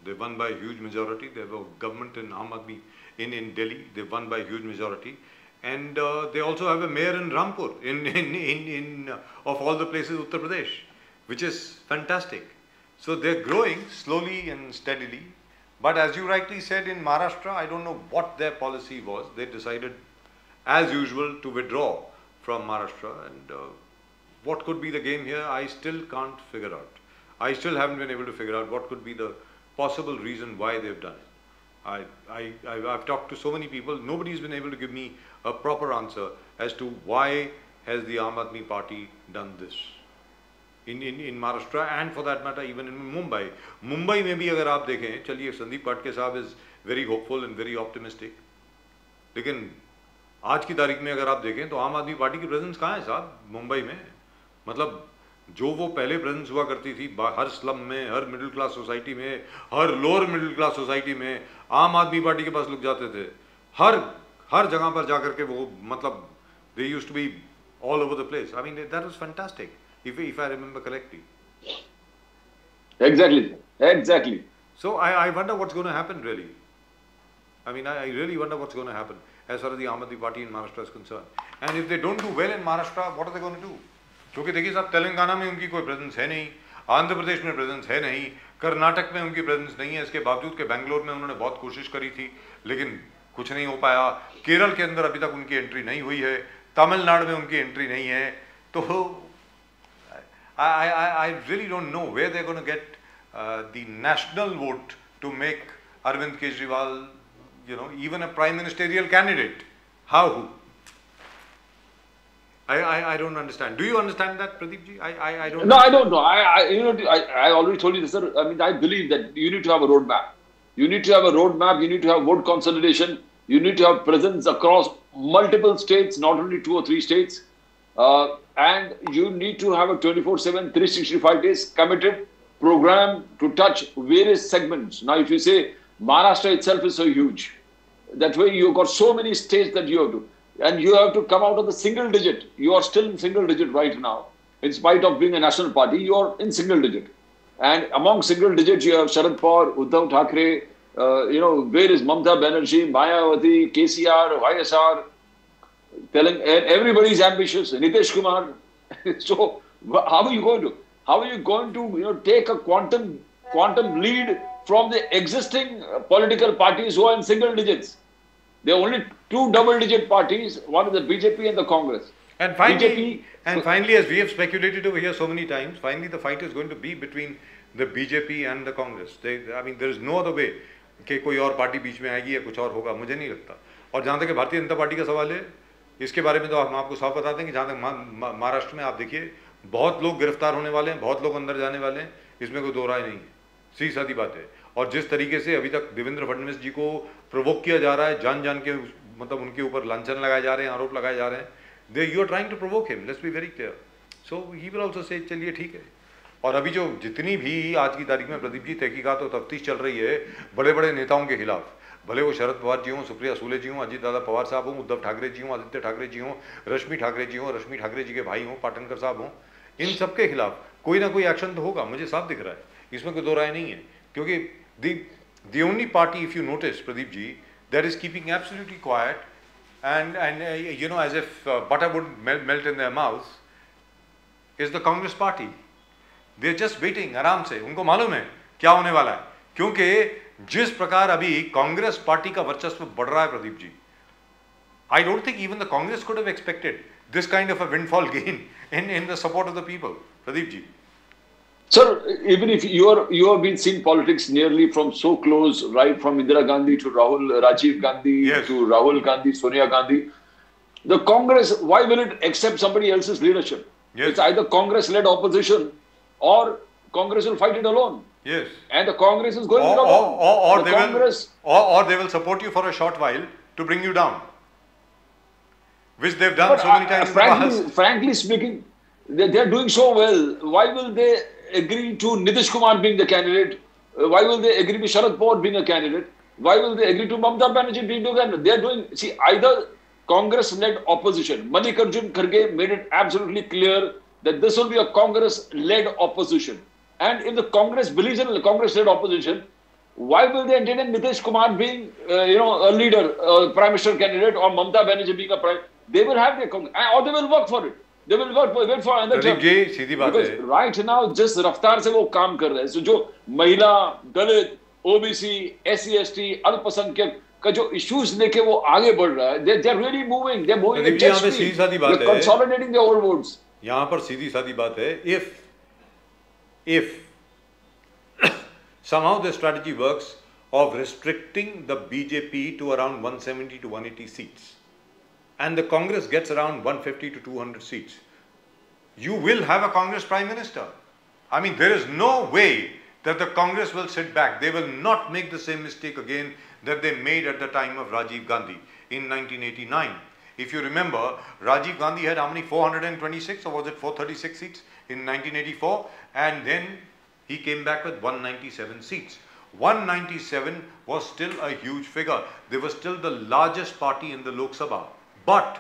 They won by a huge majority. They have a government in Aam Aadmi in Delhi. They won by a huge majority. And they also have a mayor in Rampur, of all the places, Uttar Pradesh, which is fantastic. So they're growing slowly and steadily. But as you rightly said, in Maharashtra, I don't know what their policy was. They decided, as usual, to withdraw from Maharashtra. And what could be the game here, I still can't figure out. I still haven't been able to figure out what could be the possible reason why they've done it. I've talked to so many people. Nobody's been able to give me a proper answer as to why has the Aam Aadmi Party done this in Maharashtra, and for that matter even in Mumbai. Mumbai में भी अगर आप देखें, चलिए संदीप पाटके साहब is very hopeful and very optimistic, लेकिन आज की तारीख में अगर आप देखें तो आम आदमी पार्टी की प्रेजेंस कहाँ है साहब मुंबई में? मतलब जो वो पहले प्रेजेंस हुआ करती थी हर स्लम में, हर मिडिल क्लास सोसाइटी में, हर लोअर मिडिल क्लास सोसाइटी में आम आदमी पार्टी के पास लोग जाते थे. हर जगह पर जाकर के वो मतलब they used to be all over the place. I mean, that was fantastic, if I remember correctly. Exactly. So I wonder what's going to happen really. I mean, I really wonder what's going to happen as far as the Aam Aadmi Party in Maharashtra is concerned. And if they don't do well in Maharashtra, what are they going to do? क्योंकि देखिए साहब, तेलंगाना में उनकी कोई presence है नहीं, आंध्र प्रदेश में presence है नहीं, कर्नाटक में उनकी प्रेजेंस नहीं है. इसके बावजूद के बेंगलोर में उन्होंने बहुत कोशिश करी थी लेकिन कुछ नहीं हो पाया. केरल के अंदर अभी तक उनकी एंट्री नहीं हुई है, तमिलनाडु में उनकी एंट्री नहीं है. तो I really don't know where they're going to get the national vote to make Arvind Kejriwal, even a prime ministerial candidate. How? I don't understand. Do you understand that, Pradeep ji? I don't. No, I don't know. I already told you this, sir. I mean, I believe that you need to have a roadmap. You need to have a roadmap. You need to have vote consolidation. You need to have presence across multiple states, not only 2 or 3 states. And you need to have a 24/7, 365 days committed program to touch various segments. Now, if you say Maharashtra itself is so huge, that way you've got so many states that you have to, and you have to come out of the single digit. You are still in single digit right now. In spite of being a national party, you are in single digit. And among single digits, you have Sharad Pawar, Uddhav Thackeray, where is Mamata Banerjee, Mayawati, KCR, YSR, and everybody is ambitious, Nitish Kumar. So how are you going to take a quantum lead from the existing political parties who are in single digits? There are only 2 double-digit parties. One is the BJP and the Congress. And finally, as we have speculated over here so many times, finally the fight is going to be between the BJP and the Congress. I mean, there is no other way कि कोई और party बीच में आएगी या कुछ और होगा, मुझे नहीं लगता. और जहाँ तक भारतीय जनता पार्टी का सवाल है, इसके बारे में तो हम आपको साफ बताते हैं कि जहाँ तक महाराष्ट्र में आप देखिए, बहुत लोग गिरफ्तार होने वाले हैं, बहुत लोग अंदर जाने वाले हैं, इसमें कोई दो राय नहीं है. सीधी सादी बात है. और जिस तरीके से अभी तक देवेंद्र फडणवीस जी को प्रोवोक किया जा रहा है, जान के मतलब उनके ऊपर लांछन लगाए जा रहे हैं, आरोप लगाए जा रहे हैं, you are trying to provoke him, let's be very clear. So he will also say चलिए ठीक है. और अभी जो जितनी भी आज की तारीख में प्रदीप जी तहकीकात और तफ्तीश चल रही है बड़े बड़े नेताओं के खिलाफ, भले वो शरद पवार जी हों, सुप्रिया सूले जी हों, अजीत दादा पवार साहब हों, उद्धव ठाकरे जी हों, आदित्य ठाकरे जी हों, रश्मि ठाकरे जी हों, रश्मि ठाकरे जी के भाई हों, पाटनकर साहब हों, इन सब के खिलाफ कोई ना कोई एक्शन तो होगा, मुझे साफ दिख रहा है. इसमें कोई दो राय नहीं है. क्योंकि the only party, if you notice, Pradeep ji, that is keeping absolutely quiet and as if butter would melt in their mouths, is the Congress party. They are just waiting, आराम से. उनको मालूम है क्या होने वाला है, क्योंकि जिस प्रकार अभी कांग्रेस पार्टी का वर्चस्व बढ़ रहा है Pradeep ji, I don't think even the Congress could have expected this kind of a windfall gain in the support of the people. Pradeep ji. Sir, even if you have been seeing politics nearly from so close, right from Indira Gandhi to Rajiv Gandhi, yes, to Rahul Gandhi, Sonia Gandhi, the Congress, why will it accept somebody else's leadership? Yes. It's either Congress-led opposition or Congress will fight it alone. Yes. And the Congress is going it alone. Or they will support you for a short while to bring you down, which they've done so many times in the past. Frankly speaking, they are doing so well. Why will they agree to Nitish Kumar being the candidate? Why will they agree to Sharad Pawar being a candidate? Why will they agree to Mamata Banerjee being together? They are doing, see, either Congress-led opposition. Mallikarjun Kharge made it absolutely clear that this will be a Congress-led opposition. And if the Congress believes in a Congress-led opposition, why will they entertain Nitish Kumar being, a leader, prime minister candidate, or Mamata Banerjee being a prime? They will have their Congress, or they will work for it. They will wait for another term. जी सीधी बात है. Because right now, जिस रफ्तार से वो काम कर रहे हैं, so जो महिला, दलित, OBC, SC, ST, अल्पसंख्यक का जो issues लेके वो आगे बढ़ रहा है, they're really moving, they're moving at jet speed, they're consolidating their old votes. यहाँ पर सीधी सादी बात है, if somehow the strategy works of restricting the BJP to around 170 to 180 seats, and the Congress gets around 150 to 200 seats, you will have a Congress Prime Minister. I mean, there is no way that the Congress will sit back. They will not make the same mistake again that they made at the time of Rajiv Gandhi in 1989. If you remember, Rajiv Gandhi had how many? 426 or was it 436 seats in 1984? And then he came back with 197 seats. 197 was still a huge figure. They were still the largest party in the Lok Sabha. But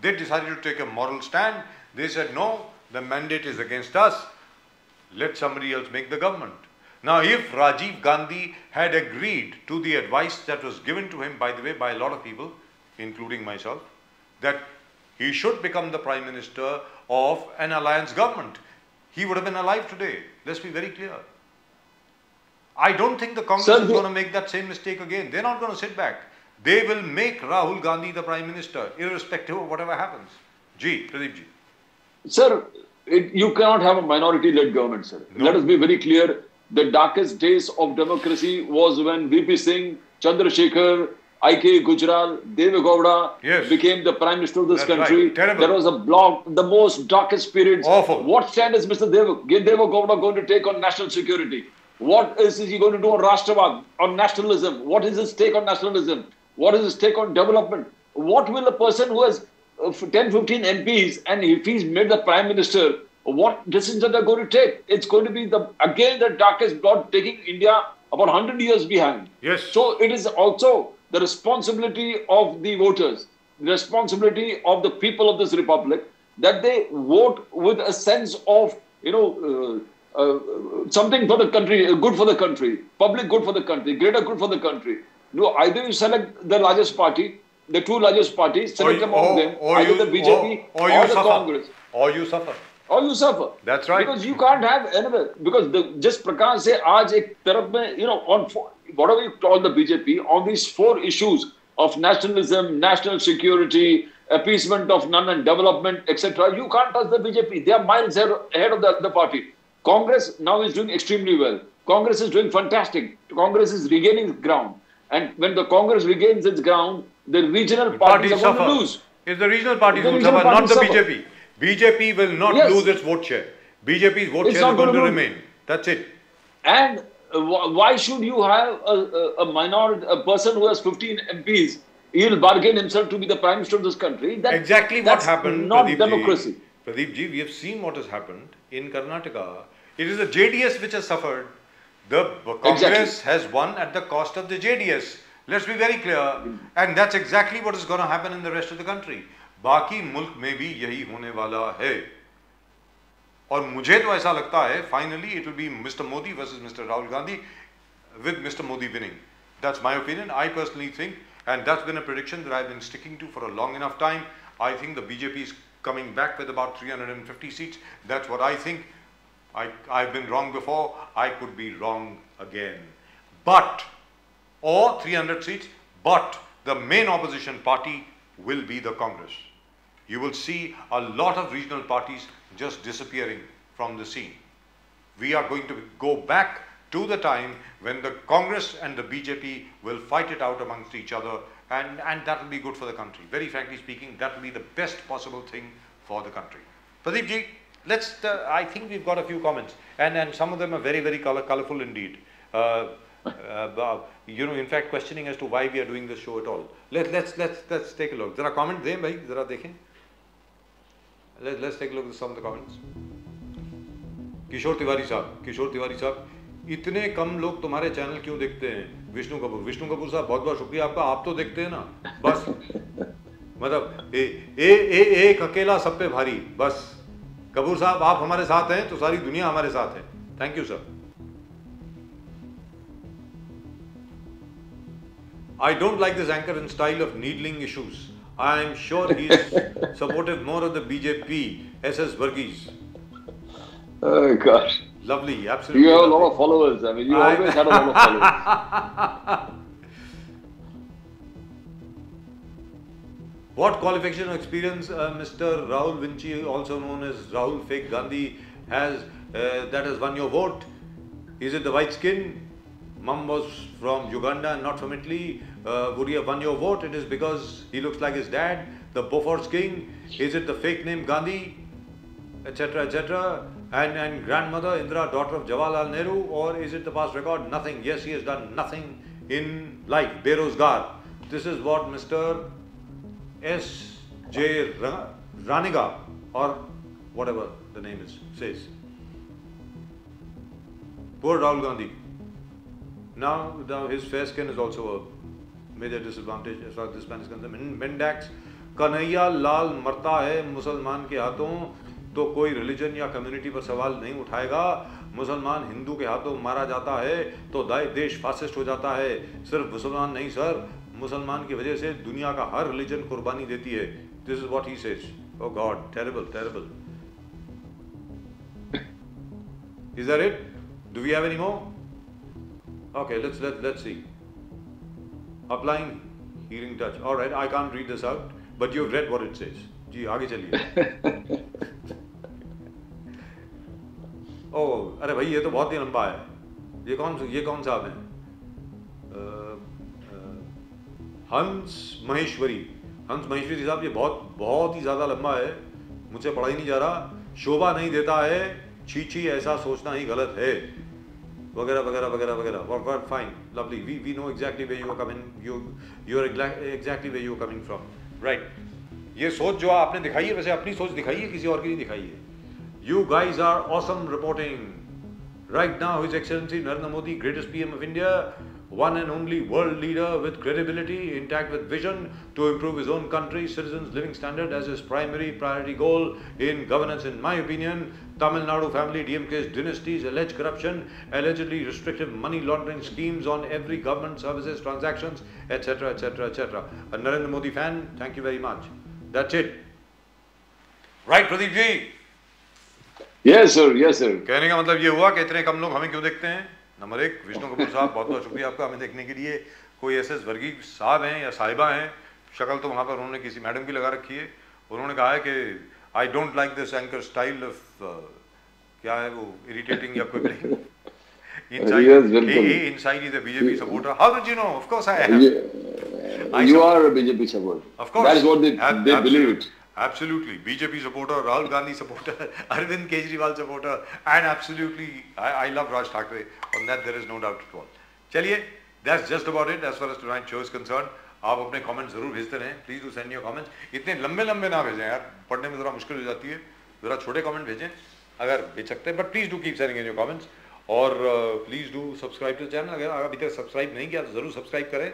they decided to take a moral stand. They said, no, the mandate is against us. Let somebody else make the government. Now, if Rajiv Gandhi had agreed to the advice that was given to him, by the way, by a lot of people, including myself, that he should become the Prime Minister of an alliance government, he would have been alive today. Let's be very clear. I don't think the Congress is going to make that same mistake again. They're not going to sit back. They will make Rahul Gandhi the Prime Minister, irrespective of whatever happens. Ji, Pradeep ji. Sir, you cannot have a minority-led government, sir. No. Let us be very clear. The darkest days of democracy was when VP Singh, Chandrasekhar, I.K. Gujral, Deve Gowda became the Prime Minister of this country. Right. Terrible. There was a block, the most darkest periods. Awful. What stand is Mr. Deve Gowda going to take on national security? What is he going to do on Rashtravad, on nationalism? What is his take on nationalism? What is his take on development? What will a person who has 10, 15 MPs and if he's made the Prime Minister, what decisions are they going to take? It's going to be again the darkest blot, taking India about 100 years behind. Yes. So it is also the responsibility of the voters, the responsibility of the people of this republic, that they vote with a sense of, something for the country, good for the country, public good for the country, greater good for the country. No, either you select the largest party, the two largest parties, select among them, either the BJP or the Congress. Or you suffer. Or you suffer. That's right. Because you can't have another. Because just Prakash say, aaj ek taraf mein, on whatever you call the BJP, on these four issues of nationalism, national security, appeasement of none and development, etc., you can't touch the BJP. They are miles ahead of the party. Congress now is doing extremely well. Congress is doing fantastic. Congress is regaining ground. And when the Congress regains its ground, the regional parties are going to lose. It's the regional parties who suffer, not the BJP. BJP will not lose its vote share. BJP's vote share is going to remain. That's it. And why should you have a minority, a person who has 15 MPs, he'll bargain himself to be the Prime Minister of this country? Exactly what happened, not democracy. Pradeep ji, we have seen what has happened in Karnataka. It is the JDS which has suffered. The Congress has won at the cost of the JDS. Let's be very clear. And that's exactly what is going to happen in the rest of the country. बाकी मुल्क में भी यही होने वाला है और मुझे तो ऐसा लगता है finally it will be Mr. Modi versus Mr. Rahul Gandhi with Mr. Modi winning. That's my opinion. I personally think, and that's been a prediction that I've been sticking to for a long enough time. I think the BJP is coming back with about 350 seats. That's what I think. I've been wrong before. I could be wrong again. Or 300 seats, but the main opposition party will be the Congress. You will see a lot of regional parties just disappearing from the scene. We are going to go back to the time when the Congress and the BJP will fight it out amongst each other, and that will be good for the country. Very frankly speaking, that will be the best possible thing for the country. Pradeep ji, let's, I think we've got a few comments, and some of them are very, very colorful indeed. In fact, questioning as to why we are doing this show at all. Let's take a look. There are comments there, bhai. Zara dekhen. Let's take a look at some of the comments. Kishore Tiwari sahab, इतने कम लोग तुम्हारे channel क्यों देखते हैं? विष्णु कपूर साहब बहुत बहुत शुक्रिया आपका, आप तो देखते हैं ना, बस मतलब एक अकेला सब पे भारी, बस कपूर साहब आप हमारे साथ हैं तो सारी दुनिया हमारे साथ है। Thank you sir. I don't like this anchor and style of needling issues. I am sure he is supportive more of the BJP, SS Varghese. Oh gosh. Lovely, absolutely. You have a lovely. lot of followers. I mean, you always had a lot of followers. What qualification or experience Mr. Rahul Vinci, also known as Rahul Fake Gandhi, has that has won your vote? Is it the white skin? Mum was from Uganda and not from Italy. Would he have won your vote? It is because he looks like his dad, the Bofors king. Is it the fake name Gandhi, etc., etc.? And grandmother Indira, daughter of Jawaharlal Nehru, or is it the past record? Nothing. Yes, he has done nothing in life. Berozgar. This is what Mr. S.J. Raniga, or whatever the name is, says. Poor Rahul Gandhi. Now his fair skin is also a major disadvantage as far as this man is concerned. Mendax, Kanhaiya Lal मरता है मुसलमान के हाथों तो कोई religion या community पर सवाल नहीं उठाएगा। मुसलमान हिंदू के हाथों मारा जाता है तो देश फासिस्ट हो जाता है। सिर्फ मुसलमान नहीं सर, मुसलमान की वजह से दुनिया का हर रिलीजन कुर्बानी देती है। This is what he says. Oh god, terrible, terrible. Is that it? Do we have any more? Okay, let's see. Applying healing touch. All right, I can't read this out, but you've read what it says. जी आगे चलिए। ओह अरे भाई ये तो बहुत ही लंबा है। ये कौन साहब हैं? हंस महेश्वरी साहब, ये बहुत ही ज़्यादा लंबा है, मुझसे पढ़ा ही नहीं जा रहा। शोभा नहीं देता है, छी ऐसा सोचना ही गलत है, वगैरह वगैरह वगैरह वगैरह। Fine, lovely, we know exactly where you are coming, you are exactly where you are coming from, right. ये सोच जो आपने दिखाई है, वैसे अपनी सोच दिखाई है, किसी और की नहीं दिखाई है। You guys are awesome reporting right now. His excellency Narendra Modi, greatest PM of India, one and only world leader with credibility, intact with vision to improve his own country's citizens' living standard as his primary priority goal in governance. In my opinion, Tamil Nadu family DMK's dynasty's alleged corruption, allegedly restrictive money laundering schemes on every government services transactions, etc., etc., etc. A Narendra Modi fan, thank you very much. That's it. Right, Pradeep ji? Yes, sir. Yes, sir. कहने का मतलब ये हुआ कि इतने कम लोग हमें क्यों देखते हैं? नंबर एक, विष्णु कपूर साहब बहुत बहुत शुक्रिया आपका हमें देखने के लिए। कोई SS वर्गीज साहब हैं या साहिबा हैं, शक्ल तो वहाँ पर उन्होंने किसी मैडम की लगा रखी है। उन्होंने कहा है कि I don't like this anchor style of क्या है वो, इरिटेटिंग या क्विबलिंग। Inside he's a BJP supporter. How did you know? Of course I am. You are a BJP supporter. Of course. That is what they believe it. Absolutely, BJP supporter, Rahul Gandhi supporter, Arvind Kejriwal supporter, and absolutely, I love Raj Thakre. On that, there is no doubt at all. चलिए, that's just about it as far as tonight's show is concerned. आप अपने comments जरूर भेजते रहें. Please do send your comments. इतने लंबे ना भेजें यार, पढ़ने में ज़रा मुश्किल हो जाती है. ज़रा छोटे comment भेजें, अगर भेज सकते हैं. But please do keep sending in your comments. और please do subscribe to the channel. अगर अभी तक subscribe नहीं किया तो ज़रूर subscribe करें.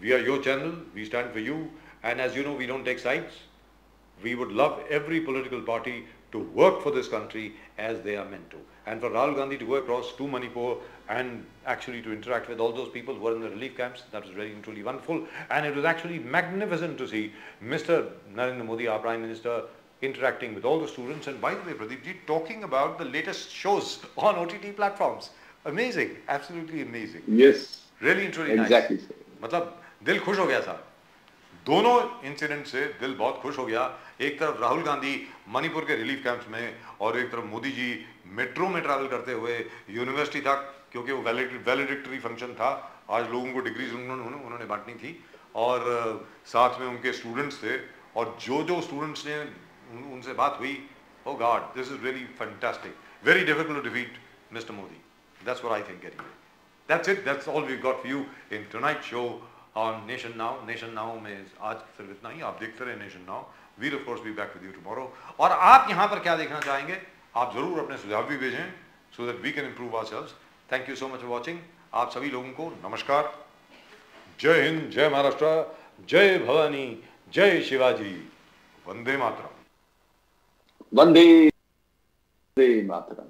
We are your channel. We stand for you. And as you know, we don't take sides. We would love every political party to work for this country as they are meant to. And for Rahul Gandhi to go across to Manipur and actually to interact with all those people who are in the relief camps, that was really and truly wonderful. And it was actually magnificent to see Mr. Narendra Modi, our Prime Minister, interacting with all the students. And by the way, Pradeep ji, talking about the latest shows on OTT platforms. Amazing, absolutely amazing. Yes. Really and truly exactly, nice. Sir. मतलब दिल खुश हो गया साहब। दोनों incident से दिल बहुत खुश हो गया। एक तरफ राहुल गांधी मणिपुर के रिलीफ कैंप्स में और एक तरफ मोदी जी मेट्रो में ट्रैवल करते हुए यूनिवर्सिटी तक, क्योंकि वो वैलिडिक्टरी फंक्शन था, आज लोगों को डिग्रीज उन्होंने बांटनी थी और साथ में उनके स्टूडेंट्स थे और जो स्टूडेंट्स ने उनसे बात हुई, oh God, this is really fantastic. Very difficult to defeat Mr. Modi. That's what I think anyway. That's it. That's all we've got for you in tonight's show on Nation Now. Nation Now में आज सिर्फ इतना ही। आप देखते रहे Nation Now. We'll of course be back with you tomorrow. और आप यहाँ पर क्या देखना चाहेंगे, आप जरूर अपने सुझाव भी भेजें so that we can improve ourselves. Thank you so much for watching. आप सभी लोगों को नमस्कार। जय हिंद, जय महाराष्ट्र, जय भवानी, जय शिवाजी, वंदे मातरम। वंदे मातरम।